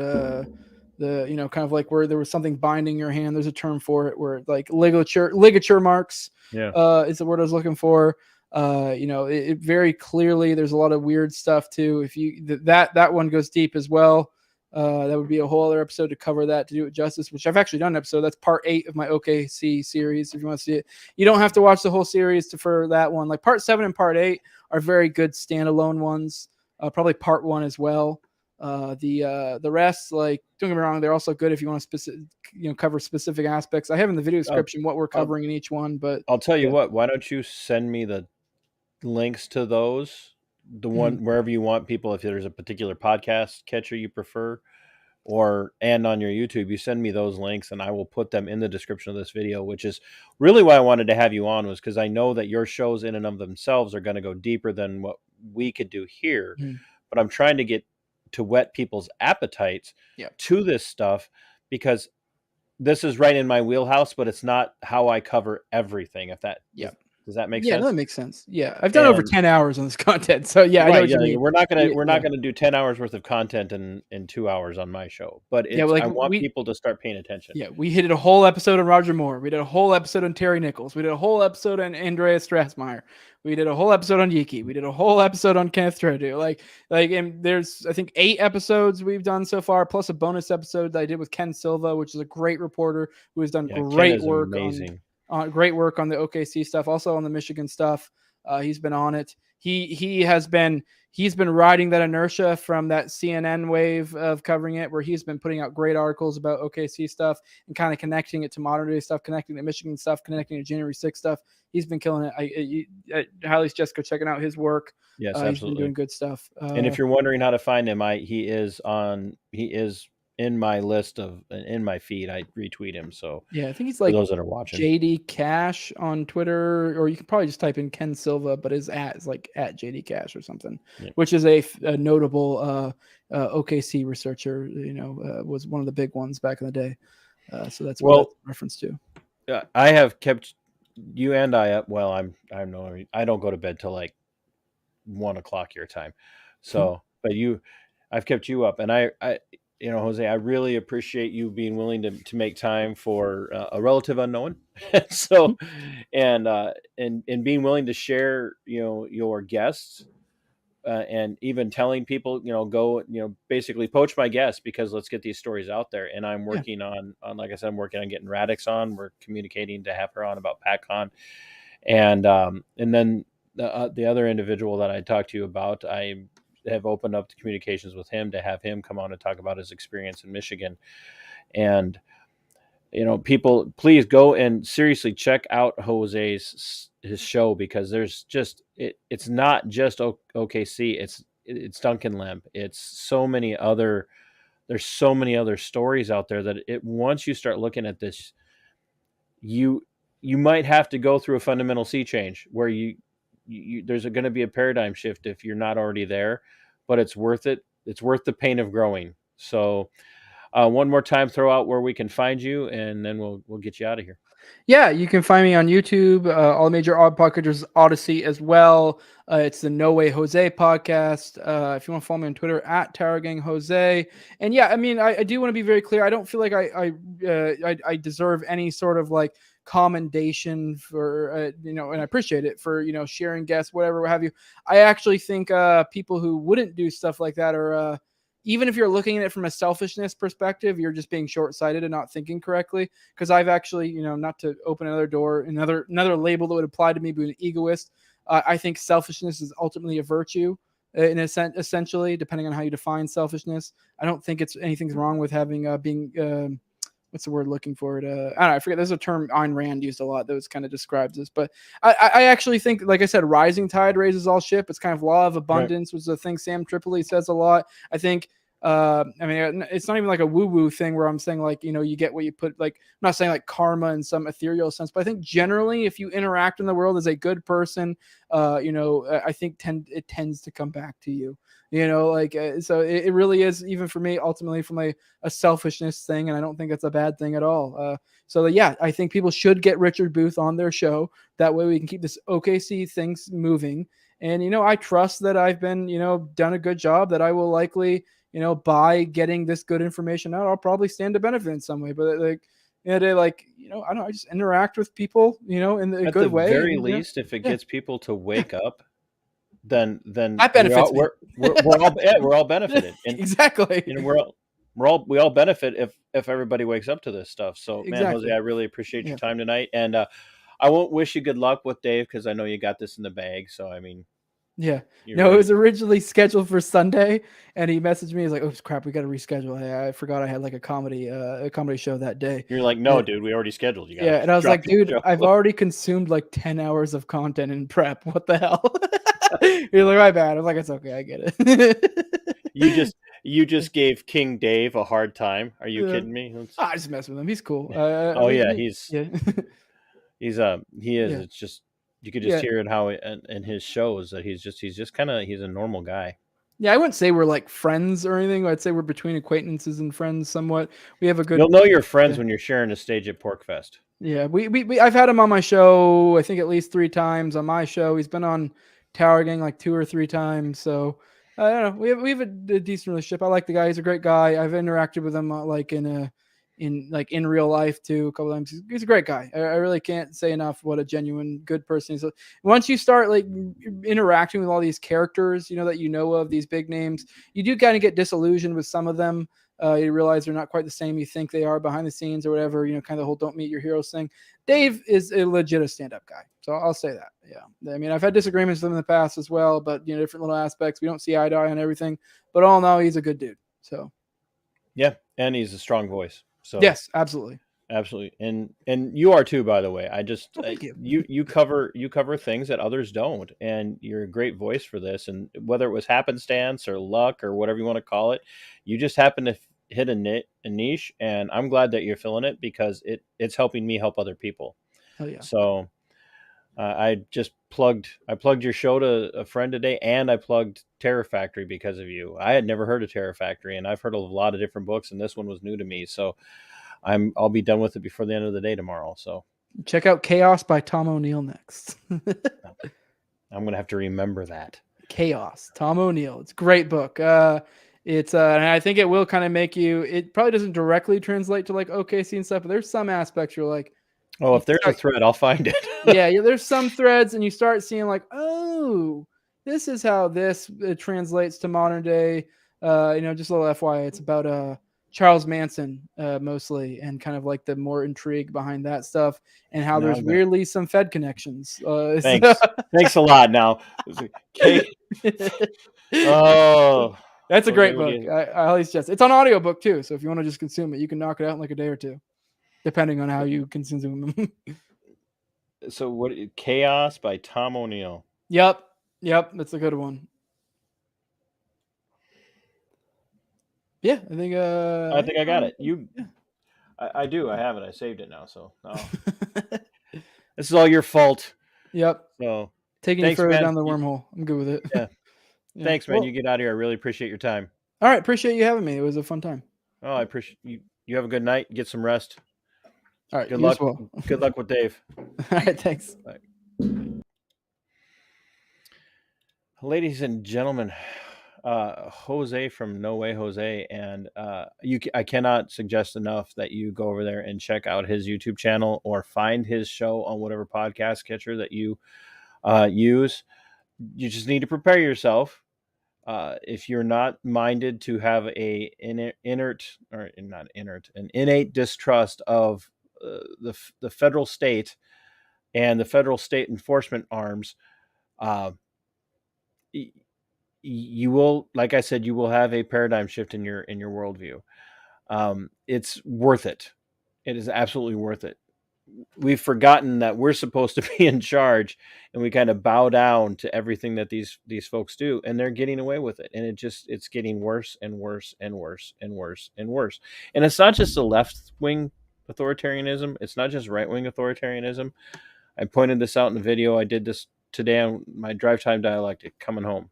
Kind of like where there was something binding your hand. There's a term for it where like ligature marks. Yeah, is the word I was looking for. It very clearly there's a lot of weird stuff too. If you that one goes deep as well. That would be a whole other episode to cover that, to do it justice, which I've actually done an episode. That's part 8 of my OKC series. If you want to see it, you don't have to watch the whole series for that one. Like part 7 and part 8 are very good standalone ones. Probably part 1 as well. The rest, like, don't get me wrong, they're also good if you want to cover specific aspects. I have in the video description what we're covering in each one, but I'll tell you what. Why don't you send me the links to those? The one wherever you want people. If there's a particular podcast catcher you prefer, and on your YouTube, you send me those links, and I will put them in the description of this video. Which is really why I wanted to have you on, was because I know that your shows in and of themselves are going to go deeper than what we could do here. But I'm trying to get to whet people's appetites to this stuff, because this is right in my wheelhouse, but it's not how I cover everything. If that does that make sense? Yeah, that makes sense. Yeah, I've done over 10 hours on this content, so yeah, I know what you mean. We're not gonna do 10 hours worth of content in 2 hours on my show, but I want people to start paying attention. Yeah, we did a whole episode on Roger Moore. We did a whole episode on Terry Nichols. We did a whole episode on Andreas Strassmeyer. We did a whole episode on Yeakey. We did a whole episode on Kenneth Trinidad. And there's, I think, 8 episodes we've done so far, plus a bonus episode that I did with Ken Silva, which is a great reporter who has done great work great work on the OKC stuff, also on the Michigan stuff. He's been on it. He's been riding that inertia from that CNN wave of covering it, where he's been putting out great articles about OKC stuff and kind of connecting it to modern day stuff, connecting to Michigan stuff, connecting to January 6th stuff. He's been killing it. I highly suggest go checking out his work. Yes, absolutely. He's been doing good stuff. And if you're wondering how to find him, he is in my list in my feed. I retweet him. So yeah, I think he's like, for those that are watching, JD Cash on Twitter, or you can probably just type in Ken Silva, but his @ is like @ JD Cash or something, which is a notable OKC researcher. Was one of the big ones back in the day. So that's what that's reference to. I have kept you and I up. Well, I don't go to bed till like 1 o'clock your time. So, but I've kept you up, and I Jose, I really appreciate you being willing to make time for a relative unknown. So, and being willing to share, your guests, and even telling people, go, basically poach my guests, because let's get these stories out there. And I'm working on, like I said, I'm working on getting Radix on. We're communicating to have her on about PacCon, and then the other individual that I talked to you about, I have opened up the communications with him to have him come on and talk about his experience in Michigan. And people, please go and seriously check out his show, because there's just it's not just OKC, it's Duncan Lemp, it's there's so many other stories out there that once you start looking at this, you might have to go through a fundamental sea change where there's going to be a paradigm shift if you're not already there, but it's worth it. It's worth the pain of growing. So one more time, throw out where we can find you, and then we'll get you out of here. Yeah, you can find me on YouTube, all the major odd podcasters, Odyssey as well. It's the No Way Jose podcast. If you want to follow me on Twitter at Towergang Jose. And yeah, I mean, I do want to be very clear. I don't feel like I deserve any sort of like commendation for and I appreciate it for sharing guests, whatever, what have you. I actually think people who wouldn't do stuff like that are. Even if you're looking at it from a selfishness perspective, you're just being short-sighted and not thinking correctly. Because I've actually, not to open another door, another label that would apply to me being an egoist. I think selfishness is ultimately a virtue, in a sense, essentially, depending on how you define selfishness. I don't think it's anything's wrong with having being what's the word looking for it? I don't know. I forget. There's a term Ayn Rand used a lot that was kind of describes this, but I actually think, like I said, rising tide raises all ship. It's kind of law of abundance, was the thing Sam Tripoli says a lot. I think. I mean, it's not even like a woo-woo thing where I'm saying like, you get what you put, like, I'm not saying like karma in some ethereal sense, but I think generally if you interact in the world as a good person, I think it tends to come back to you, so it really is, even for me, ultimately from a selfishness thing. And I don't think that's a bad thing at all. Yeah, I think people should get Richard Booth on their show. That way we can keep this OKC things moving. And, I trust that I've been, done a good job, that I will likely, by getting this good information out, I'll probably stand to benefit in some way. But I don't know, I just interact with people, in a good way. At the very least, if it gets people to wake up, then that benefits me. We're all benefited. And, exactly. We all benefit if everybody wakes up to this stuff. So, exactly. Man, Jose, I really appreciate your time tonight, and I won't wish you good luck with Dave because I know you got this in the bag. So, I mean. Yeah. No, it was originally scheduled for Sunday, and he messaged me. He's like, "Oh crap, we got to reschedule. I forgot I had like a comedy show that day." You're like, "No, dude, we already scheduled. You yeah." And I was like, "Dude, I've already consumed like 10 hours of content in prep. What the hell?" You're like, "My bad." I was like, "It's okay. I get it." You just gave King Dave a hard time. Are you kidding me? I just mess with him. He's cool. He is. It's just. You could just hear it how in his shows that he's just kind of, he's a normal guy. Yeah, I wouldn't say we're like friends or anything. I'd say we're between acquaintances and friends somewhat. We have a good. You'll know you're friends when you're sharing a stage at Porkfest. Yeah, we I've had him on my show, I think at least 3 times on my show. He's been on Tower Gang like 2 or 3 times. So I don't know. We have a decent relationship. I like the guy. He's a great guy. I've interacted with him in real life too a couple times. He's a great guy. I really can't say enough what a genuine good person is. Once you start like interacting with all these characters, that of these big names, you do kind of get disillusioned with some of them. You realize they're not quite the same you think they are behind the scenes or whatever, kind of the whole don't meet your heroes thing. Dave is a legit stand-up guy. So I'll say that. Yeah. I mean, I've had disagreements with him in the past as well, but different little aspects. We don't see eye to eye on everything, but all in all, he's a good dude. So yeah. And he's a strong voice. So yes, absolutely, and you are too, by the way. I just you cover things that others don't, and you're a great voice for this. And whether it was happenstance or luck or whatever you want to call it, you just happen to hit a niche, and I'm glad that you're filling it because it's helping me help other people. Oh yeah. So I plugged your show to a friend today, and I plugged Terror Factory because of you. I had never heard of Terror Factory, and I've heard a lot of different books, and this one was new to me. So I'll be done with it before the end of the day tomorrow. So check out Chaos by Tom O'Neill next. I'm gonna have to remember that. Chaos, Tom O'Neill. It's a great book. And I think it will kind of make you. It probably doesn't directly translate to like OKC and stuff, but there's some aspects you're like. Oh, if there's a thread, I'll find it. Yeah, there's some threads, and you start seeing like, oh, this is how this translates to modern day. Just a little FYI, it's about Charles Manson mostly, and kind of like the more intrigue behind that stuff, and how there's weirdly some Fed connections. Thanks a lot. Now, oh, that's a great book. I highly suggest. It's on audiobook too, so if you want to just consume it, you can knock it out in like a day or two. Depending on how you consume them. So what? Chaos by Tom O'Neill. Yep, that's a good one. Yeah, I think I got it. I do. I have it. I saved it now. So this is all your fault. Yep. So taking you further down the wormhole. I'm good with it. Yeah. Thanks, man. You get out of here. I really appreciate your time. All right. Appreciate you having me. It was a fun time. Oh, I appreciate you. You have a good night. Get some rest. All right. Good you luck. as well. Good luck with Dave. All right. Thanks. Ladies and gentlemen, Jose from No Way Jose, and I cannot suggest enough that you go over there and check out his YouTube channel or find his show on whatever podcast catcher that you use. You just need to prepare yourself. If you're not minded to have an innate distrust of the federal state and the federal state enforcement arms, you will, like I said, you will have a paradigm shift in your worldview. It's worth it. It is absolutely worth it. We've forgotten that we're supposed to be in charge, and we kind of bow down to everything that these folks do, and they're getting away with it. And it's getting worse and worse and worse and worse and worse. And it's not just the left-wing authoritarianism. It's not just right-wing authoritarianism. I pointed this out in the video. I did this today on my drive time dialectic coming home.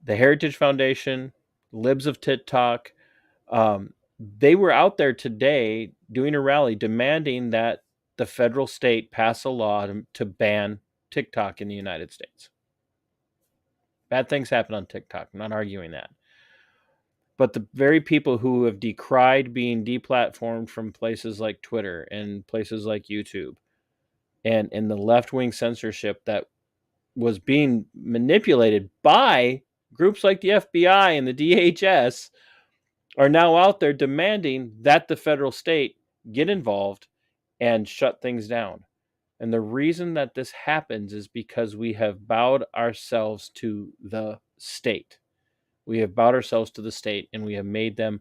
The Heritage Foundation, Libs of TikTok, they were out there today doing a rally demanding that the federal state pass a law to ban TikTok in the United States. Bad things happen on TikTok. I'm not arguing that. But the very people who have decried being deplatformed from places like Twitter and places like YouTube and the left-wing censorship that was being manipulated by groups like the FBI and the DHS are now out there demanding that the federal state get involved and shut things down. And the reason that this happens is because we have bowed ourselves to the state. We have bowed ourselves to the state, and we have made them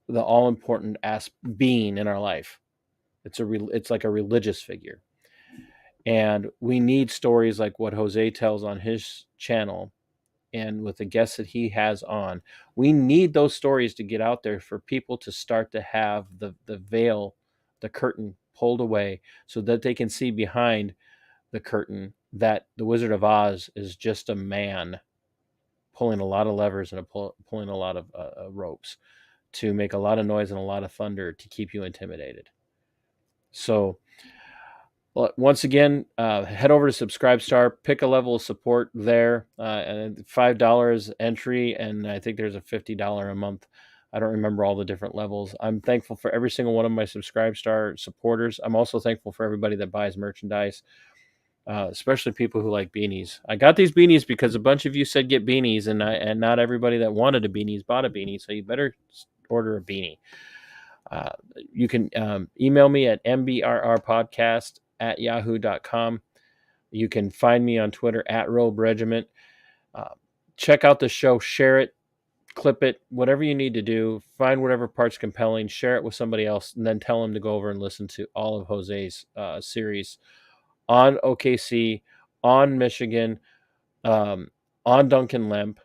the all-important being in our life. It's like a religious figure. And we need stories like what Jose tells on his channel and with the guests that he has on. We need those stories to get out there for people to start to have the veil, the curtain pulled away so that they can see behind the curtain that the Wizard of Oz is just a man pulling a lot of levers and pulling a lot of ropes to make a lot of noise and a lot of thunder to keep you intimidated. So once again, head over to Subscribestar, pick a level of support there, and $5 entry, and I think there's a $50 a month. I don't remember all the different levels. I'm thankful for every single one of my Subscribestar supporters. I'm also thankful for everybody that buys merchandise, especially people who like beanies. I got these beanies because a bunch of you said get beanies, and not everybody that wanted a beanies bought a beanie, so you better order a beanie. You can email me at mbrrpodcast@yahoo.com. You can find me on Twitter at Robe Regiment. Check out the show, share it, clip it, whatever you need to do. Find whatever part's compelling, share it with somebody else, and then tell them to go over and listen to all of Jose's series on OKC, on Michigan, on Duncan Lemp.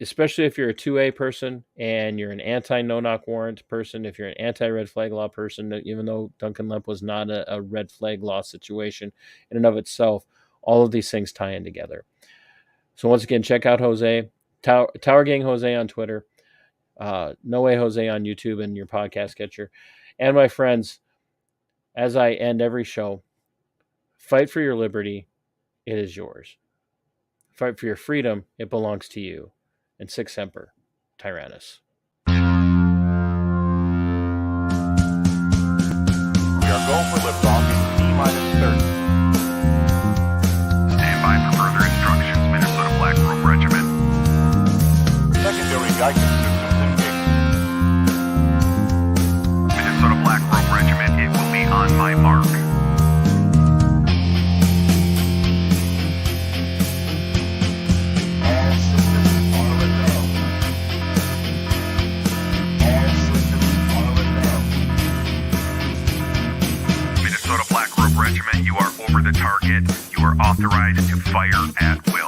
Especially if you're a 2A person and you're an anti-no-knock warrant person, if you're an anti-red flag law person, even though Duncan Lemp was not a red flag law situation in and of itself, all of these things tie in together. So once again, check out Jose, Tower Gang Jose on Twitter, No Way Jose on YouTube and your podcast catcher. And my friends, as I end every show, fight for your liberty, it is yours. Fight for your freedom, it belongs to you. And Sic Semper, Tyrannus. We are go for liftoff in T-30. Stand by for further instructions, Minnesota Black Robe Regiment. Secondary guidance systems engaged. Minnesota Black Robe Regiment, it will be on my mark. All systems are a go. All systems are a go. Minnesota Black Robe Regiment, you are over the target. You are authorized to fire at will.